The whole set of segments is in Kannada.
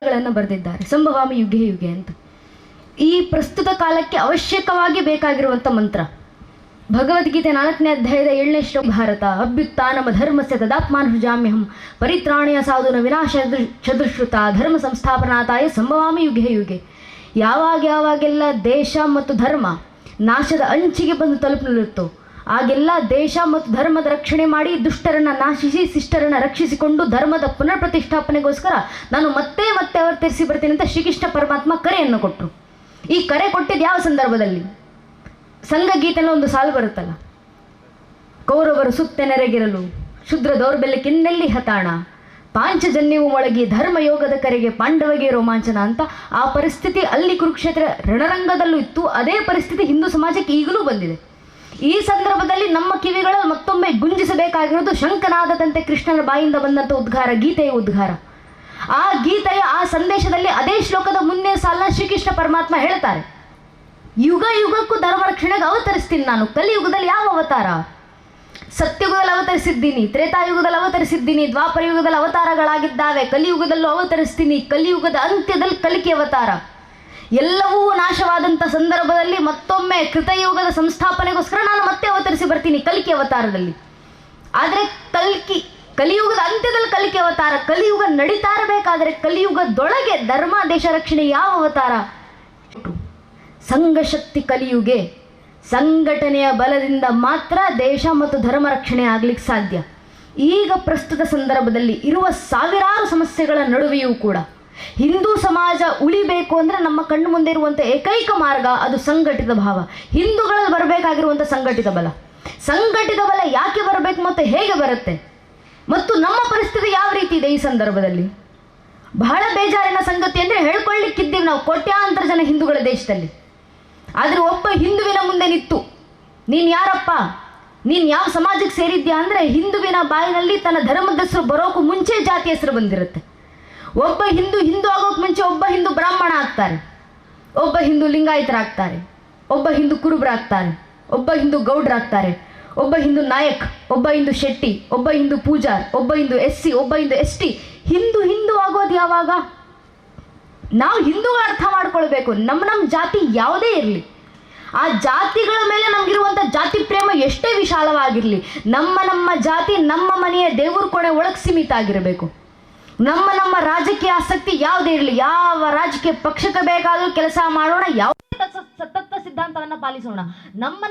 ಗಳನ್ನು ಬರೆದಿದ್ದಾರೆ, ಸಂಭವಾಮಿ ಯುಗೆ ಯುಗೆ ಅಂತ. ಈ ಪ್ರಸ್ತುತ ಕಾಲಕ್ಕೆ ಅವಶ್ಯಕವಾಗಿ ಬೇಕಾಗಿರುವಂಥ ಮಂತ್ರ. ಭಗವದ್ಗೀತೆ 4ನೇ ಅಧ್ಯಾಯದ 7ನೇ ಶ್ಲೋಕ, ಭಾರತ ಅಭ್ಯುತ್ಥಾನಮ ಧರ್ಮಸ್ಯ ತದಾತ್ಮಾನ್ ಸೃಜಾಮ್ಯಹಂ ಪರಿತ್ರಾಣಯ ಸಾಧುನ ವಿನಾಶ ಚದುಶ್ರುತ ಧರ್ಮ ಸಂಸ್ಥಾಪನಾತಾಯ ಸಂಭವಾಮಿ ಯುಗೆ ಯುಗೆ. ಯಾವಾಗೆಲ್ಲ ದೇಶ ಮತ್ತು ಧರ್ಮ ನಾಶದ ಅಂಚಿಗೆ ಬಂದು ತಲುಪಲಿರುತ್ತೋ ಆಗೆಲ್ಲ ದೇಶ ಮತ್ತು ಧರ್ಮದ ರಕ್ಷಣೆ ಮಾಡಿ ದುಷ್ಟರನ್ನು ನಾಶಿಸಿ ಶಿಷ್ಟರನ್ನು ರಕ್ಷಿಸಿಕೊಂಡು ಧರ್ಮದ ಪುನರ್ ಪ್ರತಿಷ್ಠಾಪನೆಗೋಸ್ಕರ ನಾನು ಮತ್ತೆ ಅವತರಿಸಿ ಬರ್ತೀನಿ ಅಂತ ಶ್ರೀಕೃಷ್ಣ ಪರಮಾತ್ಮ ಕರೆಯನ್ನು ಕೊಟ್ಟರು. ಈ ಕರೆ ಕೊಟ್ಟಿದ್ದು ಯಾವ ಸಂದರ್ಭದಲ್ಲಿ? ಸಂಘಗೀತೆಲ್ಲ ಒಂದು ಸಾಲು ಬರುತ್ತಲ್ಲ, ಕೌರವರು ಸುತ್ತೆ ನೆರೆಗಿರಲು ಶುದ್ರ ದೌರ್ಬಲ್ಯಕ್ಕಿನ್ನೆಲ್ಲಿ ಹತಾಣ, ಪಾಂಚಜನ್ಯವು ಮೊಳಗಿ ಧರ್ಮಯೋಗದ ಕರೆಗೆ ಪಾಂಡವಗೆ ರೋಮಾಂಚನ ಅಂತ. ಆ ಪರಿಸ್ಥಿತಿ ಅಲ್ಲಿ ಕುರುಕ್ಷೇತ್ರ ರಣರಂಗದಲ್ಲೂ ಇತ್ತು. ಅದೇ ಪರಿಸ್ಥಿತಿ ಹಿಂದೂ ಸಮಾಜಕ್ಕೆ ಈಗಲೂ ಬಂದಿದೆ. ಈ ಸಂದರ್ಭದಲ್ಲಿ ನಮ್ಮ ಕಿವಿಗಳಲ್ಲಿ ಮತ್ತೊಮ್ಮೆ ಗುಂಜಿಸಬೇಕಾಗಿರೋದು ಶಂಖನಾದದಂತೆ ಕೃಷ್ಣನ ಬಾಯಿಂದ ಬಂದಂಥ ಉದ್ಗಾರ, ಗೀತೆಯ ಉದ್ಗಾರ. ಆ ಗೀತೆಯ ಆ ಸಂದೇಶದಲ್ಲಿ ಅದೇ ಶ್ಲೋಕದ ಮುಂದೆ ಸಾಲನ್ನ ಶ್ರೀಕೃಷ್ಣ ಪರಮಾತ್ಮ ಹೇಳ್ತಾರೆ, ಯುಗ ಯುಗಕ್ಕೂ ಧರ್ಮ ರಕ್ಷಣೆಗೆ ಅವತರಿಸ್ತೀನಿ ನಾನು. ಕಲಿಯುಗದಲ್ಲಿ ಯಾವ ಅವತಾರ? ಸತ್ಯಯುಗದಲ್ಲಿ ಅವತರಿಸಿದ್ದೀನಿ, ತ್ರೇತಾಯುಗದಲ್ಲಿ ಅವತರಿಸಿದ್ದೀನಿ, ದ್ವಾಪರ ಯುಗದಲ್ಲಿ ಅವತಾರಗಳಾಗಿದ್ದಾವೆ, ಕಲಿಯುಗದಲ್ಲೂ ಅವತರಿಸ್ತೀನಿ. ಕಲಿಯುಗದ ಅಂತ್ಯದಲ್ಲಿ ಕಲಿಕೆ ಅವತಾರ. ಎಲ್ಲವೂ ನಾಶವಾದಂಥ ಸಂದರ್ಭದಲ್ಲಿ ಮತ್ತೊಮ್ಮೆ ಕೃತಯುಗದ ಸಂಸ್ಥಾಪನೆಗೋಸ್ಕರ ನಾನು ಮತ್ತೆ ಅವತರಿಸಿ ಬರ್ತೀನಿ ಕಲಿಕೆ ಅವತಾರದಲ್ಲಿ. ಆದರೆ ಕಲಿಯುಗದ ಅಂತ್ಯದಲ್ಲಿ ಕಲಿಕೆ ಅವತಾರ. ಕಲಿಯುಗ ನಡೀತಾ ಇರಬೇಕಾದ್ರೆ ಕಲಿಯುಗದೊಳಗೆ ಧರ್ಮ ದೇಶ ರಕ್ಷಣೆ ಯಾವ ಅವತಾರ? ಸಂಘಶಕ್ತಿ ಕಲಿಯುಗೆ. ಸಂಘಟನೆಯ ಬಲದಿಂದ ಮಾತ್ರ ದೇಶ ಮತ್ತು ಧರ್ಮ ರಕ್ಷಣೆ ಆಗ್ಲಿಕ್ಕೆ ಸಾಧ್ಯ. ಈಗ ಪ್ರಸ್ತುತ ಸಂದರ್ಭದಲ್ಲಿ ಇರುವ ಸಾವಿರಾರು ಸಮಸ್ಯೆಗಳ ನಡುವೆಯೂ ಕೂಡ ಹಿಂದೂ ಸಮಾಜ ಉಳಿಬೇಕು ಅಂದರೆ ನಮ್ಮ ಕಣ್ಣು ಮುಂದೆ ಇರುವಂಥ ಏಕೈಕ ಮಾರ್ಗ ಅದು ಸಂಘಟಿತ ಭಾವ. ಹಿಂದೂಗಳಲ್ಲಿ ಬರಬೇಕಾಗಿರುವಂಥ ಸಂಘಟಿತ ಬಲ. ಸಂಘಟಿತ ಬಲ ಯಾಕೆ ಬರಬೇಕು ಮತ್ತು ಹೇಗೆ ಬರುತ್ತೆ ಮತ್ತು ನಮ್ಮ ಪರಿಸ್ಥಿತಿ ಯಾವ ರೀತಿ ಇದೆ ಈ ಸಂದರ್ಭದಲ್ಲಿ? ಬಹಳ ಬೇಜಾರಿನ ಸಂಗತಿ ಅಂದರೆ ಹೇಳ್ಕೊಳ್ಳಿಕ್ಕಿದ್ದೀವಿ ನಾವು ಕೋಟ್ಯಾಂತರ ಜನ ಹಿಂದೂಗಳ ದೇಶದಲ್ಲಿ. ಆದರೆ ಒಬ್ಬ ಹಿಂದುವಿನ ಮುಂದೆ ನಿಂತು ನೀನು ಯಾರಪ್ಪ, ನೀನು ಯಾವ ಸಮಾಜಕ್ಕೆ ಸೇರಿದ್ಯಾ ಅಂದರೆ ಹಿಂದುವಿನ ಬಾಯಿನಲ್ಲಿ ತನ್ನ ಧರ್ಮದ ಹೆಸರು ಬರೋಕ್ಕೂ ಮುಂಚೆ ಜಾತಿ ಹೆಸರು ಬಂದಿರುತ್ತೆ. ಒಬ್ಬ ಹಿಂದೂ ಆಗೋಕ್ಕೆ ಮುಂಚೆ ಒಬ್ಬ ಹಿಂದೂ ಬ್ರಾಹ್ಮಣ ಆಗ್ತಾರೆ, ಒಬ್ಬ ಹಿಂದೂ ಲಿಂಗಾಯತರಾಗ್ತಾರೆ, ಒಬ್ಬ ಹಿಂದೂ ಕುರುಬರಾಗ್ತಾರೆ, ಒಬ್ಬ ಹಿಂದೂ ಗೌಡ್ರಾಗ್ತಾರೆ, ಒಬ್ಬ ಹಿಂದೂ ನಾಯಕ್, ಒಬ್ಬ ಹಿಂದೂ ಶೆಟ್ಟಿ, ಒಬ್ಬ ಹಿಂದೂ ಪೂಜಾರ್, ಒಬ್ಬ ಹಿಂದೂ SC, ಒಬ್ಬ ಹಿಂದೂ ST. ಹಿಂದೂ ಆಗೋದು ಯಾವಾಗ? ನಾವು ಹಿಂದೂಗಳ ಅರ್ಥ ಮಾಡ್ಕೊಳ್ಬೇಕು. ನಮ್ಮ ಜಾತಿ ಯಾವುದೇ ಇರಲಿ, ಆ ಜಾತಿಗಳ ಮೇಲೆ ನಮಗಿರುವಂಥ ಜಾತಿ ಪ್ರೇಮ ಎಷ್ಟೇ ವಿಶಾಲವಾಗಿರಲಿ, ನಮ್ಮ ಜಾತಿ ನಮ್ಮ ಮನೆಯ ದೇವ್ರ ಕೊನೆ ಒಳಗೆ ಸೀಮಿತ ಆಗಿರಬೇಕು. ನಮ್ಮ ರಾಜಕೀಯ ಆಸಕ್ತಿ ಯಾವುದೇ ಇರಲಿ, ಯಾವ ರಾಜಕೀಯ ಪಕ್ಷಕ್ಕೆ ಬೇಕಾದರೂ ಕೆಲಸ ಮಾಡೋಣ, ಯಾವುದೇ ತತ್ವ ಸಿದ್ಧಾಂತವನ್ನು ಪಾಲಿಸೋಣ.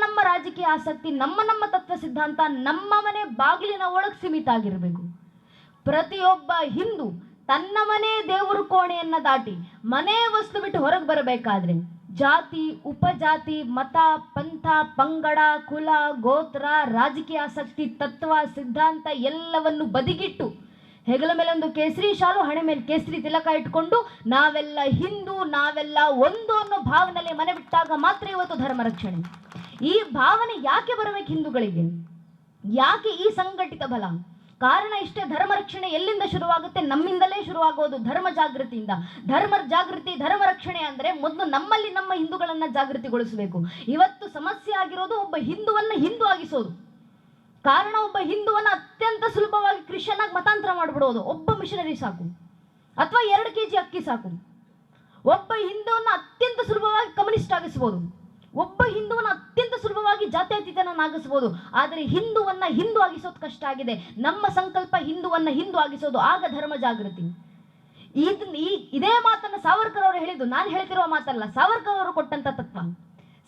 ನಮ್ಮ ರಾಜಕೀಯ ಆಸಕ್ತಿ ನಮ್ಮ ತತ್ವ ಸಿದ್ಧಾಂತ ನಮ್ಮ ಮನೆ ಬಾಗಿಲಿನ ಒಳಗೆ ಸೀಮಿತ ಆಗಿರಬೇಕು. ಪ್ರತಿಯೊಬ್ಬ ಹಿಂದೂ ತನ್ನ ಮನೆ ದೇವರು ಕೋಣೆಯನ್ನು ದಾಟಿ ಮನೆ ವಸ್ತು ಬಿಟ್ಟು ಹೊರಗೆ ಬರಬೇಕಾದ್ರೆ ಜಾತಿ, ಉಪಜಾತಿ, ಮತ, ಪಂಥ, ಪಂಗಡ, ಕುಲ, ಗೋತ್ರ, ರಾಜಕೀಯ ಆಸಕ್ತಿ, ತತ್ವ ಸಿದ್ಧಾಂತ ಎಲ್ಲವನ್ನು ಬದಿಗಿಟ್ಟು ಹೆಗಲ ಮೇಲೆ ಒಂದು ಕೇಸರಿ ಶಾಲು, ಹಣೆ ಮೇಲೆ ಕೇಸರಿ ತಿಲಕ ಇಟ್ಕೊಂಡು ನಾವೆಲ್ಲ ಹಿಂದೂ, ನಾವೆಲ್ಲ ಒಂದು ಅನ್ನೋ ಭಾವನೆಯಲ್ಲಿ ಮನೆ ಬಿಟ್ಟಾಗ ಮಾತ್ರ ಇವತ್ತು ಧರ್ಮ ರಕ್ಷಣೆ. ಈ ಭಾವನೆ ಯಾಕೆ ಬರಬೇಕು ಹಿಂದೂಗಳಿಗೆ? ಯಾಕೆ ಈ ಸಂಘಟಿತ ಬಲ? ಕಾರಣ ಇಷ್ಟೇ, ಧರ್ಮ ರಕ್ಷಣೆ ಎಲ್ಲಿಂದ ಶುರುವಾಗುತ್ತೆ? ನಮ್ಮಿಂದಲೇ ಶುರುವಾಗೋದು, ಧರ್ಮ ಜಾಗೃತಿಯಿಂದ. ಧರ್ಮ ರಕ್ಷಣೆ ಅಂದರೆ ಮೊದಲು ನಮ್ಮಲ್ಲಿ ನಮ್ಮ ಹಿಂದೂಗಳನ್ನು ಜಾಗೃತಿಗೊಳಿಸಬೇಕು. ಇವತ್ತು ಸಮಸ್ಯೆ ಆಗಿರೋದು ಒಬ್ಬ ಹಿಂದುವನ್ನು ಹಿಂದೂ ಆಗಿಸೋದು. ಕಾರಣ ಒಬ್ಬ ಹಿಂದುವನ್ನು ಅತ್ಯಂತ ಸುಲಭವಾಗಿ ಕ್ರಿಶ್ಚಿಯನ್ ಆಗಿ ಮತಾಂತರ ಮಾಡಿಬಿಡೋದು. ಒಬ್ಬ ಮಿಷನರಿ ಸಾಕು, ಅಥವಾ 2 kg ಅಕ್ಕಿ ಸಾಕು. ಒಬ್ಬ ಹಿಂದುವನ್ನು ಅತ್ಯಂತ ಸುಲಭವಾಗಿ ಕಮ್ಯುನಿಸ್ಟ್ ಆಗಿಸ್ಬೋದು, ಒಬ್ಬ ಹಿಂದುವನ್ನು ಅತ್ಯಂತ ಸುಲಭವಾಗಿ ಜಾತ್ಯತೀತನಾಗಿಸಬಹುದು. ಆದರೆ ಹಿಂದುವನ್ನು ಹಿಂದೂ ಆಗಿಸೋದು ಕಷ್ಟ ಆಗಿದೆ. ನಮ್ಮ ಸಂಕಲ್ಪ ಹಿಂದುವನ್ನು ಹಿಂದೂ ಆಗಿಸೋದು, ಆಗ ಧರ್ಮ ಜಾಗೃತಿ. ಇದೇ ಮಾತನ್ನು ಸಾವರ್ಕರ್ ಅವರು ಹೇಳಿದ್ದು, ನಾನು ಹೇಳ್ತಿರುವ ಮಾತಲ್ಲ, ಸಾವರ್ಕರ್ ಅವರು ಕೊಟ್ಟಂತ ತತ್ವ.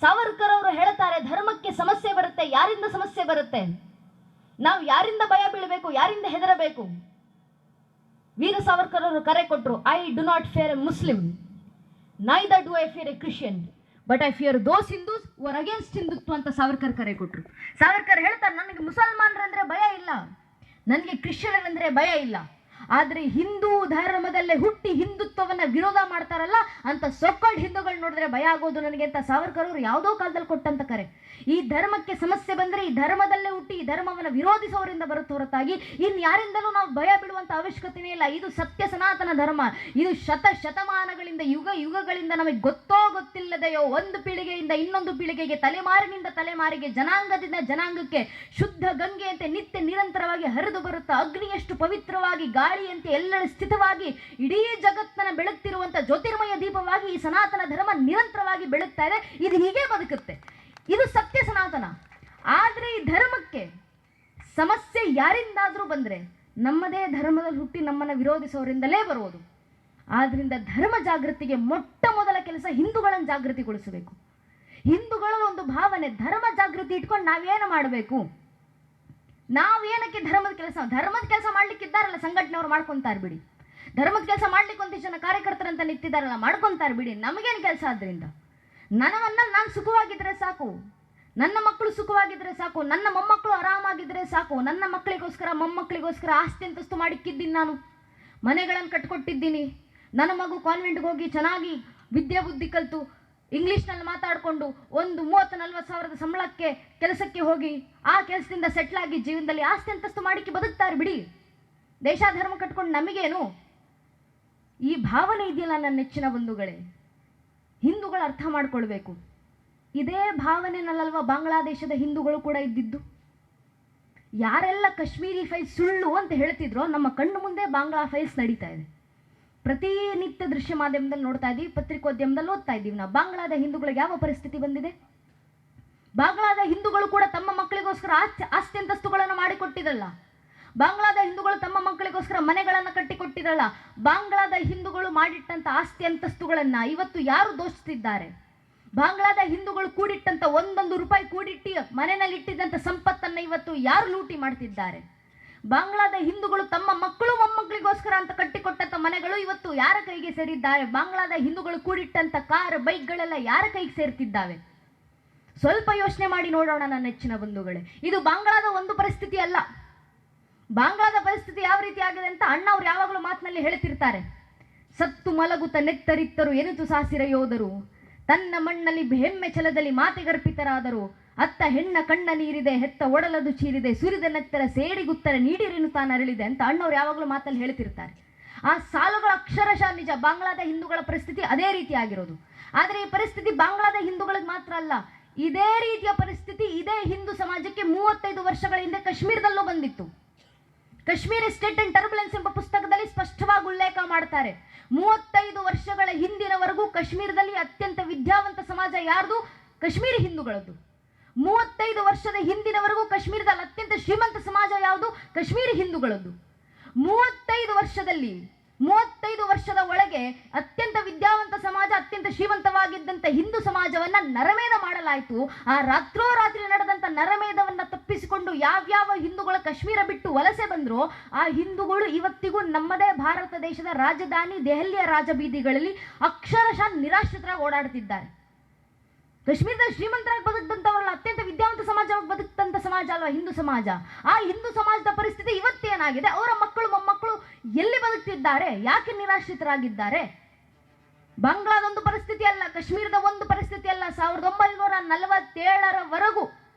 ಸಾವರ್ಕರ್ ಅವರು ಹೇಳ್ತಾರೆ, ಧರ್ಮಕ್ಕೆ ಸಮಸ್ಯೆ ಬರುತ್ತೆ. ಯಾರಿಂದ ಸಮಸ್ಯೆ ಬರುತ್ತೆ? ನಾವು ಯಾರಿಂದ ಭಯ ಬೀಳಬೇಕು, ಯಾರಿಂದ ಹೆದರಬೇಕು? ವೀರ ಸಾವರ್ಕರ್ ಅವರು ಕರೆ ಕೊಟ್ಟರು, I do not fear A Muslim, neither do I fear A Christian, but I fear those Hindus who are against Hindutva ಅಂತ ಸಾವರ್ಕರ್ ಕರೆ ಕೊಟ್ಟರು. ಸಾವರ್ಕರ್ ಹೇಳ್ತಾರೆ, ನನಗೆ ಮುಸಲ್ಮಾನರಂದ್ರೆ ಭಯ ಇಲ್ಲ, ನನಗೆ ಕ್ರಿಶ್ಚಿಯನರಂದ್ರೆ ಭಯ ಇಲ್ಲ, ಆದರೆ ಹಿಂದೂ ಧರ್ಮದಲ್ಲೇ ಹುಟ್ಟಿ ಹಿಂದುತ್ವವನ್ನು ವಿರೋಧ ಮಾಡ್ತಾರಲ್ಲ ಅಂತ ಸೊಕ್ಕಾಲ್ಡ್ ಹಿಂದೂಗಳು ನೋಡಿದ್ರೆ ಭಯ ಆಗೋದು ನನಗೆ ಅಂತ ಸಾವರ್ಕರ್ ಅವರು ಯಾವುದೋ ಕಾಲದಲ್ಲಿ ಕೊಟ್ಟಂತ ಕರೆ. ಈ ಧರ್ಮಕ್ಕೆ ಸಮಸ್ಯೆ ಬಂದರೆ ಈ ಧರ್ಮದಲ್ಲೇ ಹುಟ್ಟಿ ಈ ಧರ್ಮವನ್ನು ವಿರೋಧಿಸೋರಿಂದ ಬರುತ್ತೆ ಹೊರತಾಗಿ ಇನ್ಯಾರಿಂದಲೂ ನಾವು ಭಯ ಬೀಳುವಂಥ ಅವಶ್ಯಕತೆಯೇ ಇಲ್ಲ. ಇದು ಸತ್ಯ ಸನಾತನ ಧರ್ಮ. ಇದು ಶತಮಾನಗಳಿಂದ ಯುಗಗಳಿಂದ ನಮಗೆ ಗೊತ್ತೋ ಗೊತ್ತಿಲ್ಲದೆಯೋ ಒಂದು ಪೀಳಿಗೆಯಿಂದ ಇನ್ನೊಂದು ಪೀಳಿಗೆಗೆ, ತಲೆಮಾರಿನಿಂದ ತಲೆಮಾರಿಗೆ, ಜನಾಂಗದಿಂದ ಜನಾಂಗಕ್ಕೆ ಶುದ್ಧ ಗಂಗೆಯಂತೆ ನಿತ್ಯ ನಿರಂತರವಾಗಿ ಹರಿದು ಬರುತ್ತಾ ಅಗ್ನಿಯಷ್ಟು ಪವಿತ್ರವಾಗಿ ಗಾಳಿಯಂತೆ ಎಲ್ಲೆಡೆ ಸ್ಥಿತವಾಗಿ ಇಡೀ ಜಗತ್ತನ್ನು ಬೆಳಗ್ತಿರುವಂಥ ಜ್ಯೋತಿರ್ಮಯ ದೀಪವಾಗಿ ಈ ಸನಾತನ ಧರ್ಮ ನಿರಂತರವಾಗಿ ಬೆಳಗ್ತಾ ಇದೆ. ಇದು ಹೀಗೆ ಬದುಕುತ್ತೆ, ಇದು ಸತ್ಯ ಸನಾತನ. ಆದರೆ ಈ ಧರ್ಮಕ್ಕೆ ಸಮಸ್ಯೆ ಯಾರಿಂದಾದರೂ ಬಂದರೆ ನಮ್ಮದೇ ಧರ್ಮದಲ್ಲಿ ಹುಟ್ಟಿ ನಮ್ಮನ್ನು ವಿರೋಧಿಸೋರಿಂದಲೇ ಬರುವುದು. ಆದ್ದರಿಂದ ಧರ್ಮ ಜಾಗೃತಿಗೆ ಮೊಟ್ಟ ಮೊದಲ ಕೆಲಸ ಹಿಂದೂಗಳನ್ನು ಜಾಗೃತಿಗೊಳಿಸಬೇಕು. ಹಿಂದೂಗಳ ಒಂದು ಭಾವನೆ, ಧರ್ಮ ಜಾಗೃತಿ ಇಟ್ಕೊಂಡು ನಾವೇನು ಮಾಡಬೇಕು, ನಾವೇನಕ್ಕೆ ಧರ್ಮದ ಕೆಲಸ ಮಾಡ್ಲಿಕ್ಕಿದ್ದಾರಲ್ಲ ಸಂಘಟನೆಯವರು ಮಾಡ್ಕೊತಾರೆ ಬಿಡಿ, ಧರ್ಮದ ಕೆಲಸ ಮಾಡ್ಲಿಕ್ಕೆ ಒಂದಿಷ್ಟು ಜನ ಕಾರ್ಯಕರ್ತರಂತ ನಿಂತಿದ್ದಾರಲ್ಲ ಮಾಡ್ಕೊತಾರೆ ಬಿಡಿ, ನಮಗೇನು ಕೆಲಸ? ಆದ್ರಿಂದ ನನವನ್ನಲ್ಲಿ ನಾನು ಸುಖವಾಗಿದ್ದರೆ ಸಾಕು, ನನ್ನ ಮಕ್ಕಳು ಸುಖವಾಗಿದ್ದರೆ ಸಾಕು, ನನ್ನ ಮೊಮ್ಮಕ್ಕಳು ಆರಾಮಾಗಿದ್ದರೆ ಸಾಕು, ನನ್ನ ಮಕ್ಕಳಿಗೋಸ್ಕರ ಮೊಮ್ಮಕ್ಕಳಿಗೋಸ್ಕರ ಆಸ್ತಿ ಅಂತಸ್ತು ಮಾಡಿಕ್ಕಿದ್ದೀನಿ, ನಾನು ಮನೆಗಳನ್ನು ಕಟ್ಕೊಟ್ಟಿದ್ದೀನಿ, ನನ್ನ ಮಗು ಕಾನ್ವೆಂಟ್ಗೆ ಹೋಗಿ ಚೆನ್ನಾಗಿ ವಿದ್ಯೆ ಬುದ್ಧಿ ಕಲಿತು ಇಂಗ್ಲೀಷ್ನಲ್ಲಿ ಮಾತಾಡಿಕೊಂಡು ಒಂದು 30-40 ಸಾವಿರದ ಸಂಬಳಕ್ಕೆ ಕೆಲಸಕ್ಕೆ ಹೋಗಿ ಆ ಕೆಲಸದಿಂದ ಸೆಟ್ಲ್ ಆಗಿ ಜೀವನದಲ್ಲಿ ಆಸ್ತಿ ಅಂತಸ್ತು ಮಾಡಿಕ್ಕೆ ಬದುಕ್ತಾರೆ ಬಿಡಿ, ದೇಶ ಧರ್ಮ ಕಟ್ಕೊಂಡು ನಮಗೇನು? ಈ ಭಾವನೆ ಇದೆಯಲ್ಲ ನನ್ನ ನೆಚ್ಚಿನ ಬಂಧುಗಳೇ, ಹಿಂದೂಗಳು ಅರ್ಥ ಮಾಡ್ಕೊಳ್ಬೇಕು. ಇದೇ ಭಾವನೆನಲ್ಲಲ್ವ ಬಾಂಗ್ಲಾದೇಶದ ಹಿಂದೂಗಳು ಕೂಡ ಇದ್ದಿದ್ದು. ಯಾರೆಲ್ಲ ಕಾಶ್ಮೀರಿ ಫೈಲ್ಸ್ ಸುಳ್ಳು ಅಂತ ಹೇಳ್ತಿದ್ರೋ ನಮ್ಮ ಕಣ್ಣು ಮುಂದೆ ಬಾಂಗ್ಲಾ ಫೈಲ್ಸ್ ನಡೀತಾ ಇದೆ. ಪ್ರತಿನಿತ್ಯ ದೃಶ್ಯ ಮಾಧ್ಯಮದಲ್ಲಿ ನೋಡ್ತಾ ಇದ್ದೀವಿ, ಪತ್ರಿಕೋದ್ಯಮದಲ್ಲಿ ಓದ್ತಾ ಇದ್ದೀವಿ ನಾವು. ಬಾಂಗ್ಲಾದ ಹಿಂದೂಗಳಿಗೆ ಯಾವ ಪರಿಸ್ಥಿತಿ ಬಂದಿದೆ? ಬಾಂಗ್ಲಾದ ಹಿಂದೂಗಳು ಕೂಡ ತಮ್ಮ ಮಕ್ಕಳಿಗೋಸ್ಕರ ಆಸ್ತಿ ಅಂತಸ್ತುಗಳನ್ನು ಮಾಡಿಕೊಟ್ಟಿರಲ್ಲ, ಬಾಂಗ್ಲಾದ ಹಿಂದೂಗಳು ತಮ್ಮ ಮಕ್ಕಳಿಗೋಸ್ಕರ ಮನೆಗಳನ್ನು ಕಟ್ಟಿಕೊಟ್ಟಿರಲ್ಲ. ಬಾಂಗ್ಲಾದ ಹಿಂದೂಗಳು ಮಾಡಿಟ್ಟಂತ ಆಸ್ತಿ ಅಂತಸ್ತುಗಳನ್ನು ಇವತ್ತು ಯಾರು ದೋಷಿಸ್ತಿದ್ದಾರೆ? ಬಾಂಗ್ಲಾದ ಹಿಂದೂಗಳು ಕೂಡಿಟ್ಟಂತ 1 ರೂಪಾಯಿ ಕೂಡಿಟ್ಟಿ ಮನೆಯಲ್ಲಿ ಇಟ್ಟಿದ್ದಂಥ ಸಂಪತ್ತನ್ನು ಇವತ್ತು ಯಾರು ಲೂಟಿ ಮಾಡ್ತಿದ್ದಾರೆ? ಬಾಂಗ್ಲಾದ ಹಿಂದೂಗಳು ತಮ್ಮ ಮಕ್ಕಳು ಮೊಮ್ಮಕ್ಕಳಿಗೋಸ್ಕರ ಅಂತ ಕಟ್ಟಿಕೊಟ್ಟಂತ ಮನೆಗಳು ಇವತ್ತು ಯಾರ ಕೈಗೆ ಸೇರಿದ್ದಾರೆ? ಬಾಂಗ್ಲಾದ ಹಿಂದೂಗಳು ಕೂಡಿಟ್ಟಂತ ಕಾರ್ ಬೈಕ್ಗಳೆಲ್ಲ ಯಾರ ಕೈಗೆ ಸೇರ್ತಿದ್ದಾವೆ? ಸ್ವಲ್ಪ ಯೋಚನೆ ಮಾಡಿ ನೋಡೋಣ ನನ್ನ ನೆಚ್ಚಿನ ಬಂಧುಗಳೇ. ಇದು ಬಾಂಗ್ಲಾದ ಒಂದು ಪರಿಸ್ಥಿತಿ ಅಲ್ಲ. ಬಾಂಗ್ಲಾದ ಪರಿಸ್ಥಿತಿ ಯಾವ ರೀತಿ ಆಗಿದೆ ಅಂತ ಅಣ್ಣವ್ರು ಯಾವಾಗಲೂ ಮಾತಿನಲ್ಲಿ ಹೇಳ್ತಿರ್ತಾರೆ. ಸತ್ತು ಮಲಗುತ್ತ ನೆತ್ತರಿತ್ತರು ಎನಿತು ಸಾಸಿರ ಯೋಧರು, ತನ್ನ ಮಣ್ಣಲ್ಲಿ ಹೆಮ್ಮೆ ಛಲದಲ್ಲಿ ಮಾತೆಗರ್ಪಿತರಾದರು, ಅತ್ತ ಹೆಣ್ಣ ಕಣ್ಣ ನೀರಿದೆ, ಹೆತ್ತ ಒಡಲದು ಚೀರಿದೆ, ಸುರಿದ ನೆತ್ತರ ಸೇಡಿಗುತ್ತರ ನೀಡಿರೇನು ತಾನು ಅರಳಿದೆ ಅಂತ ಅಣ್ಣವ್ರು ಯಾವಾಗಲೂ ಮಾತಲ್ಲಿ ಹೇಳ್ತಿರ್ತಾರೆ. ಆ ಸಾಲುಗಳ ಅಕ್ಷರಶಃ ನಿಜ. ಬಾಂಗ್ಲಾದ ಹಿಂದೂಗಳ ಪರಿಸ್ಥಿತಿ ಅದೇ ರೀತಿ ಆಗಿರೋದು. ಆದರೆ ಈ ಪರಿಸ್ಥಿತಿ ಬಾಂಗ್ಲಾದ ಹಿಂದೂಗಳಿಗೆ ಮಾತ್ರ ಅಲ್ಲ, ಇದೇ ರೀತಿಯ ಪರಿಸ್ಥಿತಿ ಇದೇ ಹಿಂದೂ ಸಮಾಜಕ್ಕೆ 35 ವರ್ಷಗಳ ಹಿಂದೆ ಕಾಶ್ಮೀರದಲ್ಲೂ ಬಂದಿತ್ತು. ಕಾಶ್ಮೀರ ಸ್ಟೇಟ್ ಅಂಡ್ ಟರ್ಬುಲೆನ್ಸ್ ಎಂಬ ಪುಸ್ತಕದಲ್ಲಿ ಸ್ಪಷ್ಟವಾಗಿ ಉಲ್ಲೇಖ ಮಾಡ್ತಾರೆ. 35 ವರ್ಷಗಳ ಹಿಂದಿನವರೆಗೂ ಕಾಶ್ಮೀರದಲ್ಲಿ ಅತ್ಯಂತ ವಿದ್ಯಾವಂತ ಸಮಾಜ ಯಾರ್ದು? ಕಾಶ್ಮೀರಿ ಹಿಂದೂಗಳದ್ದು. 35 ವರ್ಷದ ಹಿಂದಿನವರೆಗೂ ಕಾಶ್ಮೀರದಲ್ಲಿ ಅತ್ಯಂತ ಶ್ರೀಮಂತ ಸಮಾಜ ಯಾವುದು? ಕಾಶ್ಮೀರಿ ಹಿಂದೂಗಳದ್ದು. 35 ವರ್ಷದ ಒಳಗೆ ಅತ್ಯಂತ ವಿದ್ಯಾವಂತ ಸಮಾಜ, ಅತ್ಯಂತ ಶ್ರೀಮಂತವಾಗಿದ್ದಂಥ ಹಿಂದೂ ಸಮಾಜವನ್ನ ನರಮೇಧ ಮಾಡಲಾಯಿತು. ಆ ರಾತ್ರೋರಾತ್ರಿ ನಡೆದಂಥ ನರಮೇಧವನ್ನ ತಪ್ಪಿಸಿಕೊಂಡು ಯಾವ್ಯಾವ ಹಿಂದೂಗಳು ಕಾಶ್ಮೀರ ಬಿಟ್ಟು ವಲಸೆ ಬಂದ್ರೋ ಆ ಹಿಂದೂಗಳು ಇವತ್ತಿಗೂ ನಮ್ಮದೇ ಭಾರತ ದೇಶದ ರಾಜಧಾನಿ ದೆಹಲಿಯ ರಾಜಬೀದಿಗಳಲ್ಲಿ ಅಕ್ಷರಶಃ ನಿರಾಶ್ರಿತರಾಗಿ ಓಡಾಡ್ತಿದ್ದಾರೆ. ಕಾಶ್ಮೀರದ ಶ್ರೀಮಂತರಾಗಿ ಬದುಕದಂಥವರಲ್ಲ, ಅತ್ಯಂತ ವಿದ್ಯಾವಂತ ಸಮಾಜವಾಗಿ ಬದುಕಂತ ಸಮಾಜ ಅಲ್ವಾ ಹಿಂದೂ ಸಮಾಜ. ಆ ಹಿಂದೂ ಸಮಾಜದ ಪರಿಸ್ಥಿತಿ ಇವತ್ತೇನಾಗಿದೆ? ಅವರ ಮಕ್ಕಳು ಮೊಮ್ಮಕ್ಕಳು ಎಲ್ಲಿ ಬದುಕ್ತಿದ್ದಾರೆ? ಯಾಕೆ ನಿರಾಶ್ರಿತರಾಗಿದ್ದಾರೆ? ಬಾಂಗ್ಲಾದೊಂದು ಪರಿಸ್ಥಿತಿ ಅಲ್ಲ, ಕಾಶ್ಮೀರದ ಒಂದು ಪರಿಸ್ಥಿತಿ ಅಲ್ಲ. 1947ರವರೆಗೂ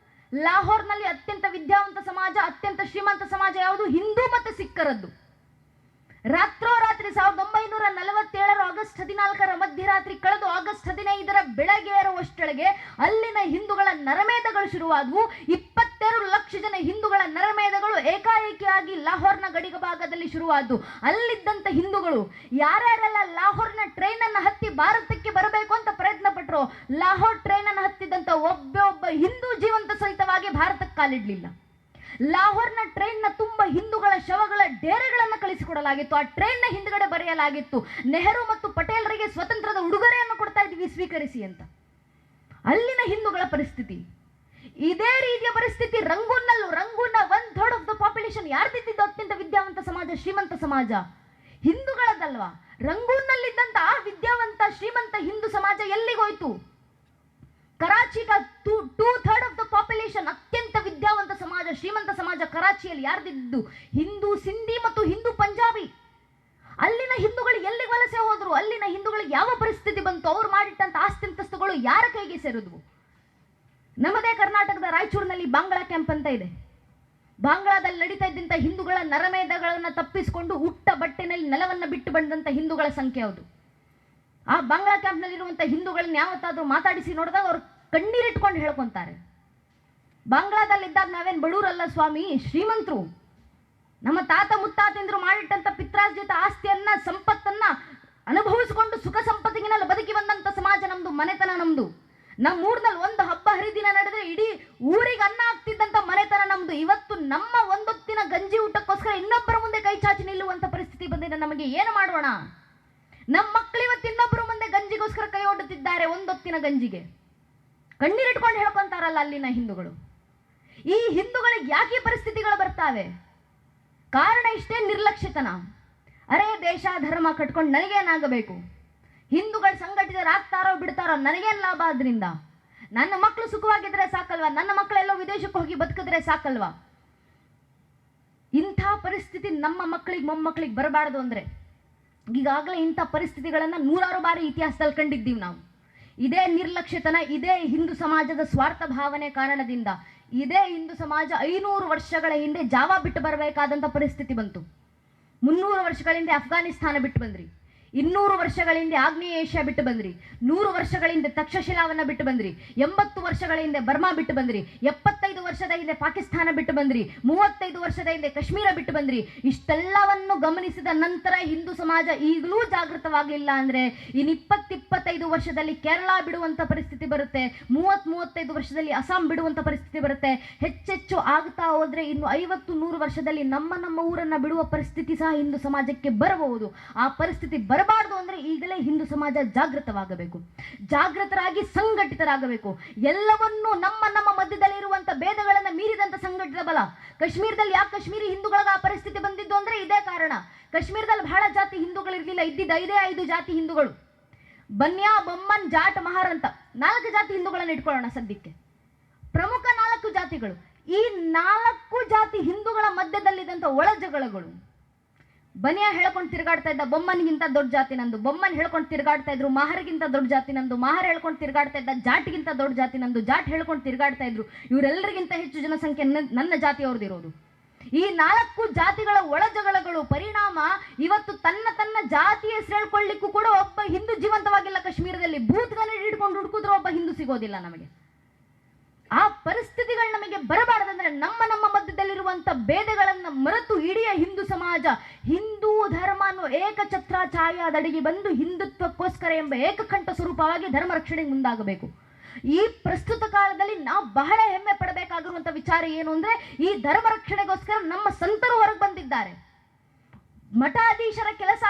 ಲಾಹೋರ್ನಲ್ಲಿ ಅತ್ಯಂತ ವಿದ್ಯಾವಂತ ಸಮಾಜ, ಅತ್ಯಂತ ಶ್ರೀಮಂತ ಸಮಾಜ ಯಾವುದು? ಹಿಂದೂ ಮತ್ತು ಸಿಖ್ಖರದ್ದು. ರಾತ್ರೋರಾತ್ರಿ 1947 ಆಗಸ್ಟ್ 14ರ ಮಧ್ಯರಾತ್ರಿ ಕಳೆದು ಆಗಸ್ಟ್ 15ರ ಬೆಳಗ್ಗೆ ಇರುವಷ್ಟೊಳಗೆ ಅಲ್ಲಿನ ಹಿಂದೂಗಳ ನರಮೇಧಗಳು ಶುರುವಾದವು. 22 ಲಕ್ಷ ಜನ ಹಿಂದೂಗಳ ನರಮೇಧಗಳು ಏಕಾಏಕಿಯಾಗಿ ಲಾಹೋರ್ನ ಗಡಿಗ ಭಾಗದಲ್ಲಿ ಶುರುವಾದವು. ಅಲ್ಲಿದ್ದಂಥ ಹಿಂದೂಗಳು ಯಾರ್ಯಾರೆಲ್ಲ ಲಾಹೋರ್ನ ಟ್ರೈನ್ ಅನ್ನು ಹತ್ತಿ ಭಾರತಕ್ಕೆ ಬರಬೇಕು ಅಂತ ಪ್ರಯತ್ನ ಪಟ್ಟರು, ಲಾಹೋರ್ ಟ್ರೈನ್ ಅನ್ನು ಹತ್ತಿದಂಥ ಒಬ್ಬ ಹಿಂದೂ ಜೀವಂತ ಸಹಿತವಾಗಿ ಭಾರತಕ್ಕೆ ಕಾಲಿಡ್ಲಿಲ್ಲ. ಲಾಹೋರ್ನ ಟ್ರೈನ್ನ ತುಂಬ ಹಿಂದೂಗಳ ಶವಗಳ ಡೇರೆಗಳನ್ನು ಕಳಿಸಿಕೊಡಲಾಗಿತ್ತು. ಆ ಟ್ರೈನ್ನ ಹಿಂದುಗಡೆ ಬರೆಯಲಾಗಿತ್ತು, ನೆಹರು ಮತ್ತು ಪಟೇಲರಿಗೆ ಸ್ವತಂತ್ರದ ಉಡುಗೊರೆಯನ್ನು ಕೊಡ್ತಾ ಇದ್ವಿ ಸ್ವೀಕರಿಸಿ ಅಂತ. ಅಲ್ಲಿನ ಹಿಂದೂಗಳ ಪರಿಸ್ಥಿತಿ ಇದೇ ರೀತಿಯ ಪರಿಸ್ಥಿತಿ ರಂಗೂನ್ನಲ್ಲೂ. ರಂಗೂನ್ನ 1/3 ಆಫ್ ದ ಪಾಪ್ಯುಲೇಷನ್ ಯಾರ್ದಿದ್ದು? ಅತ್ಯಂತ ವಿದ್ಯಾವಂತ ಸಮಾಜ, ಶ್ರೀಮಂತ ಸಮಾಜ ಹಿಂದೂಗಳದಲ್ವಾ. ರಂಗೂನ್ನಲ್ಲಿದ್ದಂತ ಆ ವಿದ್ಯಾವಂತ ಶ್ರೀಮಂತ ಹಿಂದೂ ಸಮಾಜ ಎಲ್ಲಿಗೋಯ್ತು? ಕರಾಚಿಗ 2/3 ಆಫ್ ದ ಪಾಪ್ಯುಲೇಷನ್ ಅತ್ಯಂತ ವಿದ್ಯಾವಂತ ಸಮಾಜ, ಶ್ರೀಮಂತ ಸಮಾಜ ಕರಾಚಿಯಲ್ಲಿ ಯಾರ್ದಿದ್ದು? ಹಿಂದೂ ಸಿಂಧಿ ಮತ್ತು ಹಿಂದೂ ಪಂಜಾಬಿ. ಅಲ್ಲಿನ ಹಿಂದೂಗಳು ಎಲ್ಲಿ ವಲಸೆ ಹೋದ್ರು? ಅಲ್ಲಿನ ಹಿಂದೂಗಳಿಗೆ ಯಾವ ಪರಿಸ್ಥಿತಿ ಬಂತು? ಅವ್ರು ಮಾಡಿಟ್ಟಂತ ಆಸ್ತಿ ಅಂತಸ್ತುಗಳು ಯಾರ ಕೈಗೆ ಸೇರಿದ್ವು? ನಮ್ಮದೇ ಕರ್ನಾಟಕದ ರಾಯಚೂರಿನಲ್ಲಿ ಬಾಂಗ್ಲಾ ಕ್ಯಾಂಪ್ ಅಂತ ಇದೆ. ಬಾಂಗ್ಲಾದಲ್ಲಿ ನಡೀತಾ ಇದ್ದಂಥ ಹಿಂದೂಗಳ ನರಮೇಧಗಳನ್ನು ತಪ್ಪಿಸಿಕೊಂಡು ಉಟ್ಟ ಬಟ್ಟೆನಲ್ಲಿ ನೆಲವನ್ನು ಬಿಟ್ಟು ಬಂದಂಥ ಹಿಂದೂಗಳ ಸಂಖ್ಯೆ ಯಾವುದು? ಆ ಬಾಂಗ್ಲಾ ಕ್ಯಾಂಪ್ನಲ್ಲಿರುವಂಥ ಹಿಂದೂಗಳನ್ನ ಯಾವತ್ತಾದ್ರೂ ಮಾತಾಡಿಸಿ ನೋಡಿದಾಗ ಅವ್ರು ಕಣ್ಣೀರಿಟ್ಕೊಂಡು ಹೇಳ್ಕೊಂತಾರೆ, ಬಾಂಗ್ಲಾದಲ್ಲಿದ್ದಾಗ ನಾವೇನು ಬಡವರಲ್ಲ ಸ್ವಾಮಿ, ಶ್ರೀಮಂತರು. ನಮ್ಮ ತಾತ ಮುತ್ತಾತೆಂದ್ರು ಮಾಡಿಟ್ಟಂತ ಪಿತ್ರಾರ್ಜಿತ ಆಸ್ತಿಯನ್ನ ಸಂಪತ್ತನ್ನ ಅನುಭವಿಸಿಕೊಂಡು ಸುಖ ಸಂಪತ್ತಿನಲ್ಲಿ ಬದುಕಿ ಬಂದಂತ ಸಮಾಜ ನಮ್ದು, ಮನೆತನ ನಮ್ದು. ನಮ್ಮ ಊರಿನಲ್ಲಿ ಒಂದು ಹಬ್ಬ ಹರಿದಿನ ನಡೆದ್ರೆ ಇಡೀ ಊರಿಗೆ ಅನ್ನ ಆಗ್ತಿದ್ದಂತ ಮನೆತನ ನಮ್ದು. ಇವತ್ತು ನಮ್ಮ ಒಂದೊತ್ತಿನ ಗಂಜಿ ಊಟಕ್ಕೋಸ್ಕರ ಇನ್ನೊಬ್ಬರ ಮುಂದೆ ಕೈ ಚಾಚಿ ನಿಲ್ಲುವಂತ ಪರಿಸ್ಥಿತಿ ಬಂದಿದೆ. ನಮಗೆ ಏನು ಮಾಡೋಣ? ನಮ್ಮ ಮಕ್ಕಳು ಇವತ್ತು ಇನ್ನೊಬ್ಬರ ಮುಂದೆ ಗಂಜಿಗೋಸ್ಕರ ಕೈ ಒಡ್ಡುತ್ತಿದ್ದಾರೆ, ಒಂದೊತ್ತಿನ ಗಂಜಿಗೆ. ಕಣ್ಣೀರಿಟ್ಕೊಂಡು ಹೇಳ್ಕೊಂತಾರಲ್ಲ ಅಲ್ಲಿನ ಹಿಂದೂಗಳು. ಈ ಹಿಂದೂಗಳಿಗೆ ಯಾಕೆ ಪರಿಸ್ಥಿತಿಗಳು ಬರ್ತಾವೆ? ಕಾರಣ ಇಷ್ಟೇ, ನಿರ್ಲಕ್ಷ್ಯತನ. ಅರೆ ದೇಶ ಧರ್ಮ ಕಟ್ಕೊಂಡು ನನಗೇನಾಗಬೇಕು, ಹಿಂದೂಗಳು ಸಂಘಟಿತರಾಗ್ತಾರೋ ಬಿಡ್ತಾರೋ ನನಗೇನು ಲಾಭ, ಆದ್ರಿಂದ ನನ್ನ ಮಕ್ಕಳು ಸುಖವಾಗಿದ್ರೆ ಸಾಕಲ್ವಾ, ನನ್ನ ಮಕ್ಕಳೆಲ್ಲೋ ವಿದೇಶಕ್ಕೆ ಹೋಗಿ ಬದುಕಿದ್ರೆ ಸಾಕಲ್ವಾ. ಇಂಥ ಪರಿಸ್ಥಿತಿ ನಮ್ಮ ಮಕ್ಕಳಿಗೆ ಮೊಮ್ಮಕ್ಕಳಿಗೆ ಬರಬಾರ್ದು ಅಂದ್ರೆ ಈಗಾಗಲೇ ಇಂಥ ಪರಿಸ್ಥಿತಿಗಳನ್ನು ನೂರಾರು ಬಾರಿ ಇತಿಹಾಸದಲ್ಲಿ ಕಂಡಿದ್ದೀವಿ ನಾವು. ಇದೇ ನಿರ್ಲಕ್ಷ್ಯತನ, ಇದೇ ಹಿಂದೂ ಸಮಾಜದ ಸ್ವಾರ್ಥ ಭಾವನೆ ಕಾರಣದಿಂದ ಇದೇ ಹಿಂದೂ ಸಮಾಜ 500 ವರ್ಷಗಳ ಹಿಂದೆ ಜಾವಾ ಬಿಟ್ಟು ಬರಬೇಕಾದಂಥ ಪರಿಸ್ಥಿತಿ ಬಂತು. 300 ವರ್ಷಗಳ ಹಿಂದೆ ಅಫ್ಘಾನಿಸ್ತಾನ ಬಿಟ್ಟು ಬಂದ್ರಿ, 200 ವರ್ಷಗಳ ಹಿಂದೆ ಆಗ್ನೇಯ ಏಷ್ಯಾ ಬಿಟ್ಟು ಬಂದ್ರಿ, 100 ವರ್ಷಗಳ ಹಿಂದೆ ತಕ್ಷಶಿಲಾವನ್ನ ಬಿಟ್ಟು ಬಂದ್ರಿ, 80 ವರ್ಷಗಳ ಹಿಂದೆ ಬರ್ಮಾ ಬಿಟ್ಟು ಬಂದ್ರಿ, 75 ವರ್ಷದ ಹಿಂದೆ ಪಾಕಿಸ್ತಾನ ಬಿಟ್ಟು ಬಂದ್ರಿ, 35 ವರ್ಷದ ಹಿಂದೆ ಕಾಶ್ಮೀರ ಬಿಟ್ಟು ಬಂದ್ರಿ. ಇಷ್ಟೆಲ್ಲವನ್ನು ಗಮನಿಸಿದ ನಂತರ ಹಿಂದೂ ಸಮಾಜ ಈಗಲೂ ಜಾಗೃತವಾಗಲಿಲ್ಲ ಅಂದ್ರೆ ಇನ್ನು 20-25 ವರ್ಷದಲ್ಲಿ ಕೇರಳ ಬಿಡುವಂತ ಪರಿಸ್ಥಿತಿ ಬರುತ್ತೆ, 30-35 ವರ್ಷದಲ್ಲಿ ಅಸ್ಸಾಂ ಬಿಡುವಂತ ಪರಿಸ್ಥಿತಿ ಬರುತ್ತೆ. ಹೆಚ್ಚೆಚ್ಚು ಆಗ್ತಾ ಹೋದ್ರೆ ಇನ್ನು 50-100 ವರ್ಷದಲ್ಲಿ ನಮ್ಮ ಊರನ್ನ ಬಿಡುವ ಪರಿಸ್ಥಿತಿ ಸಹ ಹಿಂದೂ ಸಮಾಜಕ್ಕೆ ಬರಬಹುದು. ಆ ಪರಿಸ್ಥಿತಿ ಬರಬಾರದು ಅಂದ್ರೆ ಈಗಲೇ ಹಿಂದೂ ಸಮಾಜ ಜಾಗೃತವಾಗಬೇಕು, ಜಾಗೃತರಾಗಿ ಸಂಘಟಿತರಾಗಬೇಕು. ಎಲ್ಲವನ್ನೂ ನಮ್ಮ ಮಧ್ಯದಲ್ಲಿ ಇರುವಂತ ಭೇದಗಳನ್ನ ಮೀರಿದಂತ ಸಂಘಟಿತ ಬಲ. ಕಾಶ್ಮೀರದಲ್ಲಿ ಯಾಕೆ ಕಾಶ್ಮೀರಿ ಹಿಂದೂಗಳಿಗೆ ಆ ಪರಿಸ್ಥಿತಿ ಬಂದಿದ್ದು ಅಂದ್ರೆ ಇದೇ ಕಾರಣ. ಕಾಶ್ಮೀರದಲ್ಲಿ ಬಹಳ ಜಾತಿ ಹಿಂದೂಗಳು ಇರಲಿಲ್ಲ, ಇದ್ದಿದ್ದ 5 ಜಾತಿ ಹಿಂದೂಗಳು, ಬನ್ಯಾ, ಬೊಮ್ಮನ್, ಜಾಟ್, ಮಹಾರ್ ಅಂತ 4 ಜಾತಿ ಹಿಂದೂಗಳನ್ನು ಇಟ್ಕೊಳ್ಳೋಣ ಸದ್ಯಕ್ಕೆ. ಪ್ರಮುಖ 4 ಜಾತಿಗಳು. ಈ 4 ಜಾತಿ ಹಿಂದೂಗಳ ಮಧ್ಯದಲ್ಲಿದ್ದಂಥ ಒಳ ಜಗಳಗಳು. ಬನಿಯಾ ಹೇಳ್ಕೊಂಡು ತಿರುಗಾಡ್ತಾ ಇದ್ದ ಬೊಮ್ಮನ್ಗಿಂತ ದೊಡ್ಡ ಜಾತಿ ನಂದು, ಬೊಮ್ಮನ್ ಹೇಳ್ಕೊಂಡು ತಿರುಗಾಡ್ತಾ ಇದ್ರು ಮಹಾರ್ಗಿಂತ ದೊಡ್ಡ ಜಾತಿ ನಂದು, ಮಹಾರ್ ಹೇಳ್ಕೊಂಡು ತಿರುಗಾಡ್ತಾ ಇದ್ದ ಜಾಟ್ಗಿಂತ ದೊಡ್ಡ ಜಾತಿ ನಂದು, ಜಾಟ್ ಹೇಳ್ಕೊಂಡು ತಿರುಗಾಡ್ತಾ ಇದ್ರು ಇವರೆಲ್ಲರಿಗಿಂತ ಹೆಚ್ಚು ಜನಸಂಖ್ಯೆ ನನ್ನ ಜಾತಿಯವ್ರದ್ದು ಇರೋದು. ಈ 4 ಜಾತಿಗಳ ಒಳ ಜಗಳಗಳು ಪರಿಣಾಮ ಇವತ್ತು ತನ್ನ ಜಾತಿಯ ಹೆಸರು ಹೇಳ್ಕೊಳ್ಳಿಕ್ಕೂ ಕೂಡ ಒಬ್ಬ ಹಿಂದೂ ಜೀವಂತವಾಗಿಲ್ಲ ಕಾಶ್ಮೀರದಲ್ಲಿ. ಭೂತ್ಗನ್ನ ಹಿಡ್ಕೊಂಡು ಹುಡುಕಿದ್ರು ಒಬ್ಬ ಹಿಂದೂ ಸಿಗೋದಿಲ್ಲ ನಮಗೆ. ಆ ಪರಿಸ್ಥಿತಿಗಳು ನಮಗೆ ಬರಬಾರದಂದ್ರೆ ನಮ್ಮ ಮಧ್ಯದಲ್ಲಿರುವಂತ ಭೇದಗಳನ್ನ ಮರೆತು ಇಡೀ ಹಿಂದೂ ಸಮಾಜ ಹಿಂದೂ ಧರ್ಮ ಅನ್ನೋ ಏಕಛತ್ರ ಛಾಯಾದಡಿಗೆ ಬಂದು ಹಿಂದುತ್ವಕ್ಕೋಸ್ಕರ ಎಂಬ ಏಕಕಂಠ ಸ್ವರೂಪವಾಗಿ ಧರ್ಮ ರಕ್ಷಣೆಗೆ ಮುಂದಾಗಬೇಕು. ಈ ಪ್ರಸ್ತುತ ಕಾಲದಲ್ಲಿ ನಾವು ಬಹಳ ಹೆಮ್ಮೆ ಪಡಬೇಕಾಗಿರುವಂತ ವಿಚಾರ ಏನು ಅಂದ್ರೆ ಈ ಧರ್ಮ ರಕ್ಷಣೆಗೋಸ್ಕರ ನಮ್ಮ ಸಂತರು ಹೊರಗೆ ಬಂದಿದ್ದಾರೆ. ಮಠಾಧೀಶರ ಕೆಲಸ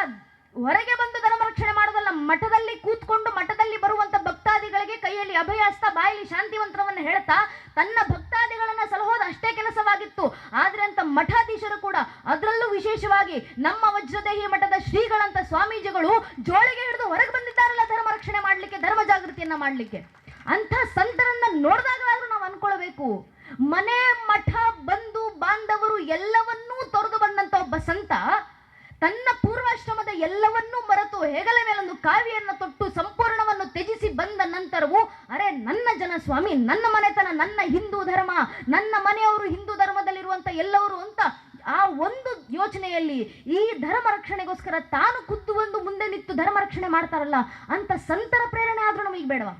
ಹೊರಗೆ ಬಂದು ಧರ್ಮ ರಕ್ಷಣೆ ಮಾಡೋದಲ್ಲ, ಮಠದಲ್ಲಿ ಕೂತ್ಕೊಂಡು ಮಠದಲ್ಲಿ ಬರುವಂತ ಭಕ್ತಾದಿಗಳಿಗೆ ಕೈಯಲ್ಲಿ ಅಭಯಹಸ್ತ ಬಾಯಲ್ಲಿ ಶಾಂತಿವಂತರವನ್ನು ಹೇಳ್ತಾ ತನ್ನ ಭಕ್ತಾದಿಗಳನ್ನ ಸಲಹೋದು ಅಷ್ಟೇ ಕೆಲಸವಾಗಿತ್ತು. ಆದ್ರೆ ಅಂತ ಮಠಾಧೀಶರು ಕೂಡ, ಅದರಲ್ಲೂ ವಿಶೇಷವಾಗಿ ನಮ್ಮ ವಜ್ರದೇಹಿ ಮಠದ ಶ್ರೀಗಳಂತ ಸ್ವಾಮೀಜಿಗಳು ಜೋಳಿಗೆ ಹಿಡಿದು ಹೊರಗೆ ಬಂದಿದ್ದಾರಲ್ಲ ಧರ್ಮ ರಕ್ಷಣೆ ಮಾಡ್ಲಿಕ್ಕೆ, ಧರ್ಮ ಜಾಗೃತಿಯನ್ನ ಮಾಡ್ಲಿಕ್ಕೆ. ಅಂಥ ಸಂತರನ್ನ ನೋಡಿದಾಗಲಾದ್ರೂ ನಾವು ಅನ್ಕೊಳ್ಬೇಕು, ಮನೆ ಮಠ ಬಂಧು ಬಾಂಧವರು ಎಲ್ಲವನ್ನೂ ತೊರೆದು ಬಂದಂತ ಒಬ್ಬ ಸಂತ ತನ್ನ ಪೂರ್ವಾಶ್ರಮದ ಎಲ್ಲವನ್ನೂ ಮರೆತು ಹೆಗಲ ಮೇಲೊಂದು ಕಾವಿಯನ್ನು ತೊಟ್ಟು ಸಂಪೂರ್ಣವನ್ನು ತ್ಯಜಿಸಿ ಬಂದ ನಂತರವೂ ಅರೆ ನನ್ನ ಜನ ಸ್ವಾಮಿ, ನನ್ನ ಮನೆತನ, ನನ್ನ ಹಿಂದೂ ಧರ್ಮ, ನನ್ನ ಮನೆಯವರು ಹಿಂದೂ ಧರ್ಮದಲ್ಲಿರುವಂತ ಎಲ್ಲವರು ಅಂತ ಆ ಒಂದು ಯೋಚನೆಯಲ್ಲಿ ಈ ಧರ್ಮ ರಕ್ಷಣೆಗೋಸ್ಕರ ತಾನು ಖುದ್ದು ಒಂದು ಮುಂದೆ ನಿಂತು ಧರ್ಮ ರಕ್ಷಣೆ ಮಾಡ್ತಾರಲ್ಲ ಅಂತ ಸಂತರ ಪ್ರೇರಣೆ ಆದ್ರೂ ನಮಗೆ ಬೇಡವಾ?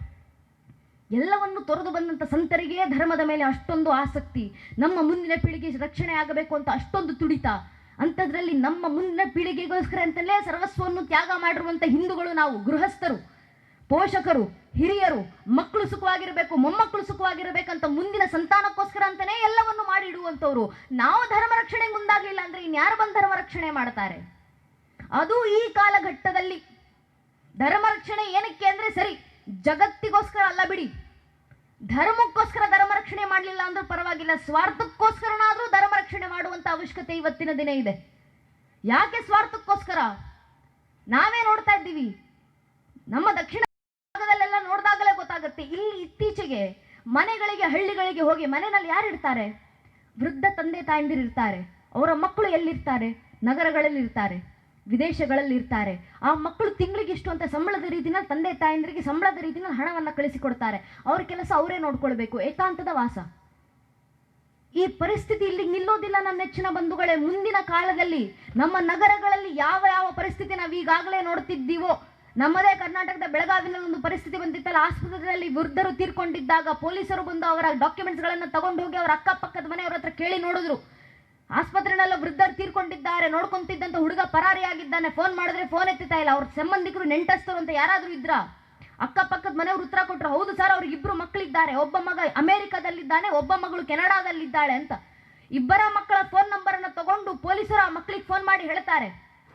ಎಲ್ಲವನ್ನು ತೊರೆದು ಬಂದಂತ ಸಂತರಿಗೆ ಧರ್ಮದ ಮೇಲೆ ಅಷ್ಟೊಂದು ಆಸಕ್ತಿ, ನಮ್ಮ ಮುಂದಿನ ಪೀಳಿಗೆ ರಕ್ಷಣೆ ಆಗಬೇಕು ಅಂತ ಅಷ್ಟೊಂದು ತುಡಿತ. ಅಂಥದ್ರಲ್ಲಿ ನಮ್ಮ ಮುಂದಿನ ಪೀಳಿಗೆಗೋಸ್ಕರ ಅಂತಲೇ ಸರ್ವಸ್ವವನ್ನು ತ್ಯಾಗ ಮಾಡಿರುವಂಥ ಹಿಂದೂಗಳು ನಾವು, ಗೃಹಸ್ಥರು, ಪೋಷಕರು, ಹಿರಿಯರು, ಮಕ್ಕಳು ಸುಖವಾಗಿರಬೇಕು, ಮೊಮ್ಮಕ್ಕಳು ಸುಖವಾಗಿರಬೇಕಂತ ಮುಂದಿನ ಸಂತಾನಕ್ಕೋಸ್ಕರ ಅಂತಾನೆ ಎಲ್ಲವನ್ನು ಮಾಡಿ ಇಡುವಂಥವ್ರು ನಾವು ಧರ್ಮ ರಕ್ಷಣೆಗೆ ಮುಂದಾಗಲಿಲ್ಲ ಅಂದ್ರೆ ಇನ್ಯಾರು ಬಂದು ಧರ್ಮ ರಕ್ಷಣೆ ಮಾಡ್ತಾರೆ? ಅದು ಈ ಕಾಲಘಟ್ಟದಲ್ಲಿ ಧರ್ಮ ರಕ್ಷಣೆ ಏನಕ್ಕೆ ಅಂದ್ರೆ ಸರಿ ಜಗತ್ತಿಗೋಸ್ಕರ ಅಲ್ಲ ಬಿಡಿ, ಧರ್ಮಕ್ಕೋಸ್ಕರ ಧರ್ಮ ರಕ್ಷಣೆ ಮಾಡಲಿಲ್ಲ ಅಂದ್ರೂ ಪರವಾಗಿಲ್ಲ, ಸ್ವಾರ್ಥಕ್ಕೋಸ್ಕರನಾದ್ರೂ ಧರ್ಮ ರಕ್ಷಣೆ ಮಾಡುವಂತ ಅವಶ್ಯಕತೆ ಇವತ್ತಿನ ದಿನ ಇದೆ. ಯಾಕೆ ಸ್ವಾರ್ಥಕ್ಕೋಸ್ಕರ? ನಾವೇ ನೋಡ್ತಾ ಇದ್ದೀವಿ, ನಮ್ಮ ದಕ್ಷಿಣ ಭಾಗದಲ್ಲೆಲ್ಲ ನೋಡಿದಾಗಲೇ ಗೊತ್ತಾಗುತ್ತೆ. ಇಲ್ಲಿ ಇತ್ತೀಚೆಗೆ ಮನೆಗಳಿಗೆ, ಹಳ್ಳಿಗಳಿಗೆ ಹೋಗಿ ಮನೆಯಲ್ಲಿ ಯಾರು ಇರ್ತಾರೆ? ವೃದ್ಧ ತಂದೆ ತಾಯಂದಿರು ಇರ್ತಾರೆ. ಅವರ ಮಕ್ಕಳು ಎಲ್ಲಿರ್ತಾರೆ? ನಗರಗಳಲ್ಲಿ ಇರ್ತಾರೆ, ವಿದೇಶಗಳಲ್ಲಿ ಇರ್ತಾರೆ. ಆ ಮಕ್ಕಳು ತಿಂಗಳಿಗೆ ಇಷ್ಟು ಅಂತ ಸಂಬಳದ ರೀತಿನ ತಂದೆ ತಾಯಂದಿರಿಗೆ ಸಂಬಳದ ರೀತಿನ ಹಣವನ್ನು ಕಳಿಸಿಕೊಡ್ತಾರೆ. ಅವ್ರ ಕೆಲಸ ಅವರೇ ನೋಡ್ಕೊಳ್ಬೇಕು, ಏಕಾಂತದ ವಾಸ. ಈ ಪರಿಸ್ಥಿತಿ ಇಲ್ಲಿ ನಿಲ್ಲೋದಿಲ್ಲ ನನ್ನ ನೆಚ್ಚಿನ ಬಂಧುಗಳೇ. ಮುಂದಿನ ಕಾಲದಲ್ಲಿ ನಮ್ಮ ನಗರಗಳಲ್ಲಿ ಯಾವ ಪರಿಸ್ಥಿತಿ ನಾವು ಈಗಾಗಲೇ ನೋಡ್ತಿದ್ದೀವೋ, ನಮ್ಮದೇ ಕರ್ನಾಟಕದ ಬೆಳಗಾವಿನಲ್ಲಿ ಒಂದು ಪರಿಸ್ಥಿತಿ ಬಂದಿತ್ತಲ್ಲ, ಆಸ್ಪತ್ರೆಯಲ್ಲಿ ವೃದ್ಧರು ತೀರ್ಕೊಂಡಿದ್ದಾಗ ಪೊಲೀಸರು ಬಂದು ಅವರ ಡಾಕ್ಯುಮೆಂಟ್ಸ್ಗಳನ್ನು ತಗೊಂಡು ಹೋಗಿ ಅವರ ಅಕ್ಕಪಕ್ಕದ ಮನೆಯವ್ರ ಹತ್ರ ಕೇಳಿ ನೋಡಿದ್ರು. ಆಸ್ಪತ್ರೆನಲ್ಲ ವೃದ್ಧರು ತೀರ್ಕೊಂಡಿದ್ದಾರೆ, ನೋಡ್ಕೊಂತಿದ್ದಂತ ಹುಡುಗ ಪರಾರಿಯಾಗಿದ್ದಾನೆ, ಫೋನ್ ಮಾಡಿದ್ರೆ ಫೋನ್ ಎತ್ತುತ್ತಾ ಇಲ್ಲ. ಅವ್ರ ಸಂಬಂಧಿಕರು ನೆಂಟಸ್ತರು ಅಂತ ಯಾರಾದರೂ ಇದ್ರಾ? ಅಕ್ಕಪಕ್ಕದ ಮನೆಯವರು ಉತ್ತರ ಕೊಟ್ಟರು, ಹೌದು ಸರ್, ಅವ್ರಿಗೆ ಇಬ್ಬರು ಮಕ್ಕಳಿದ್ದಾರೆ, ಒಬ್ಬ ಮಗ ಅಮೆರಿಕದಲ್ಲಿದ್ದಾನೆ, ಒಬ್ಬ ಮಗಳು ಕೆನಡಾದಲ್ಲಿದ್ದಾಳೆ ಅಂತ. ಇಬ್ಬರ ಮಕ್ಕಳ ಫೋನ್ ನಂಬರ್ ಅನ್ನು ತಗೊಂಡು ಪೊಲೀಸರು ಆ ಮಕ್ಕಳಿಗೆ ಫೋನ್ ಮಾಡಿ ಹೇಳ್ತಾರೆ,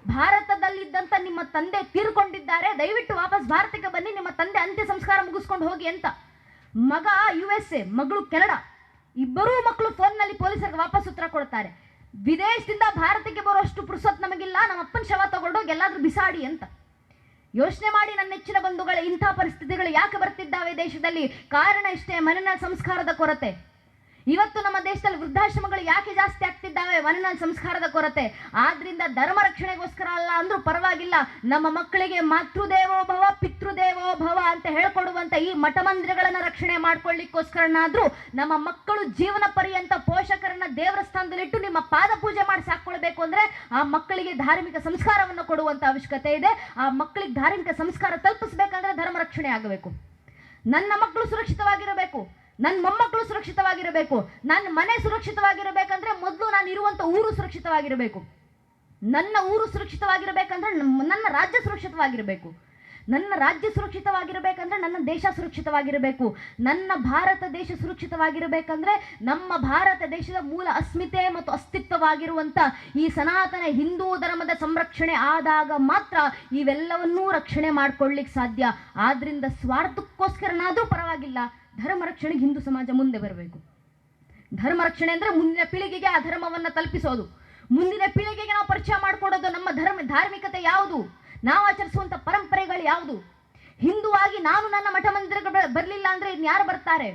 ಭಾರತದಲ್ಲಿದ್ದಂತ ನಿಮ್ಮ ತಂದೆ ತೀರ್ಕೊಂಡಿದ್ದಾರೆ, ದಯವಿಟ್ಟು ವಾಪಸ್ ಭಾರತಕ್ಕೆ ಬನ್ನಿ, ನಿಮ್ಮ ತಂದೆ ಅಂತ್ಯ ಸಂಸ್ಕಾರ ಮುಗಿಸ್ಕೊಂಡು ಹೋಗಿ ಅಂತ. ಮಗ USA, ಮಗಳು ಕೆನಡಾ. ಇಬ್ಬರೂ ಮಕ್ಕಳು ಫೋನ್ನಲ್ಲಿ ಪೊಲೀಸರಿಗೆ ವಾಪಸ್ ಉತ್ತರ ಕೊಡ್ತಾರೆ, ವಿದೇಶದಿಂದ ಭಾರತಕ್ಕೆ ಬರುವಷ್ಟು ಪುರುಸತ್ ನಮಗಿಲ್ಲ, ನಮ್ಮ ಅಪ್ಪನ ಶವ ತಗೊಂಡೋಗಿ ಎಲ್ಲಾದ್ರೂ ಬಿಸಾಡಿ ಅಂತ. ಯೋಚನೆ ಮಾಡಿ ನನ್ನ ನೆಚ್ಚಿನ ಬಂಧುಗಳೇ, ಇಂಥ ಪರಿಸ್ಥಿತಿಗಳು ಯಾಕೆ ಬರ್ತಿದ್ದಾವೆ ದೇಶದಲ್ಲಿ? ಕಾರಣ ಇಷ್ಟೇ, ಮನೆಯ ಸಂಸ್ಕಾರದ ಕೊರತೆ. ಇವತ್ತು ನಮ್ಮ ದೇಶದಲ್ಲಿ ವೃದ್ಧಾಶ್ರಮಗಳು ಯಾಕೆ ಜಾಸ್ತಿ ಆಗ್ತಿದ್ದಾವೆ? ಮನೆಯ ಸಂಸ್ಕಾರದ ಕೊರತೆ. ಆದ್ರಿಂದ ಧರ್ಮ ರಕ್ಷಣೆಗೋಸ್ಕರ ಅಲ್ಲ ಅಂದ್ರೂ ಪರವಾಗಿಲ್ಲ, ನಮ್ಮ ಮಕ್ಕಳಿಗೆ ಮಾತೃದೇವೋ ಭವ ಪಿತೃದೇವೋ ಭವ ಅಂತ ಹೇಳ್ಕೊಡುವಂತ ಈ ಮಠ ಮಂದಿರಗಳನ್ನ ರಕ್ಷಣೆ ಮಾಡ್ಕೊಳ್ಳಿಕ್ಕೋಸ್ಕರನಾದ್ರೂ ನಮ್ಮ ಮಕ್ಕಳು ಜೀವನ ಪರ್ಯಂತ ಪೋಷಕರನ್ನ ದೇವರ ಸ್ಥಾನದಲ್ಲಿಟ್ಟು ನಿಮ್ಮ ಪಾದ ಪೂಜೆ ಮಾಡಿ ಸಾಕೊಳ್ಬೇಕು ಅಂದ್ರೆ ಆ ಮಕ್ಕಳಿಗೆ ಧಾರ್ಮಿಕ ಸಂಸ್ಕಾರವನ್ನು ಕೊಡುವಂತ ಅವಶ್ಯಕತೆ ಇದೆ. ಆ ಮಕ್ಕಳಿಗೆ ಧಾರ್ಮಿಕ ಸಂಸ್ಕಾರ ತಲುಪಿಸಬೇಕಂದ್ರೆ ಧರ್ಮ ರಕ್ಷಣೆ ಆಗಬೇಕು. ನನ್ನ ಮಕ್ಕಳು ಸುರಕ್ಷಿತವಾಗಿರಬೇಕು, ನನ್ನ ಮೊಮ್ಮಕ್ಕಳು ಸುರಕ್ಷಿತವಾಗಿರಬೇಕು, ನನ್ನ ಮನೆ ಸುರಕ್ಷಿತವಾಗಿರಬೇಕಂದ್ರೆ ಮೊದಲು ನಾನು ಇರುವಂತ ಊರು ಸುರಕ್ಷಿತವಾಗಿರಬೇಕು. ನನ್ನ ಊರು ಸುರಕ್ಷಿತವಾಗಿರಬೇಕಂದ್ರೆ ನನ್ನ ರಾಜ್ಯ ಸುರಕ್ಷಿತವಾಗಿರಬೇಕು. ನನ್ನ ರಾಜ್ಯ ಸುರಕ್ಷಿತವಾಗಿರಬೇಕಂದ್ರೆ ನನ್ನ ದೇಶ ಸುರಕ್ಷಿತವಾಗಿರಬೇಕು. ನನ್ನ ಭಾರತ ದೇಶ ಸುರಕ್ಷಿತವಾಗಿರಬೇಕಂದ್ರೆ ನಮ್ಮ ಭಾರತ ದೇಶದ ಮೂಲ ಅಸ್ಮಿತೆ ಮತ್ತು ಅಸ್ತಿತ್ವವಾಗಿರುವಂಥ ಈ ಸನಾತನ ಹಿಂದೂ ಧರ್ಮದ ಸಂರಕ್ಷಣೆ ಆದಾಗ ಮಾತ್ರ ಇವೆಲ್ಲವನ್ನೂ ರಕ್ಷಣೆ ಮಾಡ್ಕೊಳ್ಳಿಕ್ಕೆ ಸಾಧ್ಯ. ಆದ್ರಿಂದ ಸ್ವಾರ್ಥಕ್ಕೋಸ್ಕರನಾದರೂ ಪರವಾಗಿಲ್ಲ, ಧರ್ಮ ರಕ್ಷಣೆಗೆ ಹಿಂದೂ ಸಮಾಜ ಮುಂದೆ ಬರಬೇಕು. ಧರ್ಮ ರಕ್ಷಣೆ ಅಂದರೆ ಮುಂದಿನ ಪೀಳಿಗೆಗೆ ಆ ಧರ್ಮವನ್ನು ತಲುಪಿಸೋದು, ಮುಂದಿನ ಪೀಳಿಗೆಗೆ ನಾವು ಪರಿಚಯ ಮಾಡಿಕೊಡೋದು. ನಮ್ಮ ಧಾರ್ಮಿಕತೆ ಯಾವುದು, ನಾವು ಆಚರಿಸುವಂಥ ಪರಂಪರೆಗಳು ಯಾವುದು. ಹಿಂದುವಾಗಿ ನಾನು ನನ್ನ ಮಠ ಮಂದಿರಗಳು ಬರಲಿಲ್ಲ ಅಂದರೆ ಇನ್ಯಾರು ಬರ್ತಾರೆ?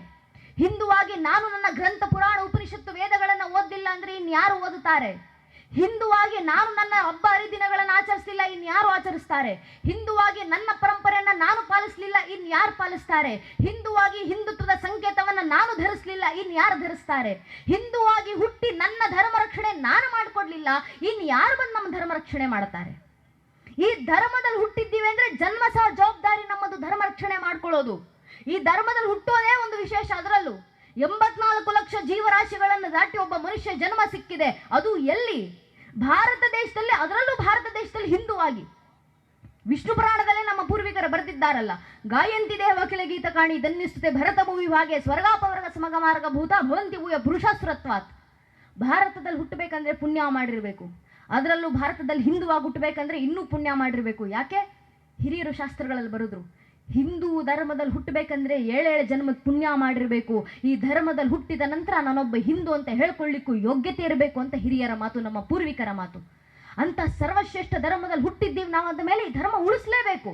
ಹಿಂದುವಾಗಿ ನಾನು ನನ್ನ ಗ್ರಂಥ ಪುರಾಣ ಉಪನಿಷತ್ತು ವೇದಗಳನ್ನು ಓದಲಿಲ್ಲ ಅಂದರೆ ಇನ್ಯಾರು ಓದುತ್ತಾರೆ? ಹಿಂದುವಾಗಿ ನಾನು ನನ್ನ ಹಬ್ಬ ಹರಿದಿನಗಳನ್ನು ಆಚರಿಸಲಿಲ್ಲ, ಇನ್ಯಾರು ಆಚರಿಸ್ತಾರೆ? ಹಿಂದುವಾಗಿ ನನ್ನ ಪರಂಪರೆಯನ್ನು ನಾನು ಪಾಲಿಸಲಿಲ್ಲ, ಇನ್ಯಾರು ಪಾಲಿಸ್ತಾರೆ? ಹಿಂದುವಾಗಿ ಹಿಂದುತ್ವದ ಸಂಕೇತವನ್ನು ನಾನು ಧರಿಸಲಿಲ್ಲ, ಇನ್ಯಾರು ಧರಿಸ್ತಾರೆ? ಹಿಂದುವಾಗಿ ಹುಟ್ಟಿ ನನ್ನ ಧರ್ಮ ರಕ್ಷಣೆ ನಾನು ಮಾಡಿಕೊಡ್ಲಿಲ್ಲ, ಇನ್ಯಾರು ಬಂದು ನಮ್ಮ ಧರ್ಮ ರಕ್ಷಣೆ ಮಾಡ್ತಾರೆ? ಈ ಧರ್ಮದಲ್ಲಿ ಹುಟ್ಟಿದ್ದೀವಿ ಅಂದ್ರೆ ಜನ್ಮ ಸಹ ಜವಾಬ್ದಾರಿ ನಮ್ಮದು ಧರ್ಮ ರಕ್ಷಣೆ ಮಾಡ್ಕೊಳ್ಳೋದು. ಈ ಧರ್ಮದಲ್ಲಿ ಹುಟ್ಟೋದೇ ಒಂದು ವಿಶೇಷ. ಅದರಲ್ಲೂ 84 ಲಕ್ಷ ಜೀವರಾಶಿಗಳನ್ನು ದಾಟಿ ಒಬ್ಬ ಮನುಷ್ಯ ಜನ್ಮ ಸಿಕ್ಕಿದೆ. ಅದು ಎಲ್ಲಿ? ಭಾರತ ದೇಶದಲ್ಲಿ, ಅದರಲ್ಲೂ ಭಾರತ ದೇಶದಲ್ಲಿ ಹಿಂದುವಾಗಿ. ವಿಷ್ಣು ಪುರಾಣದಲ್ಲೇ ನಮ್ಮ ಪೂರ್ವಿಕರು ಬರೆದಿದ್ದಾರಲ್ಲ, ಗಾಯಂತಿ ದೇವ ಕಿಲ ಗೀತ ಕಾಣಿ ಧನ್ಯಸ್ತುತೆ ಭರತ ಭೂವಿ ಹಾಗೆ ಸ್ವರ್ಗಾಪವರ್ಗ ಸಮಗ ಮಾರ್ಗ ಭೂತ ಭವಂತಿ ಭೂಯ ಪುರುಷಾಸುರತ್ವಾತ್. ಭಾರತದಲ್ಲಿ ಹುಟ್ಟಬೇಕಂದ್ರೆ ಪುಣ್ಯ ಮಾಡಿರಬೇಕು. ಅದರಲ್ಲೂ ಭಾರತದಲ್ಲಿ ಹಿಂದುವಾಗಿ ಹುಟ್ಟಬೇಕಂದ್ರೆ ಇನ್ನೂ ಪುಣ್ಯ ಮಾಡಿರಬೇಕು. ಯಾಕೆ? ಹಿರಿಯರು ಶಾಸ್ತ್ರಗಳಲ್ಲಿ ಬರೆದ್ರು, ಹಿಂದೂ ಧರ್ಮದಲ್ಲಿ ಹುಟ್ಟಬೇಕಂದ್ರೆ 7 ಜನ್ಮದ ಪುಣ್ಯ ಮಾಡಿರಬೇಕು. ಈ ಧರ್ಮದಲ್ಲಿ ಹುಟ್ಟಿದ ನಂತರ ನಾನೊಬ್ಬ ಹಿಂದೂ ಅಂತ ಹೇಳ್ಕೊಳ್ಳಿಕ್ಕೂ ಯೋಗ್ಯತೆ ಇರಬೇಕು ಅಂತ ಹಿರಿಯರ ಮಾತು, ನಮ್ಮ ಪೂರ್ವಿಕರ ಮಾತು. ಅಂತ ಸರ್ವಶ್ರೇಷ್ಠ ಧರ್ಮದಲ್ಲಿ ಹುಟ್ಟಿದ್ದೀವಿ ನಾವು, ಅಂದ ಮೇಲೆ ಈ ಧರ್ಮ ಉಳಿಸಲೇಬೇಕು.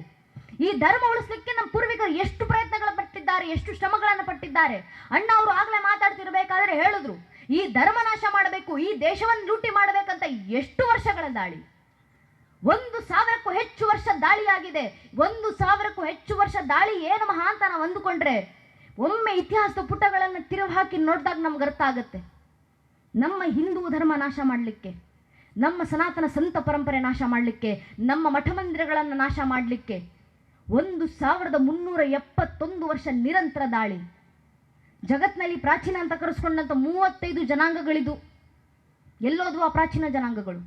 ಈ ಧರ್ಮ ಉಳಿಸ್ಲಿಕ್ಕೆ ನಮ್ಮ ಪೂರ್ವಿಕರು ಎಷ್ಟು ಪ್ರಯತ್ನಗಳು ಪಟ್ಟಿದ್ದಾರೆ, ಎಷ್ಟು ಶ್ರಮಗಳನ್ನು ಪಟ್ಟಿದ್ದಾರೆ. ಅಣ್ಣ ಅವರು ಆಗ್ಲೇ ಮಾತಾಡ್ತಿರ್ಬೇಕಾದ್ರೆ ಹೇಳಿದ್ರು, ಈ ಧರ್ಮ ನಾಶ ಮಾಡಬೇಕು, ಈ ದೇಶವನ್ನು ಲೂಟಿ ಮಾಡಬೇಕಂತ ಎಷ್ಟು ವರ್ಷಗಳ ದಾಳಿ. 1000ಕ್ಕೂ ಹೆಚ್ಚು ವರ್ಷ ದಾಳಿಯಾಗಿದೆ. 1000ಕ್ಕೂ ಹೆಚ್ಚು ವರ್ಷ ದಾಳಿ ಏನು ಮಹಾ ಅಂತ ನಾವು ಅಂದುಕೊಂಡ್ರೆ ಒಮ್ಮೆ ಇತಿಹಾಸದ ಪುಟಗಳನ್ನು ತಿರುವು ಹಾಕಿ ನೋಡಿದಾಗ ನಮ್ಗೆ ಅರ್ಥ ಆಗುತ್ತೆ. ನಮ್ಮ ಹಿಂದೂ ಧರ್ಮ ನಾಶ ಮಾಡಲಿಕ್ಕೆ, ನಮ್ಮ ಸನಾತನ ಸಂತ ಪರಂಪರೆ ನಾಶ ಮಾಡಲಿಕ್ಕೆ, ನಮ್ಮ ಮಠ ಮಂದಿರಗಳನ್ನು ನಾಶ ಮಾಡಲಿಕ್ಕೆ 1371 ವರ್ಷ ನಿರಂತರ ದಾಳಿ. ಜಗತ್ತಿನಲ್ಲಿ ಪ್ರಾಚೀನ ಅಂತ ಕರೆಸ್ಕೊಂಡಂಥ 35 ಜನಾಂಗಗಳಿದು. ಎಲ್ಲೋದ್ವು ಆ ಪ್ರಾಚೀನ ಜನಾಂಗಗಳು?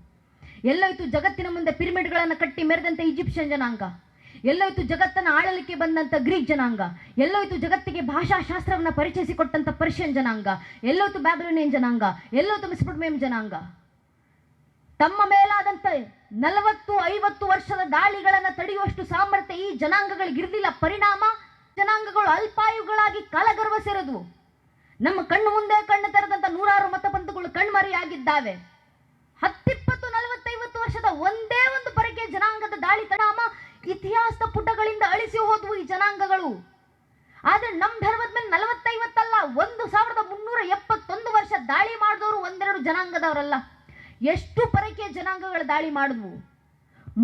ಎಲ್ಲೋಯ್ತು ಜಗತ್ತಿನ ಮುಂದೆ ಪಿರಮಿಡ್ಗಳನ್ನು ಕಟ್ಟಿ ಮೆರೆದಂಥ ಈಜಿಪ್ಷಿಯನ್ ಜನಾಂಗ? ಎಲ್ಲೋಯ್ತು ಜಗತ್ತನ್ನು ಆಳಲಿಕ್ಕೆ ಬಂದಂಥ ಗ್ರೀಕ್ ಜನಾಂಗ? ಎಲ್ಲೋಯ್ತು ಜಗತ್ತಿಗೆ ಭಾಷಾಶಾಸ್ತ್ರವನ್ನು ಪರಿಚಯಿಸಿಕೊಟ್ಟಂಥ ಪರ್ಷಿಯನ್ ಜನಾಂಗ? ಎಲ್ಲೋಯ್ತು ಬ್ಯಾಬಿಲೋನಿಯನ್ ಜನಾಂಗ? ಎಲ್ಲೋಯ್ತು ಮೆಸೊಪೊಟೇಮಿಯನ್ ಜನಾಂಗ? ತಮ್ಮ ಮೇಲಾದಂಥ 40-50 ವರ್ಷದ ದಾಳಿಗಳನ್ನು ತಡೆಯುವಷ್ಟು ಸಾಮರ್ಥ್ಯ ಈ ಜನಾಂಗಗಳಿಗಿರಲಿಲ್ಲ. ಪರಿಣಾಮ ಜನಾಂಗಗಳು ಅಲ್ಪಾಯುಗಳಾಗಿ ಕಾಲಗರ್ವ ಸೇರಿದ್ವು. ನಮ್ಮ ಕಣ್ಣು ಮುಂದೆ ಕಣ್ಣು ತೆರೆದಂಥ 100 ಮತಪಂಥಗಳು ಕಣ್ಮರೆಯಾಗಿದ್ದಾವೆ. 10, 20, 40, 50 ವರ್ಷದ ಒಂದೇ ಒಂದು ಪರಕೆ ಜನಾಂಗದ ದಾಳಿ ಪರಿಣಾಮ ಇತಿಹಾಸದ ಪುಟಗಳಿಂದ ಅಳಿಸಿ ಹೋದ್ವು ಈ ಜನಾಂಗಗಳು. ಆದ್ರೆ ನಮ್ಮ ಧರ್ಮದ ಮೇಲೆ 40-50 ಅಲ್ಲ, 1371 ವರ್ಷ ದಾಳಿ ಮಾಡಿದವರು 1-2 ಜನಾಂಗದವರಲ್ಲ. ಎಷ್ಟು ಪರಕೆ ಜನಾಂಗಗಳ ದಾಳಿ ಮಾಡಿದ್ವು.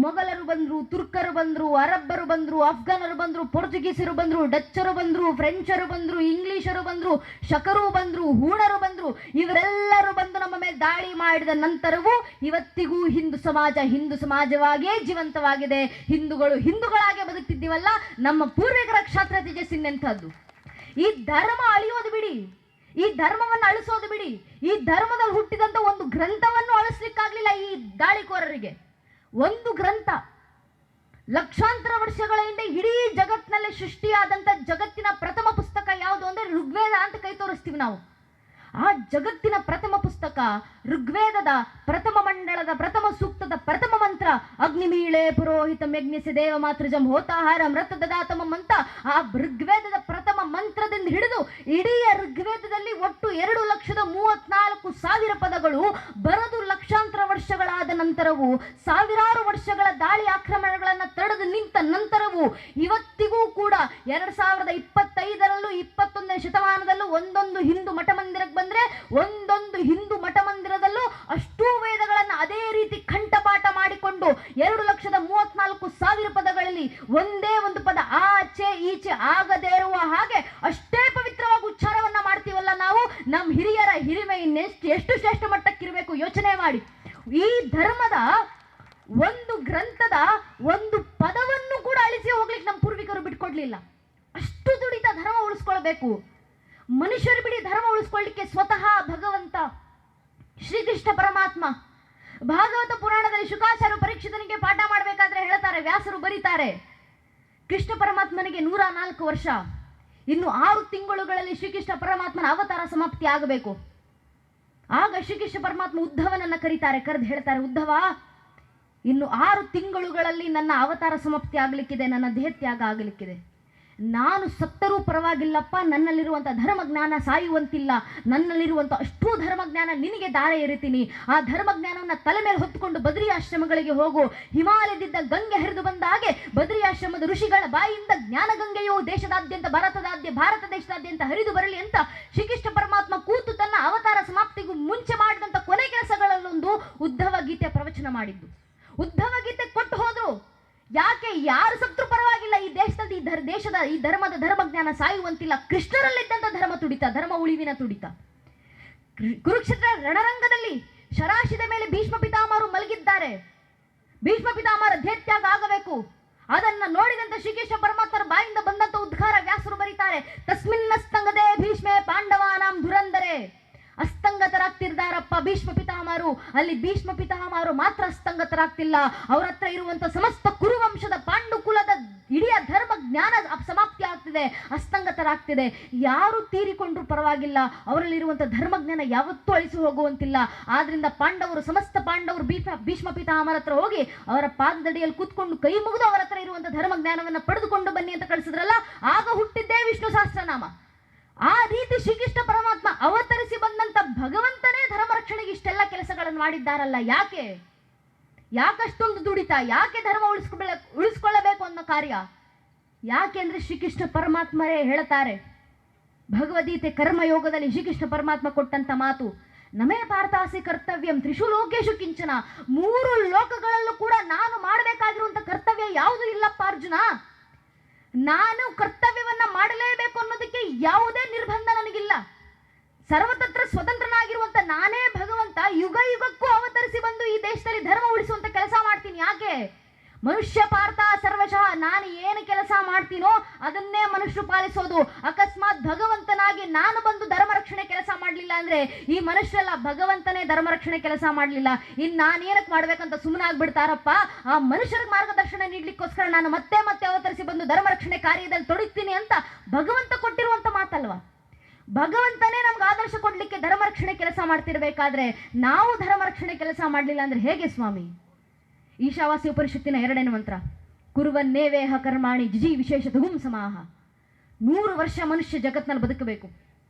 ಮೊಘಲರು ಬಂದ್ರು, ತುರ್ಕರು ಬಂದ್ರು, ಅರಬ್ಬರು ಬಂದ್ರು, ಅಫ್ಘಾನರು ಬಂದ್ರು, ಪೋರ್ಚುಗೀಸರು ಬಂದ್ರು, ಡಚ್ಚರು ಬಂದ್ರು, ಫ್ರೆಂಚರು ಬಂದ್ರು, ಇಂಗ್ಲಿಷರು ಬಂದ್ರು, ಶಕರು ಬಂದ್ರು, ಹೂಣರು ಬಂದ್ರು. ಇವರೆಲ್ಲರೂ ಬಂದು ನಮ್ಮ ಮೇಲೆ ದಾಳಿ ಮಾಡಿದ ನಂತರವೂ ಇವತ್ತಿಗೂ ಹಿಂದೂ ಸಮಾಜವಾಗಿಯೇ ಜೀವಂತವಾಗಿದೆ. ಹಿಂದೂಗಳಾಗೆ ಬದುಕ್ತಿದ್ದೀವಲ್ಲ, ನಮ್ಮ ಪೂರ್ವಿಕರ ಕ್ಷಾತ್ರ ತೇಜಸ್ಸಿನೆಂಥದ್ದು. ಈ ಧರ್ಮ ಅಳಿಯೋದು ಬಿಡಿ, ಈ ಧರ್ಮವನ್ನು ಅಳಿಸೋದು ಬಿಡಿ, ಈ ಧರ್ಮದಲ್ಲಿ ಹುಟ್ಟಿದಂತ ಒಂದು ಗ್ರಂಥವನ್ನು ಅಳಿಸ್ಲಿಕ್ಕಾಗ್ಲಿಲ್ಲ ಈ ದಾಳಿಕೋರರಿಗೆ. ಒಂದು ಗ್ರಂಥ ಲಕ್ಷಾಂತರ ವರ್ಷಗಳ ಹಿಂದೆ ಇಡೀ ಜಗತ್ತಿನಲ್ಲಿ ಸೃಷ್ಟಿಯಾದಂತ ಜಗತ್ತಿನ ಪ್ರಥಮ ಪುಸ್ತಕ ಯಾವುದು ಅಂದ್ರೆ ಋಗ್ವೇದ ಅಂತ ಕೈ ತೋರಿಸ್ತೀವಿ ನಾವು. ಆ ಜಗತ್ತಿನ ಪ್ರಥಮ ಪುಸ್ತಕ ಋಗ್ವೇದದ ಪ್ರಥಮ ಮಂಡಳದ ಪ್ರಥಮ ಸೂಕ್ತದ ಪ್ರಥಮ ಮಂತ್ರ ಅಗ್ನಿಮೀಳೆ ಪುರೋಹಿತ ಯಜ್ಞಸ್ಯ ದೇವ ಮಾತೃಜಂ ಹೋತಾಹಾರ ಮೃತ ದದಾತಮಂ ಅಂತ ಆ ಋಗ್ವೇದದ ಪ್ರಥಮ ಮಂತ್ರದಿಂದ ಹಿಡಿದು ಇಡೀ ಋಗ್ವೇದದಲ್ಲಿ ಒಟ್ಟು 2,34,000 ಪದಗಳು ಬರೆದು ಲಕ್ಷಾಂತರ ವರ್ಷಗಳಾದ ನಂತರವೂ, ಸಾವಿರಾರು ವರ್ಷಗಳ ದಾಳಿ ಆಕ್ರಮಣಗಳನ್ನು ತಡೆದು ನಿಂತ ನಂತರವೂ ಇವತ್ತಿಗೂ ಕೂಡ 2025ರಲ್ಲೂ 21ನೇ ಶತಮಾನದಲ್ಲೂ ಒಂದೊಂದು ಹಿಂದೂ ಮಠ ಮಂದಿರಕ್ಕೆ ಬಂದ್ರೆ ಒಂದೊಂದು ಹಿಂದೂ ಮಠ ಮಂದಿರದಲ್ಲೂ ಅಷ್ಟೂ ವೇದಗಳನ್ನು ಅದೇ ರೀತಿ ಕಂಠಪಾಠ ಮಾಡಿಕೊಂಡು 2,34,000 ಪದಗಳಲ್ಲಿ ಒಂದೇ ಒಂದು ಪದ ಆಚೆ ಈಚೆ ಆಗದೇ ಇರುವ ಹಾಗೆ ಅಷ್ಟೇ ಪವಿತ್ರವಾಗಿ ಉಚ್ಚಾರವನ್ನ ಮಾಡ್ತೀವಲ್ಲ ನಾವು. ನಮ್ಮ ಹಿರಿಯರ ಹಿರಿಮೆ ಎಷ್ಟು ಶ್ರೇಷ್ಠ ಮಟ್ಟಕ್ಕಿರಬೇಕು ಯೋಚನೆ ಮಾಡಿ. ಈ ಧರ್ಮದ ಒಂದು ಗ್ರಂಥದ ಒಂದು ಪದವನ್ನು ಕೂಡ ಅಳಿಸಿ ಹೋಗ್ಲಿಕ್ಕೆ ನಮ್ಮ ಪೂರ್ವಿಕರು ಬಿಟ್ಕೊಡ್ಲಿಲ್ಲ. ಅಷ್ಟು ದುಡಿತ ಧರ್ಮ ಉಳಿಸ್ಕೊಳ್ಬೇಕು. ಮನುಷ್ಯರು ಬಿಡಿ, ಧರ್ಮ ಉಳಿಸ್ಕೊಳ್ಳಿಕ್ಕೆ ಸ್ವತಃ ಭಗವಂತ ಶ್ರೀಕೃಷ್ಣ ಪರಮಾತ್ಮ ಭಾಗವತ ಪುರಾಣದಲ್ಲಿ ಶುಕಾಚಾರ್ಯ ಪರೀಕ್ಷಿತನಿಗೆ ಪಾಠ ಮಾಡಬೇಕಾದ್ರೆ ಹೇಳ್ತಾರೆ, ವ್ಯಾಸರು ಬರೀತಾರೆ, ಕೃಷ್ಣ ಪರಮಾತ್ಮನಿಗೆ 104 ವರ್ಷ, ಇನ್ನು 6 ತಿಂಗಳುಗಳಲ್ಲಿ ಶ್ರೀಕೃಷ್ಣ ಪರಮಾತ್ಮನ ಅವತಾರ ಸಮಾಪ್ತಿ ಆಗಬೇಕು. ಆಗ ಶ್ರೀಕೃಷ್ಣ ಪರಮಾತ್ಮ ಉದ್ಧವನನ್ನ ಕರೀತಾರೆ, ಹೇಳ್ತಾರೆ, ಉದ್ಧವ, ಇನ್ನು 6 ತಿಂಗಳುಗಳಲ್ಲಿ ನನ್ನ ಅವತಾರ ಸಮಾಪ್ತಿ ಆಗಲಿಕ್ಕಿದೆ, ನನ್ನ ದೇಹತ್ಯಾಗ ಆಗಲಿಕ್ಕಿದೆ. ನಾನು ಸತ್ತರೂ ಪರವಾಗಿಲ್ಲಪ್ಪ, ನನ್ನಲ್ಲಿರುವಂಥ ಧರ್ಮಜ್ಞಾನ ಸಾಯುವಂತಿಲ್ಲ, ನನ್ನಲ್ಲಿರುವಂಥ ಅಷ್ಟೂ ಧರ್ಮಜ್ಞಾನ ನಿನಗೆ ದಾರ ಎರಿತೀನಿ. ಆ ಧರ್ಮಜ್ಞಾನವನ್ನು ತಲೆ ಮೇಲೆ ಹೊತ್ತುಕೊಂಡು ಬದ್ರಿ ಆಶ್ರಮಗಳಿಗೆ ಹೋಗು. ಹಿಮಾಲಯದಿಂದ ಗಂಗೆ ಹರಿದು ಬಂದ ಹಾಗೆ ಬದ್ರಿ ಆಶ್ರಮದ ಋಷಿಗಳ ಬಾಯಿಯಿಂದ ಜ್ಞಾನಗಂಗೆಯು ದೇಶದಾದ್ಯಂತ ಭಾರತ ದೇಶದಾದ್ಯಂತ ಹರಿದು ಬರಲಿ ಅಂತ ಶ್ರೀಕೃಷ್ಣ ಪರಮಾತ್ಮ ಕೂತು ತನ್ನ ಅವತಾರ ಸಮಾಪ್ತಿಗೂ ಮುಂಚೆ ಮಾಡಿದಂಥ ಕೊನೆ ಕೆಲಸಗಳಲ್ಲೊಂದು ಉದ್ಧವ ಗೀತೆ ಪ್ರವಚನ ಮಾಡಿದ್ದು. ಉದ್ಧವ ಗೀತೆ ಕೊಟ್ಟು ಹೋದ್ರು. ಯಾಕೆ? ಯಾರು ಸತ್ರು ಪರವಾಗಿಲ್ಲ, ಈ ದೇಶದಲ್ಲಿ ಈ ಧರ್ಮದ ಧರ್ಮಜ್ಞಾನ ಸಾಯುವಂತಿಲ್ಲ. ಕೃಷ್ಣರಲ್ಲಿದ್ದಂಥ ಧರ್ಮ ತುಡಿತ, ಧರ್ಮ ಉಳಿವಿನ ತುಡಿತ. ಕುರುಕ್ಷೇತ್ರ ರಣರಂಗದಲ್ಲಿ ಶರಾಶಿದ ಮೇಲೆ ಭೀಷ್ಮ ಪಿತಾಮಹರು ಮಲಗಿದ್ದಾರೆ. ಭೀಷ್ಮ ಪಿತಾಮಹರ ದೇಹತ್ಯಾಗ ಆಗಬೇಕು. ಅದನ್ನ ನೋಡಿದಂತ ಶ್ರೀಕೃಷ್ಣ ಪರಮಾತ್ಮರ ಬಾಯಿಂದ ಬಂದಂತ ಉದ್ಗಾರ ವ್ಯಾಸರು ಬರೀತಾರೆ, ತಸ್ಮಿನ್ನಸ್ತಂಗದೇ ಭೀಷ್ಮೆ ಪಾಂಡವಾನಾಂ ಧುರಂದರೆ. ಅಸ್ತಂಗತರಾಗ್ತಿರ್ದಾರಪ್ಪ ಭೀಷ್ಮ ಪಿತಾಮಹರು. ಅಲ್ಲಿ ಭೀಷ್ಮ ಪಿತಾಮಹರು ಮಾತ್ರ ಅಸ್ತಂಗತರಾಗ್ತಿಲ್ಲ, ಅವರ ಹತ್ರ ಇರುವಂತ ಸಮಸ್ತ ಕುರುವಂಶದ ಪಾಂಡುಕುಲದ ಇಡೀ ಧರ್ಮ ಜ್ಞಾನ ಸಮಾಪ್ತಿ ಆಗ್ತಿದೆ, ಅಸ್ತಂಗತರಾಗ್ತಿದೆ. ಯಾರು ತೀರಿಕೊಂಡ್ರು ಪರವಾಗಿಲ್ಲ, ಅವರಲ್ಲಿರುವಂಥ ಧರ್ಮಜ್ಞಾನ ಯಾವತ್ತೂ ಅಳಿಸಿ ಹೋಗುವಂತಿಲ್ಲ. ಆದ್ರಿಂದ ಸಮಸ್ತ ಪಾಂಡವರು ಭೀಷ್ಮ ಪಿತಾಮಹರ ಹತ್ರ ಹೋಗಿ ಅವರ ಪಾದದಡಿಯಲ್ಲಿ ಕೂತ್ಕೊಂಡು ಕೈ ಮುಗಿದು ಅವರ ಹತ್ರ ಇರುವಂಥ ಧರ್ಮಜ್ಞಾನವನ್ನು ಪಡೆದುಕೊಂಡು ಬನ್ನಿ ಅಂತ ಕಳಿಸಿದ್ರಲ್ಲ, ಆಗ ಹುಟ್ಟಿದ್ದೇ ವಿಷ್ಣು ಸಹಸ್ರನಾಮ. ಆ ರೀತಿ ಶ್ರೀಕೃಷ್ಣ ಪರಮಾತ್ಮ ಅವತರಿಸಿ ಬಂದಂತ ಭಗವಂತನೇ ಧರ್ಮ ರಕ್ಷಣೆಗೆ ಇಷ್ಟೆಲ್ಲ ಕೆಲಸಗಳನ್ನು ಮಾಡಿದ್ದಾರಲ್ಲ. ಯಾಕಷ್ಟೊಂದು ದುಡಿತ? ಯಾಕೆ ಧರ್ಮ ಉಳಿಸ್ಕೊಳ್ಳಬೇಕು ಅನ್ನೋ ಕಾರ್ಯ? ಯಾಕೆ ಅಂದ್ರೆ ಶ್ರೀಕೃಷ್ಣ ಪರಮಾತ್ಮರೇ ಹೇಳ್ತಾರೆ, ಭಗವದ್ಗೀತೆ ಕರ್ಮಯೋಗದಲ್ಲಿ ಶ್ರೀಕೃಷ್ಣ ಪರಮಾತ್ಮ ಕೊಟ್ಟಂತ ಮಾತು, ನಮೇ ಪಾರ್ಥಾಸಿ ಕರ್ತವ್ಯಂ ತ್ರಿಷು ಲೋಕೇಶು ಕಿಂಚನ. 3 ಲೋಕಗಳಲ್ಲೂ ಕೂಡ ನಾನು ಮಾಡಬೇಕಾಗಿರುವಂತ ಕರ್ತವ್ಯ ಯಾವುದು ಇಲ್ಲಪ್ಪ ಅರ್ಜುನ. ನಾನು ಕರ್ತವ್ಯವನ್ನ ಮಾಡಲೇಬೇಕು ಅನ್ನೋದಕ್ಕೆ ಯಾವುದೇ ನಿರ್ಬಂಧ ನನಗಿಲ್ಲ. ಸರ್ವತಂತ್ರ ಸ್ವತಂತ್ರನಾಗಿರುವಂತ ನಾನೇ ಭಗವಂತ ಯುಗ ಯುಗಕ್ಕೂ ಅವತರಿಸಿ ಬಂದು ಈ ದೇಶದಲ್ಲಿ ಧರ್ಮ ಉಳಿಸುವಂತ ಕೆಲಸ ಮಾಡ್ತೀನಿ. ಯಾಕೆ? ಮನುಷ್ಯ ಪಾರ್ಥ ಸರ್ವಶಃ, ನಾನು ಏನು ಕೆಲಸ ಮಾಡ್ತೀನೋ ಅದನ್ನೇ ಮನುಷ್ಯರು ಪಾಲಿಸೋದು. ಅಕಸ್ಮಾತ್ ಭಗವಂತನಾಗಿ ನಾನು ಬಂದು ಧರ್ಮ ರಕ್ಷಣೆ ಕೆಲಸ ಮಾಡಲಿಲ್ಲ ಅಂದ್ರೆ ಈ ಮನುಷ್ಯರೆಲ್ಲ ಭಗವಂತನೇ ಧರ್ಮ ರಕ್ಷಣೆ ಕೆಲಸ ಮಾಡಲಿಲ್ಲ, ಇನ್ನು ನಾನೇನಕ್ಕೆ ಮಾಡ್ಬೇಕಂತ ಸುಮ್ಮನಾಗ್ಬಿಡ್ತಾರಪ್ಪ. ಆ ಮನುಷ್ಯರಿಗೆ ಮಾರ್ಗದರ್ಶನ ನೀಡ್ಲಿಕ್ಕೋಸ್ಕರ ನಾನು ಮತ್ತೆ ಅವತರಿಸಿ ಬಂದು ಧರ್ಮ ರಕ್ಷಣೆ ಕಾರ್ಯದಲ್ಲಿ ತೊಡಗ್ತೀನಿ ಅಂತ ಭಗವಂತ ಕೊಟ್ಟಿರುವಂತ ಮಾತಲ್ವಾ. ಭಗವಂತನೇ ನಮ್ಗೆ ಆದರ್ಶ ಕೊಡ್ಲಿಕ್ಕೆ ಧರ್ಮ ರಕ್ಷಣೆ ಕೆಲಸ ಮಾಡ್ತಿರ್ಬೇಕಾದ್ರೆ ನಾವು ಧರ್ಮ ರಕ್ಷಣೆ ಕೆಲಸ ಮಾಡಲಿಲ್ಲ ಅಂದ್ರೆ ಹೇಗೆ ಸ್ವಾಮಿ? ಈಶಾವಾಸ್ಯ ಉಪನಿಷತ್ತಿನ 2ನೇ ಮಂತ್ರ, ಕುರುವನ್ನೇವೇಹ ಕರ್ಮಾಣಿ ಜಿಜಿ ವಿಶೇಷತಹುಂ ಸಮಾಹ. 100 ವರ್ಷ ಮನುಷ್ಯ ಜಗತ್ನಲ್ಲಿ ಬದುಕಬೇಕು.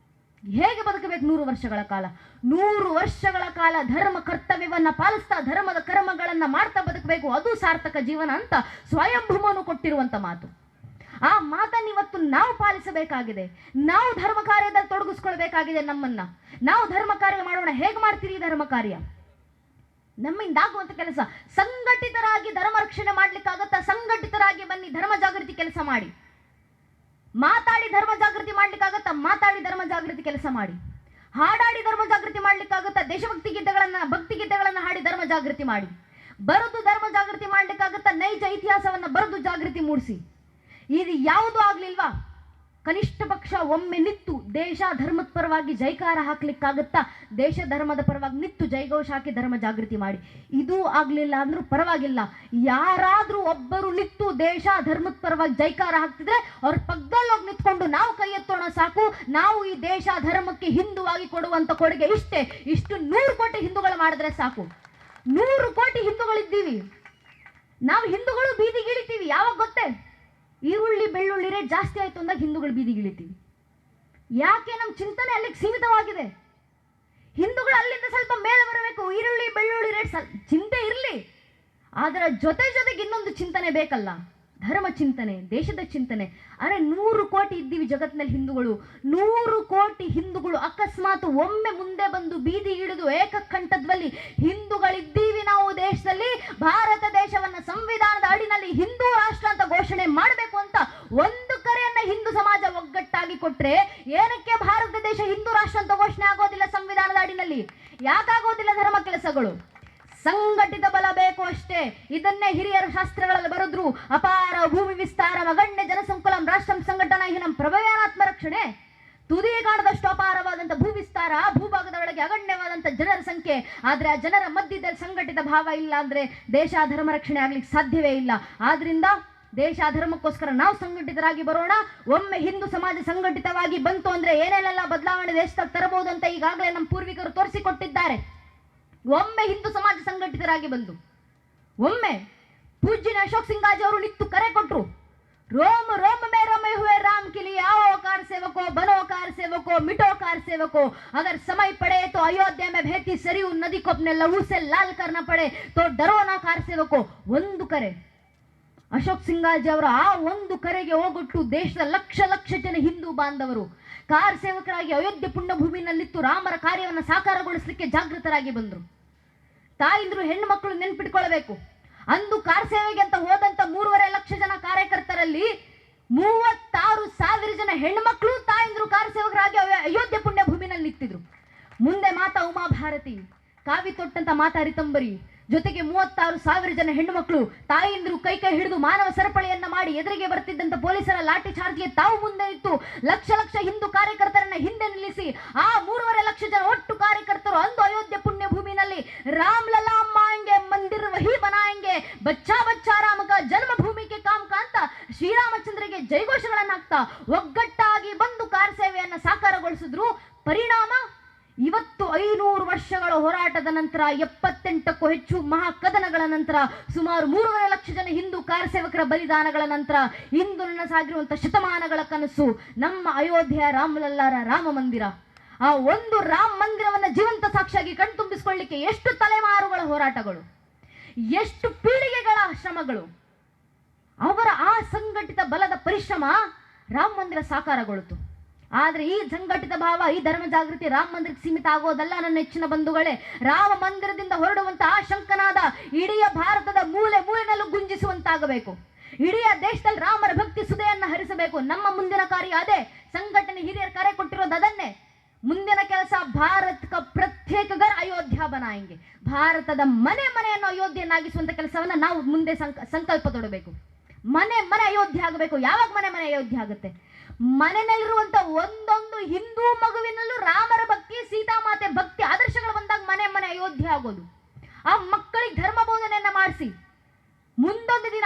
ಹೇಗೆ ಬದುಕಬೇಕು? 100 ವರ್ಷಗಳ ಕಾಲ. 100 ವರ್ಷಗಳ ಕಾಲ ಧರ್ಮ ಕರ್ತವ್ಯವನ್ನ ಪಾಲಿಸ್ತಾ ಧರ್ಮದ ಕರ್ಮಗಳನ್ನ ಮಾಡ್ತಾ ಬದುಕಬೇಕು. ಅದು ಸಾರ್ಥಕ ಜೀವನ ಅಂತ ಸ್ವಯಂಭೂಮನು ಕೊಟ್ಟಿರುವಂತ ಮಾತು. ಆ ಮಾತನ್ನು ಇವತ್ತು ನಾವು ಪಾಲಿಸಬೇಕಾಗಿದೆ. ನಾವು ಧರ್ಮ ಕಾರ್ಯದಲ್ಲಿ ತೊಡಗಿಸ್ಕೊಳ್ಬೇಕಾಗಿದೆ ನಮ್ಮನ್ನ. ನಾವು ಧರ್ಮ ಕಾರ್ಯ ಮಾಡೋಣ. ಹೇಗೆ ಮಾಡ್ತೀರಿ ಧರ್ಮ ಕಾರ್ಯ? ನಮ್ಮಿಂದ ಆಗುವಂತ ಕೆಲಸ. ಸಂಘಟಿತರಾಗಿ ಧರ್ಮ ರಕ್ಷಣೆ ಮಾಡ್ಲಿಕ್ಕಾಗತ್ತಾ? ಸಂಘಟಿತರಾಗಿ ಬನ್ನಿ, ಧರ್ಮ ಜಾಗೃತಿ ಕೆಲಸ ಮಾಡಿ. ಮಾತಾಡಿ ಧರ್ಮ ಜಾಗೃತಿ ಮಾಡ್ಲಿಕ್ಕಾಗತ್ತಾ? ಮಾತಾಡಿ ಧರ್ಮ ಜಾಗೃತಿ ಕೆಲಸ ಮಾಡಿ. ಹಾಡಾಡಿ ಧರ್ಮ ಜಾಗೃತಿ ಮಾಡ್ಲಿಕ್ಕಾಗತ್ತಾ? ದೇಶಭಕ್ತಿ ಭಕ್ತಿ ಗೀತೆಗಳನ್ನ ಹಾಡಿ ಧರ್ಮ ಜಾಗೃತಿ ಮಾಡಿ. ಬರೆದು ಧರ್ಮ ಜಾಗೃತಿ ಮಾಡ್ಲಿಕ್ಕಾಗತ್ತಾ? ನೈಜ ಇತಿಹಾಸವನ್ನ ಬರೆದು ಜಾಗೃತಿ ಮೂಡಿಸಿ. ಇದು ಯಾವುದು ಆಗ್ಲಿಲ್ವಾ? ಕನಿಷ್ಠ ಪಕ್ಷ ಒಮ್ಮೆ ನಿತ್ತು ದೇಶ ಧರ್ಮದ ಪರವಾಗಿ ಜೈಕಾರ ಹಾಕ್ಲಿಕ್ಕಾಗತ್ತಾ? ದೇಶ ಧರ್ಮದ ಪರವಾಗಿ ನಿತ್ತು ಜೈಘೋಷ ಹಾಕಿ ಧರ್ಮ ಜಾಗೃತಿ ಮಾಡಿ. ಇದೂ ಆಗ್ಲಿಲ್ಲ ಅಂದ್ರೂ ಪರವಾಗಿಲ್ಲ, ಯಾರಾದ್ರೂ ಒಬ್ಬರು ನಿತ್ತು ದೇಶ ಧರ್ಮದ ಪರವಾಗಿ ಜೈಕಾರ ಹಾಕ್ತಿದ್ರೆ ಅವ್ರ ಪಕ್ಕದಲ್ಲಿ ಹೋಗಿ ನಿಂತ್ಕೊಂಡು ನಾವು ಕೈ ಎತ್ತೋಣ ಸಾಕು. ನಾವು ಈ ದೇಶ ಧರ್ಮಕ್ಕೆ ಹಿಂದುವಾಗಿ ಕೊಡುವಂತ ಕೊಡುಗೆ ಇಷ್ಟೇ, ಇಷ್ಟು 100 ಕೋಟಿ ಹಿಂದೂಗಳು ಮಾಡಿದ್ರೆ ಸಾಕು. 100 ಕೋಟಿ ಹಿಂದೂಗಳಿದ್ದೀವಿ ನಾವು. ಹಿಂದೂಗಳು ಬೀದಿಗಿಳಿತೀವಿ ಯಾವಾಗ ಗೊತ್ತೇ? ಈರುಳ್ಳಿ ಬೆಳ್ಳುಳ್ಳಿ ರೇಟ್ ಜಾಸ್ತಿ ಆಯ್ತು ಅಂದಾಗ ಹಿಂದೂಗಳು ಬೀದಿಗಿಳಿತೀವಿ. ಯಾಕೆ? ನಮ್ಮ ಚಿಂತನೆ ಅಲ್ಲಿಗೆ ಸೀಮಿತವಾಗಿದೆ. ಹಿಂದೂಗಳು ಅಲ್ಲಿಂದ ಸ್ವಲ್ಪ ಮೇಲೆ ಬರಬೇಕು. ಈರುಳ್ಳಿ ಬೆಳ್ಳುಳ್ಳಿ ರೇಟ್ ಚಿಂತೆ ಇರಲಿ, ಅದರ ಜೊತೆಗೆ ಇನ್ನೊಂದು ಚಿಂತನೆ ಬೇಕಲ್ಲ, ಧರ್ಮ ಚಿಂತನೆ, ದೇಶದ ಚಿಂತನೆ. ಅರೆ 100 ಕೋಟಿ ಇದ್ದೀವಿ ಜಗತ್ತಿನಲ್ಲಿ ಹಿಂದೂಗಳು. 100 ಕೋಟಿ ಹಿಂದೂಗಳು ಅಕಸ್ಮಾತ್ ಒಮ್ಮೆ ಮುಂದೆ ಬಂದು ಬೀದಿ ಹಿಡಿದು ಏಕಕಂಠದಲ್ಲಿ ಹಿಂದೂಗಳಿದ್ದೀವಿ ನಾವು ದೇಶದಲ್ಲಿ, ಭಾರತ ದೇಶವನ್ನ ಸಂವಿಧಾನದ ಅಡಿನಲ್ಲಿ ಹಿಂದೂ ರಾಷ್ಟ್ರ ಅಂತ ಘೋಷಣೆ ಮಾಡಬೇಕು ಅಂತ ಒಂದು ಕರೆಯನ್ನ ಹಿಂದೂ ಸಮಾಜ ಒಗ್ಗಟ್ಟಾಗಿ ಕೊಟ್ರೆ, ಏನಕ್ಕೆ ಭಾರತ ದೇಶ ಹಿಂದೂ ರಾಷ್ಟ್ರ ಅಂತ ಘೋಷಣೆ ಆಗೋದಿಲ್ಲ ಸಂವಿಧಾನದ ಅಡಿನಲ್ಲಿ? ಯಾಕಾಗೋದಿಲ್ಲ? ಧರ್ಮ ಕೆಲಸಗಳು ಸಂಘಟಿತ ಬಲ ಬೇಕು ಅಷ್ಟೇ. ಇದನ್ನೇ ಹಿರಿಯರು ಶಾಸ್ತ್ರಗಳಲ್ಲಿ ಬರೆದ್ರು. ಅಪಾರ ಭೂಮಿ ವಿಸ್ತಾರ ಅಗಣ್ಯ ಜನಸಂಕುಲಂ ರಾಷ್ಟ್ರಂ ಸಂಘಟನಾಹೀನಂ ಪ್ರಭವೇನಾತ್ಮ ರಕ್ಷಣೆ. ತುದಿ ಕಾಣದಷ್ಟು ಅಪಾರವಾದಂಥ ಭೂವಿಸ್ತಾರ, ಭೂಭಾಗದ ಒಳಗೆ ಅಗಣ್ಯವಾದಂಥ ಜನರ ಸಂಖ್ಯೆ. ಆದರೆ ಆ ಜನರ ಮಧ್ಯದಲ್ಲಿ ಸಂಘಟಿತ ಭಾವ ಇಲ್ಲ ಅಂದ್ರೆ ದೇಶ ಧರ್ಮ ರಕ್ಷಣೆ ಆಗ್ಲಿಕ್ಕೆ ಸಾಧ್ಯವೇ ಇಲ್ಲ. ಆದ್ರಿಂದ ದೇಶ ಧರ್ಮಕ್ಕೋಸ್ಕರ ನಾವು ಸಂಘಟಿತರಾಗಿ ಬರೋಣ. ಒಮ್ಮೆ ಹಿಂದೂ ಸಮಾಜ ಸಂಘಟಿತವಾಗಿ ಬಂತು ಅಂದ್ರೆ ಏನೇನೆಲ್ಲ ಬದಲಾವಣೆ ದೇಶದಲ್ಲಿ ತರಬಹುದು ಅಂತ ಈಗಾಗಲೇ ನಮ್ಮ ಪೂರ್ವಿಕರು ತೋರಿಸಿಕೊಟ್ಟಿದ್ದಾರೆ. ಒಮ್ಮೆ ಹಿಂದೂ ಸಮಾಜ ಸಂಘಟಿತರಾಗಿ ಬಂದು ಒಮ್ಮೆ ಪೂಜ್ಯನ ಅಶೋಕ್ ಸಿಂಗಾಜಿ ಅವರು ನಿಂತು ಕರೆ ಕೊಟ್ರು. रोम रोम में रमे हुए राम के लिए आओ कार सेवको, बनो कार सेवको, मिटो कार सेवको. अगर समय पड़े तो अयोध्या में बहती सरयू नदी को अपने लहू से लाल करना पड़े तो डरो ना कार सेवको. ಒಂದು ಕರೆ ಅಶೋಕ್ ಸಿಂಗಾಜಿ ಅವರ ಆ ಒಂದು ಕರೆಗೆ ಹೋಗೊಟ್ಟು ದೇಶದ ಲಕ್ಷ ಲಕ್ಷ ಜನ ಹಿಂದೂ ಬಾಂಧವರು ಕಾರ್ ಸೇವಕರಾಗಿ ಅಯೋಧ್ಯೆ ಪುಣ್ಯಭೂಮಿನಲ್ಲಿತ್ತು ರಾಮರ ಕಾರ್ಯವನ್ನು ಸಾಕಾರಗೊಳಿಸಲಿಕ್ಕೆ ಜಾಗೃತರಾಗಿ ಬಂದರು. ತಾಯಿಂದ್ರು ಹೆಣ್ಣು ಮಕ್ಕಳು ನೆನ್ಪಿಟ್ಕೊಳ್ಬೇಕು. ಅಂದು ಕಾರ್ ಸೇವೆಗೆ ಅಂತ ಹೋದಂತ 3.5 ಲಕ್ಷ ಜನ ಕಾರ್ಯಕರ್ತರಲ್ಲಿ 36,000 ಜನ ಹೆಣ್ಮಕ್ಳು ತಾಯಿಂದ್ರು ಕಾರ್ ಸೇವಕರಾಗಿ ಅಯೋಧ್ಯೆ ಪುಣ್ಯಭೂಮಿನಲ್ಲಿ ನಿಂತಿದ್ರು. ಮುಂದೆ ಮಾತಾ ಉಮಾಭಾರತಿ, ಕಾವಿ ತೊಟ್ಟಂತ ಮಾತಾ ರಿತಂಬರಿ ಜೊತೆಗೆ 36,000 ಜನ ಹೆಣ್ಣು ಮಕ್ಕಳು ತಾಯಿಂದ್ರು ಕೈ ಹಿಡಿದು ಮಾನವ ಸರಪಳಿಯನ್ನ ಮಾಡಿ ಎದುರಿಗೆ ಬರ್ತಿದ್ದಂತ ಪೊಲೀಸರ ಲಾಠಿ ಚಾರ್ಜ್ಗೆ ತಾವು ಮುಂದೆ ನಿಂತು ಲಕ್ಷ ಲಕ್ಷ ಹಿಂದೂ ಕಾರ್ಯಕರ್ತರನ್ನ ಹಿಂದೆ ನಿಲ್ಲಿಸಿ ಆ 3.5 ಲಕ್ಷ ಜನ ಒಟ್ಟು ಕಾರ್ಯಕರ್ತರು ಅಂದು ಅಯೋಧ್ಯೆ ಪುಣ್ಯಭೂಮಿನಲ್ಲಿ ರಾಮ್ ಲಲ್ಲಾ ಮಾಂಗೆ ಮಂದಿರ್ ವಹಿ ಬನಾಯಂಗೆ, ಬಚ್ಚಾ ಬಚ್ಚಾ ರಾಮ ಕಾ ಜನ್ಮಭೂಮಿ ಕೆ ಕಾಮ್ ಕಾ ಅಂತ ಶ್ರೀರಾಮಚಂದ್ರಗೆ ಜೈಘೋಷಗಳನ್ನ ಹಾಕ್ತಾ ಒಗ್ಗಟ್ಟಾಗಿ ಬಂದು ಕಾರ್ ಸೇವೆಯನ್ನ ಸಾಕಾರಗೊಳಿಸಿದ್ರು. ಪರಿಣಾಮ ಇವತ್ತು 500 ವರ್ಷಗಳ ಹೋರಾಟದ ನಂತರ 78ಕ್ಕೂ ಹೆಚ್ಚು ಮಹಾಕದನಗಳ ನಂತರ ಸುಮಾರು 3.5 ಲಕ್ಷ ಜನ ಹಿಂದೂ ಕಾರ್ ಸೇವಕರ ಬಲಿದಾನಗಳ ನಂತರ ಇಂದು ನನ್ನ ಸಾಗಿರುವಂತಹ ಶತಮಾನಗಳ ಕನಸು ನಮ್ಮ ಅಯೋಧ್ಯೆಯ ರಾಮಲಲ್ಲಾರ ರಾಮ ಮಂದಿರ. ಆ ಒಂದು ರಾಮ ಮಂದಿರವನ್ನ ಜೀವಂತ ಸಾಕ್ಷಿಯಾಗಿ ಕಣ್ತುಂಬಿಸಿಕೊಳ್ಳಿಕ್ಕೆ ಎಷ್ಟು ತಲೆಮಾರುಗಳ ಹೋರಾಟಗಳು, ಎಷ್ಟು ಪೀಳಿಗೆಗಳ ಶ್ರಮಗಳು, ಅವರ ಆ ಸಂಘಟಿತ ಬಲದ ಪರಿಶ್ರಮ ರಾಮ ಮಂದಿರ ಸಾಕಾರಗೊಳ್ತು. ಆದ್ರೆ ಈ ಸಂಘಟಿತ ಭಾವ, ಈ ಧರ್ಮ ಜಾಗೃತಿ ರಾಮ ಮಂದಿರಕ್ಕೆ ಸೀಮಿತ ಆಗೋದಲ್ಲ ನನ್ನ ಹೆಚ್ಚಿನ ಬಂಧುಗಳೇ. ರಾಮ ಮಂದಿರದಿಂದ ಹೊರಡುವಂತಹ ಆ ಶಂಕನಾದ ಇಡೀ ಭಾರತದ ಮೂಲೆ ಮೂಲೆನಲ್ಲೂ ಗುಂಜಿಸುವಂತಾಗಬೇಕು. ಇಡೀ ದೇಶದಲ್ಲಿ ರಾಮರ ಭಕ್ತಿ ಸುದೆಯನ್ನ ಹರಿಸಬೇಕು. ನಮ್ಮ ಮುಂದಿನ ಕಾರ್ಯ ಅದೇ. ಸಂಘಟನೆ ಹಿರಿಯರು ಕರೆ ಕೊಟ್ಟಿರೋದು ಅದನ್ನೇ. ಮುಂದಿನ ಕೆಲಸ ಭಾರತ ಕ ಪ್ರತ್ಯೇಕ ಗರ್ ಅಯೋಧ್ಯ ಬನಾಯಂಗೆ, ಭಾರತದ ಮನೆ ಮನೆಯನ್ನು ಅಯೋಧ್ಯೆಯನ್ನಾಗಿಸುವಂತ ಕೆಲಸವನ್ನ ನಾವು ಮುಂದೆ ಸಂಕಲ್ಪ ತೊಡಬೇಕು. ಮನೆ ಮನೆ ಅಯೋಧ್ಯೆ ಆಗಬೇಕು. ಯಾವಾಗ ಮನೆ ಮನೆ ಅಯೋಧ್ಯೆ ಆಗುತ್ತೆ? ಮನೆಯಲ್ಲಿರುವಂತ ಒಂದೊಂದು ಹಿಂದೂ ಮಗುವಿನಲ್ಲೂ ರಾಮರ ಭಕ್ತಿ, ಸೀತಾಮಾತೆ ಭಕ್ತಿ ಆದರ್ಶಗಳು ಬಂದಾಗ ಮನೆ ಮನೆ ಅಯೋಧ್ಯೆ ಆಗೋದು. ಆ ಮಕ್ಕಳಿಗೆ ಧರ್ಮ ಬೋಧನೆಯನ್ನ ಮಾಡಿಸಿ ಮುಂದೊಂದು ದಿನ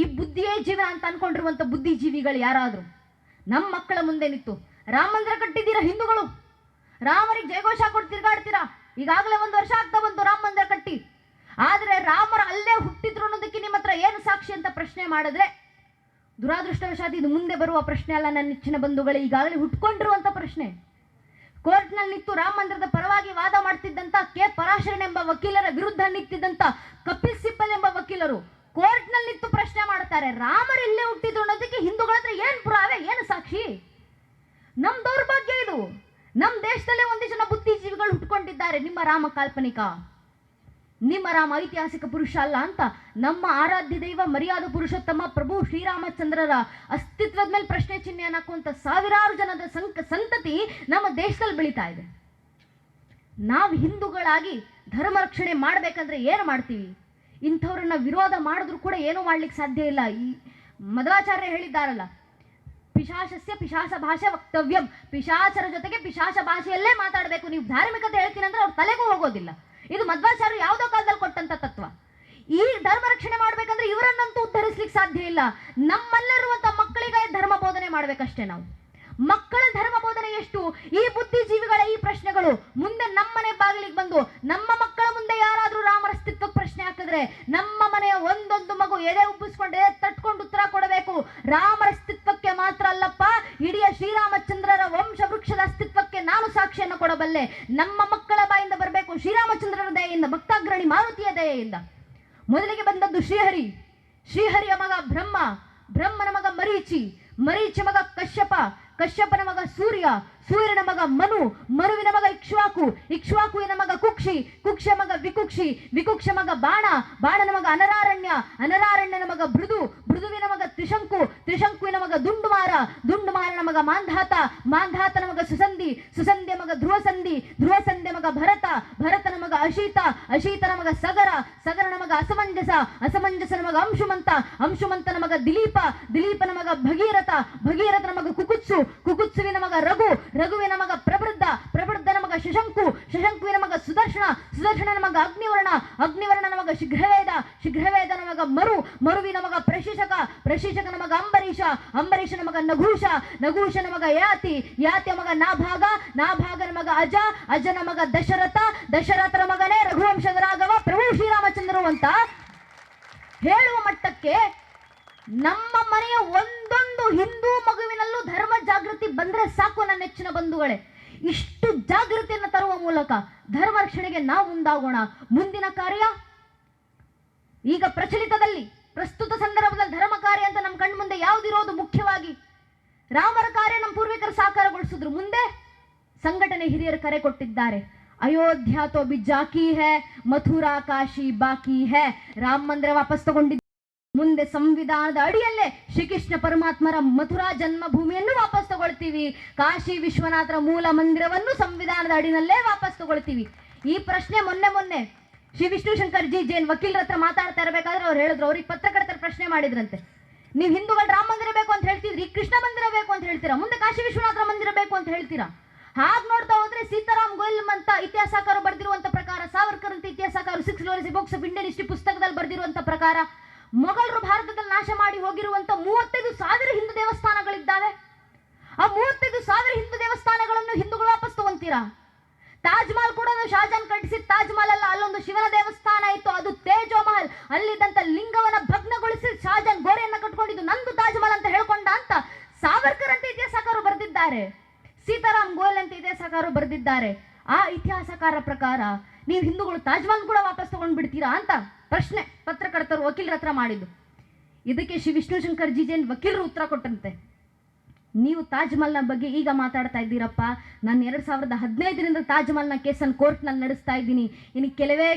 ಈ ಬುದ್ಧಿಯೇ ಜೀವನ ಅಂತ ಅನ್ಕೊಂಡಿರುವಂತ ಬುದ್ಧಿಜೀವಿಗಳು ಯಾರಾದ್ರು ನಮ್ಮ ಮಕ್ಕಳ ಮುಂದೆ ನಿಂತು ರಾಮ ಮಂದಿರ ಕಟ್ಟಿದ್ದೀರಾ ಹಿಂದೂಗಳು, ರಾಮರಿಗೆ ಜಯಘೋಷ ಕೊಟ್ಟು ತಿರ್ಗಾಡ್ತೀರಾ, ಈಗಾಗಲೇ 1 ವರ್ಷ ಆಗ್ತಾ ಬಂತು ರಾಮ ಮಂದಿರ ಕಟ್ಟಿ, ಆದ್ರೆ ರಾಮರ ಅಲ್ಲೇ ಹುಟ್ಟಿದ್ರು ಅನ್ನೋದಕ್ಕೆ ನಿಮ್ಮ ಹತ್ರ ಏನು ಸಾಕ್ಷಿ ಅಂತ ಪ್ರಶ್ನೆ ಮಾಡಿದ್ರೆ ದುರಾದೃಷ್ಟವಶಾತ್ ಇದು ಮುಂದೆ ಬರುವ ಪ್ರಶ್ನೆ ಅಲ್ಲ ನನ್ನ ನೆಚ್ಚಿನ ಬಂಧುಗಳೇ, ಈಗಾಗಲೇ ಹುಟ್ಕೊಂಡಿರುವಂತ ಪ್ರಶ್ನೆ. ಕೋರ್ಟ್ನಲ್ಲಿ ನಿಂತು ರಾಮ ಮಂದಿರದ ಪರವಾಗಿ ವಾದ ಮಾಡ್ತಿದ್ದಂತ ಕೆ ಪರಾಶರನ್ ಎಂಬ ವಕೀಲರ ವಿರುದ್ಧ ನಿಂತಿದ್ದಂತ ಕಪಿಲ್ ಸಿಬ್ಬಲ್ ಎಂಬ ವಕೀಲರು ಕೋರ್ಟ್ನಲ್ಲಿ ನಿಂತು ಪ್ರಶ್ನೆ ಮಾಡ್ತಾರೆ, ರಾಮರು ಇಲ್ಲೇ ಹುಟ್ಟಿದ್ರು ಅನ್ನೋದಕ್ಕೆ ಹಿಂದೂಗಳ ಹತ್ರ ಏನ್ ಪುರಾವೆ, ಏನು ಸಾಕ್ಷಿ? ನಮ್ ದೌರ್ಭಾಗ್ಯ ಇದು. ನಮ್ಮ ದೇಶದಲ್ಲೇ ಒಂದಿಷ್ಟು ಜನ ಬುದ್ಧಿಜೀವಿಗಳು ಹುಟ್ಕೊಂಡಿದ್ದಾರೆ. ನಿಮ್ಮ ರಾಮ ಕಾಲ್ಪನಿಕ, ನಿಮ್ಮ ರಾಮ ಐತಿಹಾಸಿಕ ಪುರುಷ ಅಲ್ಲ ಅಂತ ನಮ್ಮ ಆರಾಧ್ಯ ದೈವ ಮರ್ಯಾದ ಪುರುಷೋತ್ತಮ ಪ್ರಭು ಶ್ರೀರಾಮಚಂದ್ರರ ಅಸ್ತಿತ್ವದ ಮೇಲೆ ಪ್ರಶ್ನೆ ಚಿಹ್ನೆಯನ್ನು ಹಾಕುವಂತ ಸಾವಿರಾರು ಜನದ ಸಂತತಿ ನಮ್ಮ ದೇಶದಲ್ಲಿ ಬೆಳೀತಾ ಇದೆ. ನಾವು ಹಿಂದೂಗಳಾಗಿ ಧರ್ಮ ರಕ್ಷಣೆ ಮಾಡ್ಬೇಕಂದ್ರೆ ಏನು ಮಾಡ್ತೀವಿ? ಇಂಥವ್ರನ್ನ ವಿರೋಧ ಮಾಡಿದ್ರು ಕೂಡ ಏನೂ ಮಾಡ್ಲಿಕ್ಕೆ ಸಾಧ್ಯ ಇಲ್ಲ. ಈ ಮಧ್ವಾಚಾರ್ಯ ಹೇಳಿದ್ದಾರಲ್ಲ, ಪಿಶಾಚಸ್ಯ ಪಿಶಾಚ ಭಾಷೆ ವಕ್ತವ್ಯಂ. ಪಿಶಾಚರ ಜೊತೆಗೆ ಪಿಶಾಚ ಭಾಷೆಯಲ್ಲೇ ಮಾತಾಡಬೇಕು. ನೀವು ಧಾರ್ಮಿಕತೆ ಹೇಳ್ತೀನಿ ಅಂದ್ರೆ ಅವ್ರ ತಲೆಗೂ ಹೋಗೋದಿಲ್ಲ. ಇದು ಮಧ್ವಾಚಾರ್ಯರು ಯಾವುದೋ ಕಾಲದಲ್ಲಿ ಕೊಟ್ಟಂತ ತತ್ವ. ಈ ಧರ್ಮ ರಕ್ಷಣೆ ಮಾಡ್ಬೇಕಂದ್ರೆ ಇವರನ್ನಂತೂ ಉದ್ಧರಿಸ್ಲಿಕ್ಕೆ ಸಾಧ್ಯ ಇಲ್ಲ. ನಮ್ಮಲ್ಲಿರುವಂತ ಮಕ್ಕಳಿಗೆ ಧರ್ಮ ಬೋಧನೆ ಮಾಡ್ಬೇಕಷ್ಟೇ ನಾವು. ಮಕ್ಕಳ ಧರ್ಮ ಬೋಧನೆ ಎಷ್ಟು? ಈ ಬುದ್ಧಿಜೀವಿಗಳ ಈ ಪ್ರಶ್ನೆಗಳು ಮುಂದೆ ನಮ್ಮನೆ ಬಾಗಿಲಿಗೆ ಬಂದು ನಮ್ಮ ಮಕ್ಕಳ ಮುಂದೆ ಯಾರಾದ್ರೂ ರಾಮರ ಅಸ್ತಿತ್ವಕ್ಕೆ ಪ್ರಶ್ನೆ ಹಾಕಿದ್ರೆ ನಮ್ಮ ಮನೆಯ ಒಂದೊಂದು ಮಗು ಎದೆ ಉಬ್ಬಿಸ್ಕೊಂಡು ತಟ್ಕೊಂಡು ಉತ್ತರ ಕೊಡಬೇಕು. ರಾಮರ ಅಸ್ತಿತ್ವಕ್ಕೆ ಮಾತ್ರ ಅಲ್ಲಪ್ಪ, ಇಡೀ ಶ್ರೀರಾಮಚಂದ್ರರ ವಂಶ ವೃಕ್ಷದ ಅಸ್ತಿತ್ವಕ್ಕೆ ನಾನು ಸಾಕ್ಷಿಯನ್ನು ಕೊಡಬಲ್ಲೆ. ನಮ್ಮ ಮಕ್ಕಳ ಬಾಯಿಂದ ಬರಬೇಕು ಶ್ರೀರಾಮಚಂದ್ರನ ದಯೆಯಿಂದ, ಭಕ್ತಾಗ್ರಣಿ ಮಾರುತಿಯ ದಯೆಯಿಂದ. ಮೊದಲಿಗೆ ಬಂದದ್ದು ಶ್ರೀಹರಿ. ಶ್ರೀಹರಿಯ ಮಗ ಬ್ರಹ್ಮ, ಬ್ರಹ್ಮನ ಮಗ ಮರೀಚಿ, ಮರೀಚಿ ಮಗ ಕಶ್ಯಪ, ಕಶ್ಯಪನ ಮಗ ಸೂರ್ಯ, ಸೂರ್ಯನ ಮಗ ಮನು, ಮನುವಿನ ಮಗ ಇಕ್ಷ್ವಾಕು, ಇಕ್ಷ್ವಾಕುವಿನ ಮಗ ಕುಕ್ಷಿ, ಕುಕ್ಷ ಮಗ ವಿಕುಕ್ಷಿ, ವಿಕುಕ್ಷ ಮಗ ಬಾಣ, ಬಾಣನ ಮಗ ಅನರಾರಣ್ಯ, ಅನರಾರಣ್ಯನ ಮಗ ಭೃದು, ಭೃದುವಿನ ಮಗ ತ್ರಿಶಂಕು, ತ್ರಿಶಂಕುವಿನ ಮಗ ದುಂಡುಮಾರ, ದುಂಡುಮಾರನ ಮಗ ಮಾಂಧಾತ, ಮಾಂಧಾತನ ಮಗ ಸುಸಂಧಿ, ಸುಸಂಧಿಯ ಮಗ ಧ್ರುವಸಂಧಿ, ಧ್ರುವಸಂಧಿಯ ಮಗ ಭರತ, ಭರತನ ಮಗ ಅಶೀತ, ಅಶೀತನ ಮಗ ಸಗರ, ಸಗರನ ಮಗ ಅಸಮಂಜಸ, ಅಸಮಂಜಸನ ಮಗ ಅಂಶುಮಂತ, ಅಂಶುಮಂತನ ಮಗ ದಿಲೀಪ, ದಿಲೀಪನ ಮಗ ಭಗೀರಥ, ಭಗೀರಥನ ಮಗ ಕುಕುತ್ಸು, ಕುಕುತ್ಸುವಿನ ಮಗ ರಘು, ರಘುವಿನ ಮಗ ಪ್ರವೃದ್ಧ, ಪ್ರವೃದ್ಧನ ಮಗ ಶಶಂಕು, ಶಶಂಕುವಿನ ಮಗ ಸುದರ್ಶನ, ಸುದರ್ಶನನ ಮಗ ಅಗ್ನಿವರ್ಣ, ಅಗ್ನಿವರ್ಣನ ಮಗ ಶೀಘ್ರವೇದ, ಶೀಘ್ರವೇದನ ಮಗ ಮರು, ಮರುವಿನ ಮಗ ಪ್ರಶಿಷಕ, ಪ್ರಶಿಷಕನ ಮಗ ಅಂಬರೀಷ, ಅಂಬರೀಷನ ಮಗ ನಘೂಷ, ನಘೂಷನ ಮಗ ಯಾತಿ, ಯಾತಿಯ ಮಗ ನಾಭಾಗ, ನಾಭಾಗನ ಮಗ ಅಜ, ಅಜನ ಮಗ ದಶರಥ, ದಶರಥನ ಮಗನೇ ರಘುವಂಶದ ರಾಘವ ಪ್ರಭು ಶ್ರೀರಾಮಚಂದ್ರರು ಅಂತ ಹೇಳುವ ಮಟ್ಟಕ್ಕೆ ನಮ್ಮ ಮನೆಯ ಒಂದೊಂದು ಹಿಂದೂ ಮಗುವಿನಲ್ಲೂ ಧರ್ಮ ಜಾಗೃತಿ ಬಂದ್ರೆ ಸಾಕು ನನ್ನ ನೆಚ್ಚಿನ ಬಂಧುಗಳೇ. ಇಷ್ಟು ಜಾಗೃತಿಯನ್ನು ತರುವ ಮೂಲಕ ಧರ್ಮ ರಕ್ಷಣೆಗೆ ನಾವು ಮುಂದಾಗೋಣ. ಮುಂದಿನ ಕಾರ್ಯ ಈಗ ಪ್ರಚಲಿತದಲ್ಲಿ ಪ್ರಸ್ತುತ ಸಂದರ್ಭದಲ್ಲಿ ಧರ್ಮ ಕಾರ್ಯ ಅಂತ ನಮ್ಮ ಕಣ್ಣ ಮುಂದೆ ಯಾವುದಿರೋದು? ಮುಖ್ಯವಾಗಿ ರಾಮರ ಕಾರ್ಯ ನಮ್ಮ ಪೂರ್ವಿಕರು ಸಾಕಾರಗೊಳಿಸಿದ್ರು. ಮುಂದೆ ಸಂಘಟನೆ ಹಿರಿಯರು ಕರೆ ಕೊಟ್ಟಿದ್ದಾರೆ. ಅಯೋಧ್ಯ ತೋ ಬಿ ಜಾಕಿ ಹೈ, ಮಥುರಾ ಕಾಶಿ ಬಾಕಿ ಹೈ. ರಾಮ ಮಂದಿರ ವಾಪಸ್ ತಗೊಂಡಿದ್ದ ಮುಂದೆ ಸಂವಿಧಾನದ ಅಡಿಯಲ್ಲೇ ಶ್ರೀಕೃಷ್ಣ ಪರಮಾತ್ಮರ ಮಥುರಾ ಜನ್ಮಭೂಮಿಯನ್ನು ವಾಪಸ್ ತಗೊಳ್ತೀವಿ. ಕಾಶಿ ವಿಶ್ವನಾಥರ ಮೂಲ ಮಂದಿರವನ್ನು ಸಂವಿಧಾನದ ಅಡಿನಲ್ಲೇ ವಾಪಸ್ ತಗೊಳ್ತೀವಿ. ಈ ಪ್ರಶ್ನೆ ಮೊನ್ನೆ ಶ್ರೀ ವಿಷ್ಣು ಶಂಕರ್ ಜಿ ಜೈನ್ ವಕೀಲರ ಹತ್ರ ಮಾತಾಡ್ತಾ ಇರಬೇಕಾದ್ರೆ ಅವ್ರು ಹೇಳಿದ್ರು, ಅವ್ರಿಗೆ ಪತ್ರಕರ್ತರ ಪ್ರಶ್ನೆ ಮಾಡಿದ್ರಂತೆ, ನೀವು ಹಿಂದೂಗಳು ರಾಮ ಮಂದಿರ ಬೇಕು ಅಂತ ಹೇಳ್ತಿದ್ರಿ, ಕೃಷ್ಣ ಮಂದಿರ ಬೇಕು ಅಂತ ಹೇಳ್ತೀರಾ, ಮುಂದೆ ಕಾಶಿ ವಿಶ್ವನಾಥರ ಮಂದಿರ ಬೇಕು ಅಂತ ಹೇಳ್ತೀರಾ? ಹಾಗೆ ನೋಡ್ತಾ ಹೋದ್ರೆ ಸೀತಾರಾಮ್ ಗೋಯಲ್ ಅಂತ ಇತಿಹಾಸಕಾರರು ಬರೆದಿರುವಂತ ಪ್ರಕಾರ, ಸಾವರ್ಕರ್ ಅಂತ ಇತಿಹಾಸಕಾರರು 6 glories books of Indian history ಪುಸ್ತಕದಲ್ಲಿ ಬರೆದಿರುವಂತ ಪ್ರಕಾರ ಮೊಘಲರು ಭಾರತದಲ್ಲಿ ನಾಶ ಮಾಡಿ ಹೋಗಿರುವಂತ 35,000 ಹಿಂದೂ ದೇವಸ್ಥಾನಗಳಿದ್ದಾವೆ. ಆ 35,000 ಹಿಂದೂ ದೇವಸ್ಥಾನಗಳನ್ನು ಹಿಂದೂಗಳು ವಾಪಸ್ ತಗೊಂತೀರಾ? ತಾಜ್ ಮಹಲ್ ಕೂಡ ಶಾಜಾನ್ ಕಟ್ಟಿಸಿದ ತಾಜ್ ಮಹಲ್ ಅಲ್ಲ, ಅಲ್ಲೊಂದು ಶಿವನ ದೇವಸ್ಥಾನ ಇತ್ತು, ಅದು ತೇಜೋ ಮಹಲ್. ಅಲ್ಲಿದ್ದಂತ ಲಿಂಗವನ್ನ ಭಗ್ನಗೊಳಿಸಿ ಶಾಜಾನ್ ಗೋಡೆಯನ್ನ ಕಟ್ಕೊಂಡಿದ್ದು ನಂದು ತಾಜ್ ಮಹಲ್ ಅಂತ ಹೇಳ್ಕೊಂಡ ಅಂತ ಸಾವರ್ಕರ್ ಅಂತ ಇತಿಹಾಸಕಾರರು ಬರೆದಿದ್ದಾರೆ, ಸೀತಾರಾಮ್ ಗೋಯಲ್ ಅಂತ ಇತಿಹಾಸಕಾರರು ಬರೆದಿದ್ದಾರೆ. ಆ ಇತಿಹಾಸಕಾರ ಪ್ರಕಾರ ನೀವು ಹಿಂದೂಗಳು ತಾಜ್ ಮಹಲ್ ಕೂಡ ವಾಪಸ್ ತಗೊಂಡ್ ಬಿಡ್ತೀರಾ ಅಂತ ಪ್ರಶ್ನೆ ಪತ್ರಕರ್ತರು ವಕೀಲರ ಹತ್ರ ಮಾಡಿದ್ದು. ಇದಕ್ಕೆ ಶ್ರೀ ವಿಷ್ಣು ಶಂಕರ್ ಜಿ ಜೈನ್ ವಕೀಲರು ಉತ್ತರ ಕೊಟ್ಟಂತೆ, ನೀವು ತಾಜ್ ಮಹಲ್ನ ಬಗ್ಗೆ ಈಗ ಮಾತಾಡ್ತಾ ಇದ್ದೀರಪ್ಪ, ನಾನು 2015ರಿಂದ ತಾಜ್ ಮಹಲ್ನ ಕೇಸನ್ನು ಕೋರ್ಟ್ನಲ್ಲಿ ನಡೆಸ್ತಾ ಇದ್ದೀನಿ. ಇನ್ನು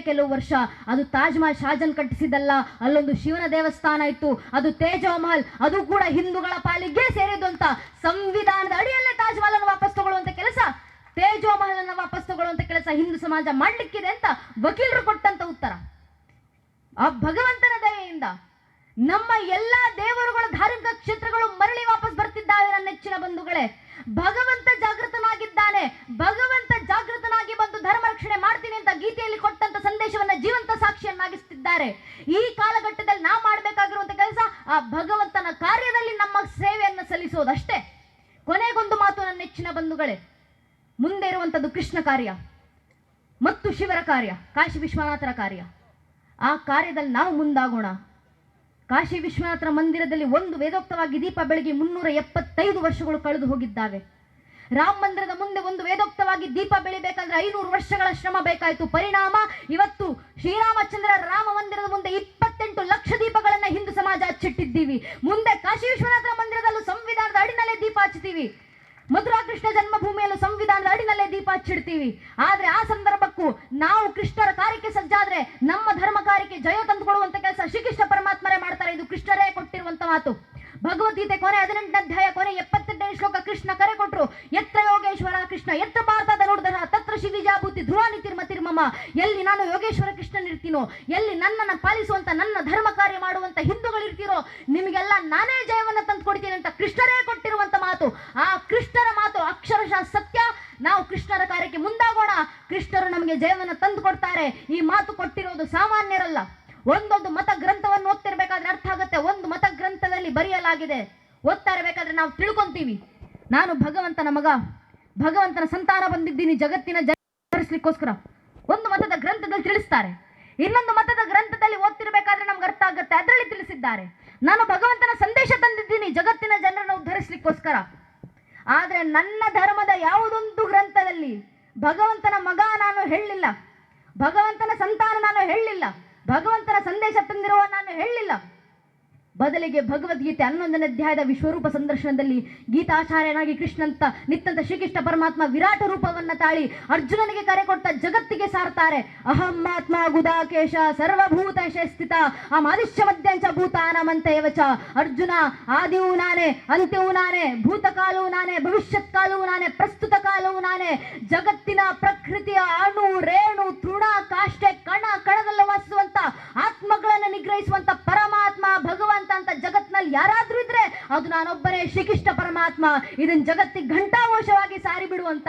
ಕೆಲವು ವರ್ಷ ಅದು ತಾಜ್ ಮಹಲ್ ಶಾಜನ್ ಕಟ್ಟಿಸಿದಲ್ಲ, ಅಲ್ಲೊಂದು ಶಿವನ ದೇವಸ್ಥಾನ ಇತ್ತು, ಅದು ತೇಜೋ ಮಹಲ್, ಅದು ಕೂಡ ಹಿಂದೂಗಳ ಪಾಲಿಗೆ ಸೇರಿದ್ದು ಅಂತ ಸಂವಿಧಾನದ ಅಡಿಯಲ್ಲೇ ತಾಜ್ ಮಹಲ್ ಅನ್ನು ವಾಪಸ್ ತಗೊಳ್ಳುವಂತ ಕೆಲಸ, ತೇಜೋ ಮಹಲ್ ಅನ್ನು ವಾಪಸ್ ತಗೊಳ್ಳುವಂತ ಕೆಲಸ ಹಿಂದೂ ಸಮಾಜ ಮಾಡ್ಲಿಕ್ಕಿದೆ ಅಂತ ವಕೀಲರು ಕೊಟ್ಟಂತ ಉತ್ತರ. ಆ ಭಗವಂತನ ದಯೆಯಿಂದ ನಮ್ಮ ಎಲ್ಲಾ ದೇವರುಗಳ ಧಾರ್ಮಿಕ ಕ್ಷೇತ್ರಗಳು ಮರಳಿ ವಾಪಸ್ ಬರ್ತಿದ್ದಾವೆ. ನನ್ನ ನೆಚ್ಚಿನ ಬಂಧುಗಳೇ, ಭಗವಂತ ಜಾಗೃತನಾಗಿದ್ದಾನೆ. ಭಗವಂತ ಜಾಗೃತನಾಗಿ ಬಂದು ಧರ್ಮ ರಕ್ಷಣೆ ಮಾಡ್ತೀನಿ ಅಂತ ಗೀತೆಯಲ್ಲಿ ಕೊಟ್ಟಂತ ಸಂದೇಶವನ್ನ ಜೀವಂತ ಸಾಕ್ಷಿಯನ್ನಾಗಿಸ್ತಿದ್ದಾರೆ. ಈ ಕಾಲಘಟ್ಟದಲ್ಲಿ ನಾವು ಮಾಡಬೇಕಾಗಿರುವಂತ ಕೆಲಸ ಆ ಭಗವಂತನ ಕಾರ್ಯದಲ್ಲಿ ನಮ್ಮ ಸೇವೆಯನ್ನು ಸಲ್ಲಿಸೋದಷ್ಟೇ. ಕೊನೆಗೊಂದು ಮಾತು ನನ್ನ ನೆಚ್ಚಿನ ಬಂಧುಗಳೇ, ಮುಂದೆ ಇರುವಂತದ್ದು ಕೃಷ್ಣ ಕಾರ್ಯ ಮತ್ತು ಶಿವರ ಕಾರ್ಯ, ಕಾಶಿ ವಿಶ್ವನಾಥರ ಕಾರ್ಯ. ಆ ಕಾರ್ಯದಲ್ಲಿ ನಾವು ಮುಂದಾಗೋಣ. ಕಾಶಿ ವಿಶ್ವನಾಥರ ಮಂದಿರದಲ್ಲಿ ಒಂದು ವೇದೋಕ್ತವಾಗಿ ದೀಪ ಬೆಳಗಿ 375 ವರ್ಷಗಳು ಕಳೆದು ಹೋಗಿದ್ದಾವೆ. ರಾಮ ಮಂದಿರದ ಮುಂದೆ ಒಂದು ವೇದೋಕ್ತವಾಗಿ ದೀಪ ಬೆಳಿಬೇಕಂದ್ರೆ 500 ವರ್ಷಗಳ ಶ್ರಮ ಬೇಕಾಯಿತು. ಪರಿಣಾಮ ಇವತ್ತು ಶ್ರೀರಾಮಚಂದ್ರರ ರಾಮ ಮಂದಿರದ ಮುಂದೆ 28 ಲಕ್ಷ ದೀಪಗಳನ್ನ ಹಿಂದೂ ಸಮಾಜ ಹಚ್ಚಿಟ್ಟಿದ್ದೀವಿ. ಮುಂದೆ ಕಾಶಿ ವಿಶ್ವನಾಥರ ಮಂದಿರದಲ್ಲೂ ಸಂವಿಧಾನದ ಅಡಿನಲ್ಲೇ ದೀಪ ಹಚ್ತೀವಿ. ಮಥುರಾ ಕೃಷ್ಣ ಜನ್ಮಭೂಮಿಯಲ್ಲೂ ಸಂವಿಧಾನದ ಅಡಿನಲ್ಲೇ ದೀಪ ಹಚ್ಚಿಡ್ತೀವಿ. ಆದ್ರೆ ಆ ಸಂದರ್ಭಕ್ಕೂ ನಾವು ಕೃಷ್ಣರ ಕಾರ್ಯಕ್ಕೆ ಸಜ್ಜಾದ್ರೆ ನಮ್ಮ ಧರ್ಮ ಕಾರ್ಯಕ್ಕೆ ಜಯ ತಂದುಕೊಡುವಂತ ಕೆಲಸ ಶ್ರೀಕೃಷ್ಣ ಪರಮಾತ್ಮರೇ ಮಾಡ್ತಾರೆ. ಇದು ಕೃಷ್ಣರೇ ಕೊಟ್ಟಿರುವಂತ ಮಾತು. ಭಗವದ್ಗೀತೆ ಕೊನೆ 18ನೇ ಅಧ್ಯಾಯ ಕೊನೆ 78ನೇ ಶ್ಲೋಕ ಕೃಷ್ಣ ಕರೆ ಕೊಟ್ಟರು, ಯತ್ರ ಯೋಗೇಶ್ವರ ಕೃಷ್ಣ ಯತ್ರ ಭಾರತದ ನೋಡಿದರ ತತ್ರ ಶಿವಿಜಾಭೂತಿ ಧ್ರುವಾನಿ ತಿರ್ಮತಿರ್ಮಮ. ಎಲ್ಲಿ ನಾನು ಯೋಗೇಶ್ವರ ಕೃಷ್ಣನಿರ್ತೀನೋ, ಎಲ್ಲಿ ನನ್ನನ್ನು ಪಾಲಿಸುವಂತ ನನ್ನ ಧರ್ಮ ಕಾರ್ಯ ಮಾಡುವಂತ ಹಿಂದೂಗಳಿರ್ತೀರೋ, ನಿಮಗೆಲ್ಲ ನಾನೇ ಜಯವನ್ನ ತಂದು ಕೊಡ್ತೀನಿ ಅಂತ ಕೃಷ್ಣರೇ ಕೊಟ್ಟಿರುವಂತ ಮಾತು, ಆ ಕೃಷ್ಣರ ಮಾತು ಅಕ್ಷರಶಃ ಸತ್ಯ. ನಾವು ಕೃಷ್ಣರ ಕಾರ್ಯಕ್ಕೆ ಮುಂದಾಗೋಣ, ಕೃಷ್ಣರು ನಮಗೆ ಜಯವನ್ನು ತಂದು ಕೊಡ್ತಾರೆ. ಈ ಮಾತು ಕೊಟ್ಟಿರೋದು ಸಾಮಾನ್ಯರಲ್ಲ. ಒಂದೊಂದು ಮತ ಗ್ರಂಥವನ್ನು ಓದ್ತಿರ್ಬೇಕಾದ್ರೆ ಅರ್ಥ ಆಗುತ್ತೆ. ಒಂದು ಮತ ಗ್ರಂಥದಲ್ಲಿ ಬರೆಯಲಾಗಿದೆ, ಓದ್ತಾ ಇರಬೇಕಾದ್ರೆ ನಾವು ತಿಳ್ಕೊಂತೀವಿ, ನಾನು ಭಗವಂತನ ಮಗ, ಭಗವಂತನ ಸಂತಾನ ಬಂದಿದ್ದೀನಿ ಜಗತ್ತಿನ ಧರಿಸ್ಲಿಕ್ಕೋಸ್ಕರ. ಒಂದು ಮತದ ಗ್ರಂಥದಲ್ಲಿ ತಿಳಿಸ್ತಾರೆ. ಇನ್ನೊಂದು ಮತದ ಗ್ರಂಥದಲ್ಲಿ ಓದ್ತಿರ್ಬೇಕಾದ್ರೆ ನಮ್ಗೆ ಅರ್ಥ ಆಗುತ್ತೆ, ಅದರಲ್ಲಿ ತಿಳಿಸಿದ್ದಾರೆ ನಾನು ಭಗವಂತನ ಸಂದೇಶ ತಂದಿದ್ದೀನಿ ಜಗತ್ತಿನ ಜನರನ್ನು ಉದ್ಧರಿಸ್ಲಿಕ್ಕೋಸ್ಕರ. ಆದ್ರೆ ನನ್ನ ಧರ್ಮದ ಯಾವುದೊಂದು ಗ್ರಂಥದಲ್ಲಿ ಭಗವಂತನ ಮಗ ನಾನು ಹೇಳಲಿಲ್ಲ, ಭಗವಂತನ ಸಂತಾನ ನಾನು ಹೇಳಲಿಲ್ಲ, ಭಗವಂತನ ಸಂದೇಶ ತಂದಿರುವ ನಾನು ಹೇಳಲಿಲ್ಲ. ಬದಲಿಗೆ ಭಗವದ್ಗೀತೆ 11ನೇ ಅಧ್ಯಾಯದ ವಿಶ್ವರೂಪ ಸಂದರ್ಶನದಲ್ಲಿ ಗೀತಾಚಾರ್ಯನಾಗಿ ಕೃಷ್ಣಂತ ನಿತ್ತಂತ ಶ್ರೀಕೃಷ್ಣ ಪರಮಾತ್ಮ ವಿರಾಟ ರೂಪವನ್ನ ತಾಳಿ ಅರ್ಜುನನಿಗೆ ಕರೆ ಕೊಟ್ಟ ಜಗತ್ತಿಗೆ ಸಾರ್ತಾರೆ. ಅಹಮ್ಮಾತ್ಮ ಗುದಾಕೇಶ ಸರ್ವಭೂತ ಸ್ಥಿತ ಆದಿಶ್ಯ ಮಧ್ಯಾಂಚ ಭೂತಾನಮಂತಯವ ಚ. ಅರ್ಜುನ, ಆದಿಯೂ ನಾನೇ, ಅಂತ್ಯವೂ ನಾನೇ, ಭೂತಕಾಲವೂ ನಾನೇ, ಭವಿಷ್ಯತ್ ಕಾಲವೂ ನಾನೇ, ಪ್ರಸ್ತುತ ಕಾಲವೂ ನಾನೇ. ಜಗತ್ತಿನ ಪ್ರಕೃತಿಯ ಅಣು ರೇಣು ತೃಣ ಕಾಷ್ಟೆ ಕಣ ಕಣದಲ್ಲಿ ವಾಸಿಸುವಂತ ಆತ್ಮಗಳನ್ನು ನಿಗ್ರಹಿಸುವಂತ ಪರಮಾತ್ಮ ಭಗವಂತ ಅಂತ ಜಗತ್ನಲ್ಲಿ ಯಾರಾದ್ರೂ ಇದ್ರೆ ಅದು ನಾನೊಬ್ಬನೇ, ಶ್ರೀಕೃಷ್ಣ ಪರಮಾತ್ಮ. ಇದನ್ನ ಜಗತ್ತಿಗೆ ಘಂಟಾಘೋಷವಾಗಿ ಸಾರಿ ಬಿಡುವಂತ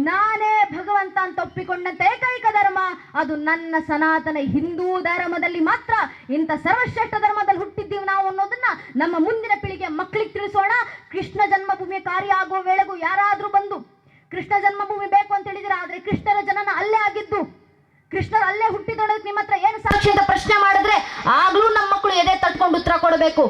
ನಾನೇ ಭಗವಂತ ಅಂತ ಒಪ್ಪಿಕೊಂಡಂತ ಏಕೈಕ ಧರ್ಮ ಅದು ನನ್ನ ಸನಾತನ ಹಿಂದೂ ಧರ್ಮದಲ್ಲಿ ಮಾತ್ರ. ಇಂಥ ಸರ್ವಶ್ರೇಷ್ಠ ಧರ್ಮದಲ್ಲಿ ಹುಟ್ಟಿದ್ದೀವಿ ನಾವು ಅನ್ನೋದನ್ನ ನಮ್ಮ ಮುಂದಿನ ಪೀಳಿಗೆ ಮಕ್ಕಳಿಗೆ ತಿಳಿಸೋಣ. ಕೃಷ್ಣ ಜನ್ಮಭೂಮಿ ಕಾರ್ಯ ಆಗುವ ವೇಳೆಗೂ ಯಾರಾದ್ರೂ ಬಂದು ಕೃಷ್ಣ ಜನ್ಮಭೂಮಿ ಬೇಕು ಅಂತ ಹೇಳಿದ್ರೆ, ಆದ್ರೆ ಕೃಷ್ಣರ ಜನನ ಅಲ್ಲೇ ಆಗಿದ್ದು, ಕೃಷ್ಣರು ಅಲ್ಲೇ ಹುಟ್ಟಿದೊಡೋದಕ್ಕೆ ನಿಮ್ಮ ಹತ್ರ ಏನು ಸಾಕ್ಷಿ ಅಂತ ಪ್ರಶ್ನೆ ಮಾಡಿದ್ರೆ ಆಗ್ಲೂ ನಮ್ಮ ಮಕ್ಕಳು ಎದೆ ತಟ್ಕೊಂಡು ಉತ್ತರ ಕೊಡಬೇಕು.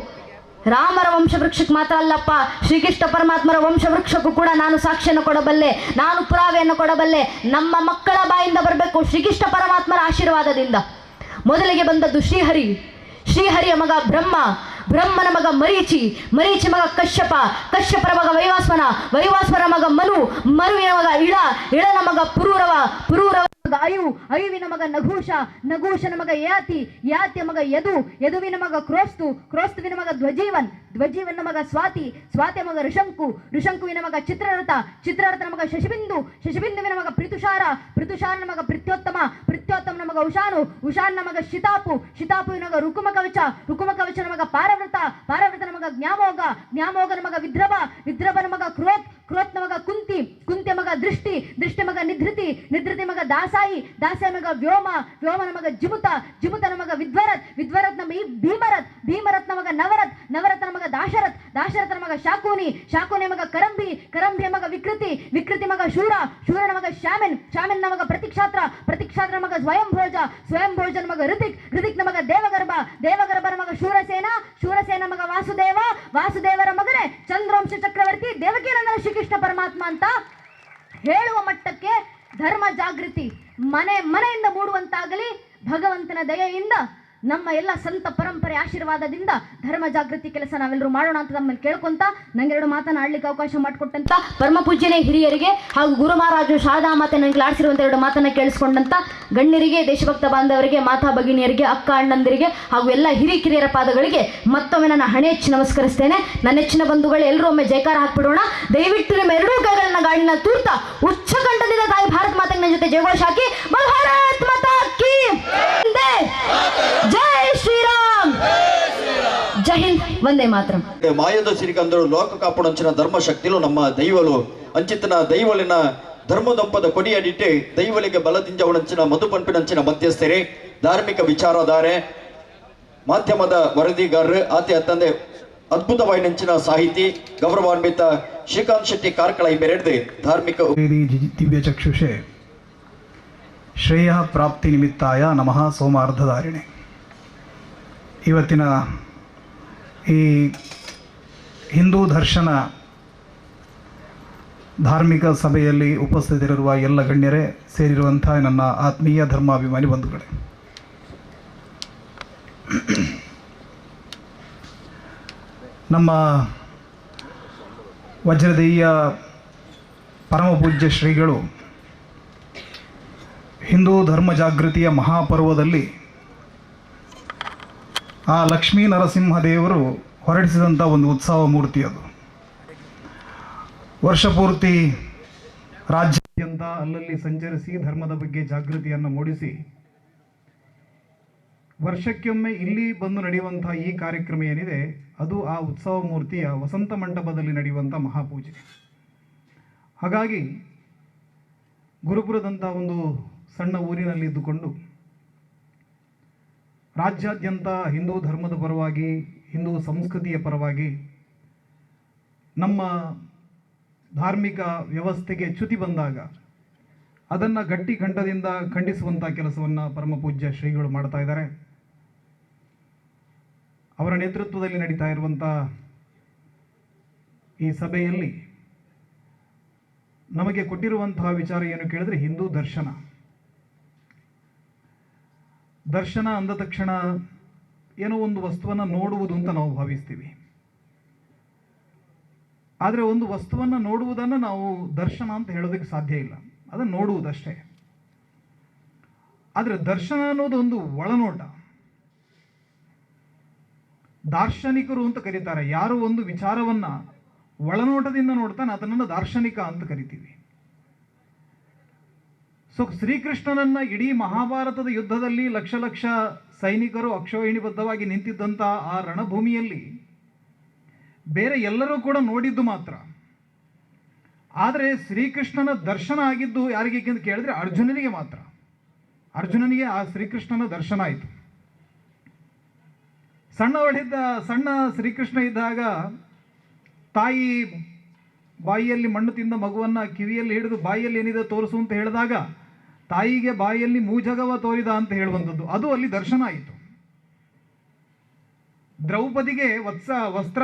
ರಾಮರ ವಂಶವೃಕ್ಷಕ್ಕೆ ಮಾತ್ರ ಅಲ್ಲಪ್ಪ, ಶ್ರೀಕೃಷ್ಣ ಪರಮಾತ್ಮರ ವಂಶವೃಕ್ಷಕ್ಕೂ ಕೂಡ ನಾನು ಸಾಕ್ಷಿಯನ್ನು ಕೊಡಬಲ್ಲೆ, ನಾನು ಪುರಾವೆಯನ್ನು ಕೊಡಬಲ್ಲೆ. ನಮ್ಮ ಮಕ್ಕಳ ಬಾಯಿಂದ ಬರಬೇಕು ಶ್ರೀಕೃಷ್ಣ ಪರಮಾತ್ಮರ ಆಶೀರ್ವಾದದಿಂದ. ಮೊದಲಿಗೆ ಬಂದದ್ದು ಶ್ರೀಹರಿ, ಶ್ರೀಹರಿಯ ಮಗ ಬ್ರಹ್ಮ, ಬ್ರಹ್ಮನ ಮಗ ಮರೀಚಿ, ಮರೀಚಿ ಮಗ ಕಶ್ಯಪ, ಕಶ್ಯಪರ ಮಗ ವೈವಾಸ್ವನ, ವೈವಾಸ್ವರ ಮಗ ಮನು, ಮನುವಿನ ಮಗ ಇಳ, ಇಳನ ಮಗ ಪುರೂರವ, ಪುರೂರವ ಮಗ ಅಯು, ಅಯುವಿನ ಮಗ ನಘೂಷ, ನಘೂಷನ ಮಗ ಯಾತಿ, ಯಾತಿಯ ಮಗ ಯದು, ಯದುವಿನ ಮಗ ಕ್ರೋಸ್ತು, ಕ್ರೋಸ್ತುವಿನ ಮಗ ಧ್ವಜೀವನ್, ಧ್ವಜೀವನ ಮಗ ಸ್ವಾತಿ, ಸ್ವಾತಿಯ ಮಗ ಋಷಂಕು, ಋಷಂಕುವಿನ ಮಗ ಚಿತ್ರರಥ, ಚಿತ್ರರಥನ ಮಗ ಶಶಿಬಿಂದು, ಶಶಿಬಿಂದುವಿನ ಮಗ ಪ್ರೀತುಷಾರ, ಪ್ರೀತುಷಾರನ ಮಗ ಪ್ರೀತ್ಯೋತ್ತಮ, ಪ್ರೀತ್ಯೋತ್ತಮನ ಮಗ ಉಷಾನು, ಉಷಾನ್ನ ಮಗ ಶಿತಾಪು, ಶಿತಾಪುವಿನ ಮಗ ರುಕುಮ ಕವಚ, ರುಕುಮ ಕವಚನ ಮಗ ಪಾರವ್ರತ, ಪಾರವ್ರತನ ಮಗ ಜ್ಞಾಮೋಗ, ಜ್ಞಾಮೋಗನ ಮಗ ವಿದ್ರವ, ವಿದ್ರವನ ಮಗ ಕ್ರೋತ್, ಕ್ರೋತ್ನ ಮಗ ಕುಂತಿ, ಕುಂತಿಯ ಮಗ ದೃಷ್ಟಿ, ದೃಷ್ಟಿ ಮಗ ನಿಧೃತಿ, ನಿಧೃತಿ ಮಗ ದಾಸಾಯಿ, ದಾಸಾಯ ಮಗ ವ್ಯೋಮ, ವ್ಯೋಮನ ಮಗ ಜಿಮುತ, ಜಿಮುತನ ಮಗ ವಿದ್ವರತ್, ವಿದ್ವರತ್ನ ಭೀಮರಥ್, ಭೀಮರತ್ನ ಮಗ ನವರಥ್, ನವರತ್ನ ಮಗ ದಾಶರಥ್, ದಾಶರಥನ ಮಗ ಶಾಕೂನಿ, ಶಾಕೂನಿಯ ಮಗ ಕರಂಬಿ, ಕರಂಬಿಯ ಮಗ ವಿಕೃತಿ, ವಿಕೃತಿ ಮಗ ಶೂರ, ಶೂರನ ಮಗ ಶ್ಯಾಮೆನ್, ಶ್ಯಾಮೆನ್ನ ಮಗ ಪ್ರತಿಕ್ಷಾತ್ರ, ಪ್ರತಿಕ್ಷಾತ್ರ ಮಗ ಸ್ವಯಂಭೋಜ, ಸ್ವಯಂಭೋಜನ ಮಗ ಋತಿಕ್, ಋತಿಕ್ನ ಮಗ ದೇವಗರ್ಭ, ದೇವಗರ್ಭನ ಮಗ ಶೂರಸೇನ, ಶೂರಸೇನ ಮಗ ವಾಸುದೇವ, ವಾಸುದೇವರ ಮಗನೇ ಚಂದ್ರವಂಶ ಚಕ್ರವರ್ತಿ, ದೇವಕೀನಂದನ ಶ್ರೀಕೃಷ್ಣ ಪರಮಾತ್ಮ ಅಂತ ಹೇಳುವ ಮಟ್ಟಕ್ಕೆ ಧರ್ಮ ಜಾಗೃತಿ ಮನೆ ಮನೆಯಿಂದ ಮೂಡುವಂತಾಗಲಿ. ಭಗವಂತನ ದಯೆಯಿಂದ ನಮ್ಮ ಎಲ್ಲ ಸಂತ ಪರಂಪರೆ ಆಶೀರ್ವಾದದಿಂದ ಧರ್ಮ ಜಾಗೃತಿ ಕೆಲಸ ನಾವೆಲ್ಲರೂ ಮಾಡೋಣ ಅಂತ ನಮ್ಮಲ್ಲಿ ಕೇಳ್ಕೊಂತ ನಂಗೆರಡು ಮಾತನಾಡ್ಲಿಕ್ಕೆ ಅವಕಾಶ ಮಾಡಿಕೊಟ್ಟಂತ ಪರಮ ಪೂಜ್ಯನೇ ಹಿರಿಯರಿಗೆ ಹಾಗೂ ಗುರು ಮಹಾರಾಜು ಶಾರದಾ ಮಾತೆ ನನಗೆ ಆಡಿಸಿರುವಂಥ ಎರಡು ಮಾತನ್ನ ಕೇಳಿಸ್ಕೊಂಡಂತ ಗಣ್ಯರಿಗೆ, ದೇಶಭಕ್ತ ಬಾಂಧವರಿಗೆ, ಮಾತಾ ಭಗಿನಿಯರಿಗೆ, ಅಕ್ಕ ಅಣ್ಣಂದಿರಿಗೆ ಹಾಗೂ ಎಲ್ಲ ಹಿರಿಕಿರಿಯರ ಪಾದಗಳಿಗೆ ಮತ್ತೊಮ್ಮೆ ನನ್ನ ಹಣೆ ಹೆಚ್ಚಿ ನಮಸ್ಕರಿಸ್ತೇನೆ. ನನ್ನ ಹೆಚ್ಚಿನ ಬಂಧುಗಳು ಎಲ್ಲರೂ ಒಮ್ಮೆ ಜೈಕಾರ ಹಾಕ್ಬಿಡೋಣ. ದಯವಿಟ್ಟು ನಿಮ್ಮ ಎರಡೂ ಕೈಗಳನ್ನ ಗಾಡಿನ ತೂರ್ತ ಉಚ್ಚ ಕಂಠದಿಂದ ತಾಯಿ ಭಾರತ್ ಮಾತೆ ನನ್ನ ಜೊತೆ ಜಯಘೋಷ ಹಾಕಿ ಭಾರತ್ ಮಾತಾ ಕಿ ಜೈ ಶ್ರೀರಾಮ್, ಜೈ ಹಿಂದ್, వందే మాత్రం. మాయద సిరికందరూ లోక కాపుడంచిన ಧರ್ಮಶಕ್ತಿಲು ನಮ್ಮ ದೈವಲು ಅಂಚಿತನ ದೈವಲಿನ ಧರ್ಮದೊಂಪದ ಕೊಡಿಯಡಿಟ್ಟೆ ದೈವಲಿಗೆ ಬಲದಿಂಜವಣಂಚಿನ ಮಧು ಪಂಪಿನಂಚಿನ ಮಧ್ಯಸ್ಥರೇ, ಧಾರ್ಮಿಕ ವಿಚಾರಧಾರೆ, ಮಾಧ್ಯಮದ ವರದಿಗಾರರು, ಆತ ತಂದೆ ಅದ್ಭುತವಾಯಿನಂಚಿನ ಸಾಹಿತಿ ಗೌರವಾನ್ವಿತ ಶ್ರೀಕಾಂತ್ ಶೆಟ್ಟಿ ಕಾರ್ಕಳ ಬೆರೆಡೆ ಧಾರ್ಮಿಕ ದಿವ್ಯ ಚಕ್ಷುಷೆ ಶ್ರೇಯ ಪ್ರಾಪ್ತಿ ನಿಮಿತ್ತಾಯ ನಮಃ ಸೋಮಾರ್ಧಧಾರಿಣೆ. ಇವತ್ತಿನ ಈ ಹಿಂದೂ ದರ್ಶನ ಧಾರ್ಮಿಕ ಸಭೆಯಲ್ಲಿ ಉಪಸ್ಥಿತರಿರುವ ಎಲ್ಲ ಗಣ್ಯರೇ ಸೇರಿರುವಂಥ ನನ್ನ ಆತ್ಮೀಯ ಧರ್ಮಾಭಿಮಾನಿ ಬಂಧುಗಳೇ, ನಮ್ಮ ವಜ್ರದೇಯಿಯ ಪರಮಪೂಜ್ಯ ಶ್ರೀಗಳು ಹಿಂದೂ ಧರ್ಮ ಜಾಗೃತಿಯ ಮಹಾಪರ್ವದಲ್ಲಿ ಆ ಲಕ್ಷ್ಮೀ ನರಸಿಂಹದೇವರು ಹೊರಡಿಸಿದಂಥ ಒಂದು ಉತ್ಸವ ಮೂರ್ತಿ ಅದು. ವರ್ಷಪೂರ್ತಿ ರಾಜ್ಯಾದ್ಯಂತ ಅಲ್ಲಲ್ಲಿ ಸಂಚರಿಸಿ ಧರ್ಮದ ಬಗ್ಗೆ ಜಾಗೃತಿಯನ್ನು ಮೂಡಿಸಿ ವರ್ಷಕ್ಕೊಮ್ಮೆ ಇಲ್ಲಿ ಬಂದು ನಡೆಯುವಂಥ ಈ ಕಾರ್ಯಕ್ರಮ ಏನಿದೆ ಅದು ಆ ಉತ್ಸವ ಮೂರ್ತಿಯ ವಸಂತ ಮಂಟಪದಲ್ಲಿ ನಡೆಯುವಂಥ ಮಹಾಪೂಜೆ. ಹಾಗಾಗಿ ಗುರುಪುರದಂಥ ಒಂದು ಸಣ್ಣ ಊರಿನಲ್ಲಿ ಇದ್ದುಕೊಂಡು ರಾಜ್ಯಾದ್ಯಂತ ಹಿಂದೂ ಧರ್ಮದ ಪರವಾಗಿ, ಹಿಂದೂ ಸಂಸ್ಕೃತಿಯ ಪರವಾಗಿ, ನಮ್ಮ ಧಾರ್ಮಿಕ ವ್ಯವಸ್ಥೆಗೆ ಚ್ಯುತಿ ಬಂದಾಗ ಅದನ್ನು ಗಟ್ಟಿ ಕಂಠದಿಂದ ಖಂಡಿಸುವಂಥ ಕೆಲಸವನ್ನು ಪರಮಪೂಜ್ಯ ಶ್ರೀಗಳು ಮಾಡ್ತಾ ಇದ್ದಾರೆ. ಅವರ ನೇತೃತ್ವದಲ್ಲಿ ನಡೀತಾ ಇರುವಂಥ ಈ ಸಭೆಯಲ್ಲಿ ನಮಗೆ ಕೊಟ್ಟಿರುವಂತಹ ವಿಚಾರ ಏನು ಕೇಳಿದ್ರೆ, ಹಿಂದೂ ದರ್ಶನ. ದರ್ಶನ ಅಂದ ತಕ್ಷಣ ಏನೋ ಒಂದು ವಸ್ತುವನ್ನು ನೋಡುವುದು ಅಂತ ನಾವು ಭಾವಿಸ್ತೀವಿ. ಆದರೆ ಒಂದು ವಸ್ತುವನ್ನು ನೋಡುವುದನ್ನು ನಾವು ದರ್ಶನ ಅಂತ ಹೇಳೋದಕ್ಕೆ ಸಾಧ್ಯ ಇಲ್ಲ, ಅದನ್ನು ನೋಡುವುದಷ್ಟೇ. ಆದರೆ ದರ್ಶನ ಅನ್ನೋದು ಒಂದು ಒಳನೋಟ. ದಾರ್ಶನಿಕರು ಅಂತ ಕರೀತಾರೆ. ಯಾರು ಒಂದು ವಿಚಾರವನ್ನು ಒಳನೋಟದಿಂದ ನೋಡ್ತಾನೆ ಅದನ್ನು ದಾರ್ಶನಿಕ ಅಂತ ಕರಿತೀವಿ. ಸೊ ಶ್ರೀಕೃಷ್ಣನನ್ನ ಇಡೀ ಮಹಾಭಾರತದ ಯುದ್ಧದಲ್ಲಿ ಲಕ್ಷ ಲಕ್ಷ ಸೈನಿಕರು ಅಕ್ಷೋಹಿಣಿಬದ್ಧವಾಗಿ ನಿಂತಿದ್ದಂಥ ಆ ರಣಭೂಮಿಯಲ್ಲಿ ಬೇರೆ ಎಲ್ಲರೂ ಕೂಡ ನೋಡಿದ್ದು ಮಾತ್ರ. ಆದರೆ ಶ್ರೀಕೃಷ್ಣನ ದರ್ಶನ ಆಗಿದ್ದು ಯಾರಿಗೆ ಅಂತ ಕೇಳಿದ್ರೆ ಅರ್ಜುನನಿಗೆ ಮಾತ್ರ. ಅರ್ಜುನನಿಗೆ ಆ ಶ್ರೀಕೃಷ್ಣನ ದರ್ಶನ ಆಯಿತು. ಸಣ್ಣ ಶ್ರೀಕೃಷ್ಣ ಇದ್ದಾಗ ತಾಯಿ ಬಾಯಿಯಲ್ಲಿ ಮಣ್ಣು ತಿಂದ ಮಗುವನ್ನು ಕಿವಿಯಲ್ಲಿ ಹಿಡಿದು ಬಾಯಿಯಲ್ಲಿ ಏನಿದೆ ತೋರಿಸು ಅಂತ ಹೇಳಿದಾಗ ತಾಯಿಗೆ ಬಾಯಿಯಲ್ಲಿ ಮೂಜಗವ ತೋರಿದ ಅಂತ ಹೇಳುವಂಥದ್ದು, ಅದು ಅಲ್ಲಿ ದರ್ಶನ ಆಯಿತು. ದ್ರೌಪದಿಗೆ ವಸ್ತ್ರ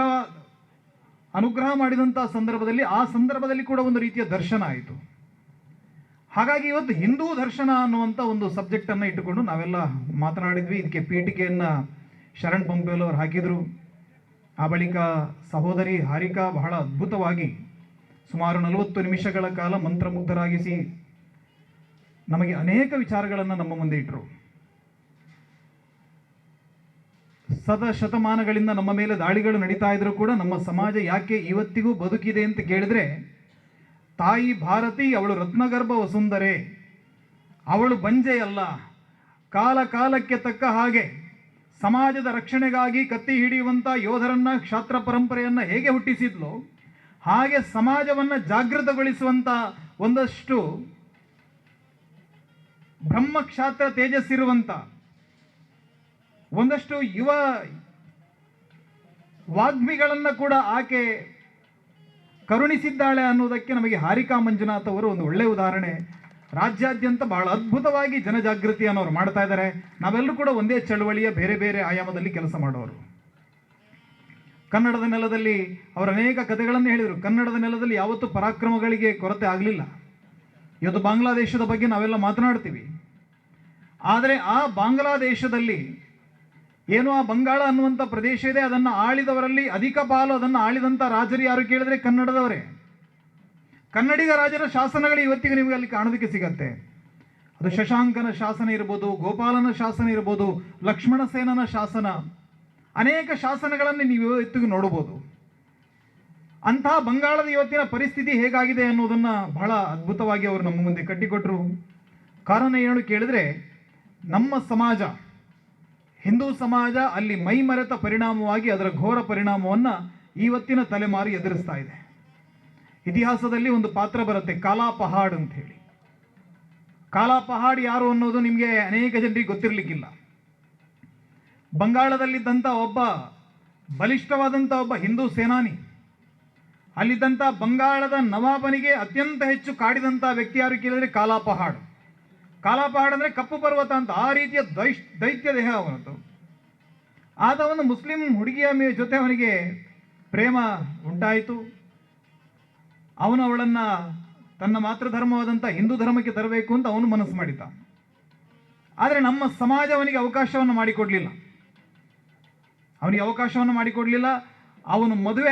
ಅನುಗ್ರಹ ಮಾಡಿದಂಥ ಸಂದರ್ಭದಲ್ಲಿ ಆ ಸಂದರ್ಭದಲ್ಲಿ ಕೂಡ ಒಂದು ರೀತಿಯ ದರ್ಶನ ಆಯಿತು. ಹಾಗಾಗಿ ಇವತ್ತು ಹಿಂದೂ ದರ್ಶನ ಅನ್ನುವಂಥ ಒಂದು ಸಬ್ಜೆಕ್ಟನ್ನು ಇಟ್ಟುಕೊಂಡು ನಾವೆಲ್ಲ ಮಾತನಾಡಿದ್ವಿ. ಇದಕ್ಕೆ ಪೀಠಿಕೆಯನ್ನು ಶರಣ್ ಪಂಪೇಲ್ ಅವರು ಹಾಕಿದರು. ಆ ಬಳಿಕ ಸಹೋದರಿ ಹಾರಿಕಾ ಬಹಳ ಅದ್ಭುತವಾಗಿ ಸುಮಾರು 40 ನಿಮಿಷಗಳ ಕಾಲ ಮಂತ್ರಮುಗ್ಧರಾಗಿಸಿ ನಮಗೆ ಅನೇಕ ವಿಚಾರಗಳನ್ನು ನಮ್ಮ ಮುಂದೆ ಇಟ್ಟರು. ಶತಮಾನಗಳಿಂದ ನಮ್ಮ ಮೇಲೆ ದಾಳಿಗಳು ನಡೀತಾ ಇದ್ರೂ ಕೂಡ ನಮ್ಮ ಸಮಾಜ ಯಾಕೆ ಇವತ್ತಿಗೂ ಬದುಕಿದೆ ಅಂತ ಕೇಳಿದ್ರೆ, ತಾಯಿ ಭಾರತಿ ಅವಳು ರತ್ನಗರ್ಭ ವಸುಂಧರೆ, ಅವಳು ಬಂಜೆಯಲ್ಲ. ಕಾಲ ಕಾಲಕ್ಕೆ ತಕ್ಕ ಹಾಗೆ ಸಮಾಜದ ರಕ್ಷಣೆಗಾಗಿ ಕತ್ತಿ ಹಿಡಿಯುವಂಥ ಯೋಧರನ್ನ, ಕ್ಷಾತ್ರ ಪರಂಪರೆಯನ್ನು ಹೇಗೆ ಹುಟ್ಟಿಸಿದ್ಲೋ ಹಾಗೆ ಸಮಾಜವನ್ನು ಜಾಗೃತಗೊಳಿಸುವಂಥ ಒಂದಷ್ಟು ಬ್ರಹ್ಮಕ್ಷಾತ್ರ ತೇಜಸ್ಸಿರುವಂಥ ಒಂದಷ್ಟು ಯುವ ವಾಗ್ಮಿಗಳನ್ನು ಕೂಡ ಆಕೆ ಕರುಣಿಸಿದ್ದಾಳೆ ಅನ್ನೋದಕ್ಕೆ ನಮಗೆ ಹಾರಿಕಾ ಮಂಜುನಾಥ್ ಅವರು ಒಂದು ಒಳ್ಳೆಯ ಉದಾಹರಣೆ. ರಾಜ್ಯಾದ್ಯಂತ ಬಹಳ ಅದ್ಭುತವಾಗಿ ಜನಜಾಗೃತಿಯನ್ನು ಅವರು ಮಾಡ್ತಾ ಇದ್ದಾರೆ. ನಾವೆಲ್ಲರೂ ಕೂಡ ಒಂದೇ ಚಳವಳಿಯ ಬೇರೆ ಬೇರೆ ಆಯಾಮದಲ್ಲಿ ಕೆಲಸ ಮಾಡೋರು. ಕನ್ನಡದ ನೆಲದಲ್ಲಿ ಅವರು ಅನೇಕ ಕಥೆಗಳನ್ನು ಹೇಳಿದರು. ಕನ್ನಡದ ನೆಲದಲ್ಲಿ ಯಾವತ್ತೂ ಪರಾಕ್ರಮಗಳಿಗೆ ಕೊರತೆ ಆಗಲಿಲ್ಲ. ಇವತ್ತು ಬಾಂಗ್ಲಾದೇಶದ ಬಗ್ಗೆ ನಾವೆಲ್ಲ ಮಾತನಾಡ್ತೀವಿ. ಆದರೆ ಆ ಬಾಂಗ್ಲಾದೇಶದಲ್ಲಿ ಏನು ಆ ಬಂಗಾಳ ಅನ್ನುವಂಥ ಪ್ರದೇಶ ಇದೆ, ಅದನ್ನು ಆಳಿದವರಲ್ಲಿ ಅಧಿಕ ಪಾಲು ಅದನ್ನು ಆಳಿದಂಥ ರಾಜರು ಯಾರು ಕೇಳಿದ್ರೆ ಕನ್ನಡದವರೇ. ಕನ್ನಡಿಗ ರಾಜರ ಶಾಸನಗಳು ಇವತ್ತಿಗೆ ನಿಮಗೆ ಅಲ್ಲಿ ಕಾಣೋದಕ್ಕೆ ಸಿಗತ್ತೆ. ಅದು ಶಶಾಂಕನ ಶಾಸನ ಇರ್ಬೋದು, ಗೋಪಾಲನ ಶಾಸನ ಇರ್ಬೋದು, ಲಕ್ಷ್ಮಣ ಸೇನನ ಶಾಸನ, ಅನೇಕ ಶಾಸನಗಳನ್ನು ನೀವು ಇವತ್ತಿಗೂ ನೋಡಬಹುದು. ಅಂತಹ ಬಂಗಾಳದ ಇವತ್ತಿನ ಪರಿಸ್ಥಿತಿ ಹೇಗಾಗಿದೆ ಅನ್ನೋದನ್ನು ಬಹಳ ಅದ್ಭುತವಾಗಿ ಅವರು ನಮ್ಮ ಮುಂದೆ ಕಟ್ಟಿಕೊಟ್ರು. ಕಾರಣ ಏನು ಕೇಳಿದ್ರೆ, ನಮ್ಮ ಸಮಾಜ, ಹಿಂದೂ ಸಮಾಜ ಅಲ್ಲಿ ಮೈಮರೆತ ಪರಿಣಾಮವಾಗಿ ಅದರ ಘೋರ ಪರಿಣಾಮವನ್ನು ಇವತ್ತಿನ ತಲೆಮಾರು ಎದುರಿಸ್ತಾ ಇದೆ. ಇತಿಹಾಸದಲ್ಲಿ ಒಂದು ಪಾತ್ರ ಬರುತ್ತೆ, ಕಾಲಾ ಪಹಾಡ್ ಅಂತ ಹೇಳಿ. ಕಾಲಾ ಪಹಾಡ್ ಯಾರು ಅನ್ನೋದು ನಿಮಗೆ ಅನೇಕ ಜನರಿಗೆ ಗೊತ್ತಿರಲಿಕ್ಕಿಲ್ಲ. ಬಂಗಾಳದಲ್ಲಿದ್ದಂಥ ಒಬ್ಬ ಬಲಿಷ್ಠವಾದಂಥ ಒಬ್ಬ ಹಿಂದೂ ಸೇನಾನಿ, ಅಲ್ಲಿದ್ದಂಥ ಬಂಗಾಳದ ನವಾಬನಿಗೆ ಅತ್ಯಂತ ಹೆಚ್ಚು ಕಾಡಿದಂಥ ವ್ಯಕ್ತಿ ಯಾರು ಕೇಳಿದ್ರೆ ಕಾಲಾ ಪಹಾಡ್. ಕಾಲಾ ಪಹಾಡ್ ಅಂದರೆ ಕಪ್ಪು ಪರ್ವತ ಅಂತ, ಆ ರೀತಿಯ ದೈತ್ಯ ದೇಹ ಅವನದ್ದು. ಆದ ಒಂದು ಮುಸ್ಲಿಂ ಹುಡುಗಿಯ ಜೊತೆ ಅವನಿಗೆ ಪ್ರೇಮ ಉಂಟಾಯಿತು. ಅವನು ಅವಳನ್ನು ತನ್ನ ಮಾತೃಧರ್ಮವಾದಂಥ ಹಿಂದೂ ಧರ್ಮಕ್ಕೆ ತರಬೇಕು ಅಂತ ಅವನು ಮನಸ್ಸು ಮಾಡಿದ್ದ. ಆದರೆ ನಮ್ಮ ಸಮಾಜ ಅವನಿಗೆ ಅವಕಾಶವನ್ನು ಮಾಡಿಕೊಡಲಿಲ್ಲ. ಅವನು ಮದುವೆ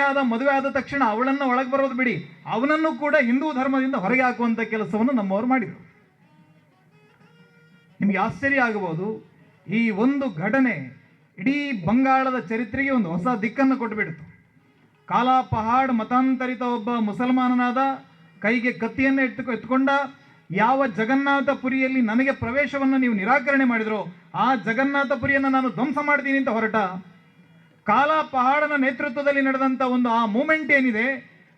ಆದ ತಕ್ಷಣ ಅವಳನ್ನು ಒಳಗೆ ಬರೋದು ಬಿಡಿ, ಅವನನ್ನು ಕೂಡ ಹಿಂದೂ ಧರ್ಮದಿಂದ ಹೊರಗೆ ಹಾಕುವಂಥ ಕೆಲಸವನ್ನು ನಮ್ಮವರು ಮಾಡಿದರು. ನಿಮಗೆ ಆಶ್ಚರ್ಯ ಆಗಬಹುದು, ಈ ಒಂದು ಘಟನೆ ಇಡೀ ಬಂಗಾಳದ ಚರಿತ್ರೆಗೆ ಒಂದು ಹೊಸ ದಿಕ್ಕನ್ನು ಕೊಟ್ಟುಬಿಡ್ತು. ಕಾಲಾ ಪಹಾಡ್ ಮತಾಂತರಿತ ಒಬ್ಬ ಮುಸಲ್ಮಾನನಾದ, ಕೈಗೆ ಕತ್ತಿಯನ್ನು ಎತ್ಕೊಂಡ, ಯಾವ ಜಗನ್ನಾಥಪುರಿಯಲ್ಲಿ ನನಗೆ ಪ್ರವೇಶವನ್ನು ನೀವು ನಿರಾಕರಣೆ ಮಾಡಿದ್ರೋ ಆ ಜಗನ್ನಾಥಪುರಿಯನ್ನು ನಾನು ಧ್ವಂಸ ಮಾಡ್ತೀನಿ ಅಂತ ಹೊರಟ. ಕಾಲಾ ಪಹಾಡನ ನೇತೃತ್ವದಲ್ಲಿ ನಡೆದಂಥ ಒಂದು ಆ ಮೂಮೆಂಟ್ ಏನಿದೆ,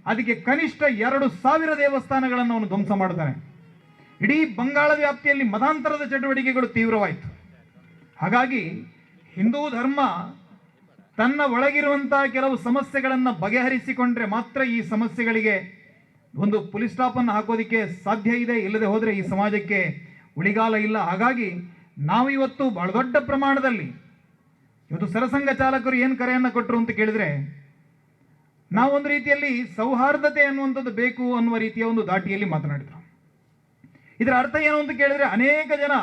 ಅದಕ್ಕೆ ಕನಿಷ್ಠ 2,000 ದೇವಸ್ಥಾನಗಳನ್ನು ಅವನು ಧ್ವಂಸ ಮಾಡ್ತಾನೆ. ಇಡೀ ಬಂಗಾಳ ವ್ಯಾಪ್ತಿಯಲ್ಲಿ ಮತಾಂತರದ ಚಟುವಟಿಕೆಗಳು ತೀವ್ರವಾಯಿತು. ಹಾಗಾಗಿ ಹಿಂದೂ ಧರ್ಮ ತನ್ನ ಒಳಗಿರುವಂತಹ ಕೆಲವು ಸಮಸ್ಯೆಗಳನ್ನು ಬಗೆಹರಿಸಿಕೊಂಡ್ರೆ ಮಾತ್ರ ಈ ಸಮಸ್ಯೆಗಳಿಗೆ ಒಂದು ಪುಲಿ ಸ್ಟಾಪನ್ನು ಹಾಕೋದಕ್ಕೆ ಸಾಧ್ಯ ಇದೆ. ಇಲ್ಲದೆ ಹೋದರೆ ಈ ಸಮಾಜಕ್ಕೆ ಉಳಿಗಾಲ ಇಲ್ಲ. ಹಾಗಾಗಿ ನಾವು ಇವತ್ತು ಬಹಳ ದೊಡ್ಡ ಪ್ರಮಾಣದಲ್ಲಿ ಇವತ್ತು ಸರಸಂಘ ಚಾಲಕರು ಏನು ಕರೆಯನ್ನು ಕೊಟ್ಟರು ಅಂತ ಕೇಳಿದ್ರೆ, ನಾವು ಒಂದು ರೀತಿಯಲ್ಲಿ ಸೌಹಾರ್ದತೆ ಅನ್ನುವಂಥದ್ದು ಬೇಕು ಅನ್ನುವ ರೀತಿಯ ಒಂದು ದಾಟಿಯಲ್ಲಿ ಮಾತನಾಡಿದ್ರು. ಇದರ ಅರ್ಥ ಏನು ಅಂತ ಕೇಳಿದ್ರೆ, ಅನೇಕ ಜನ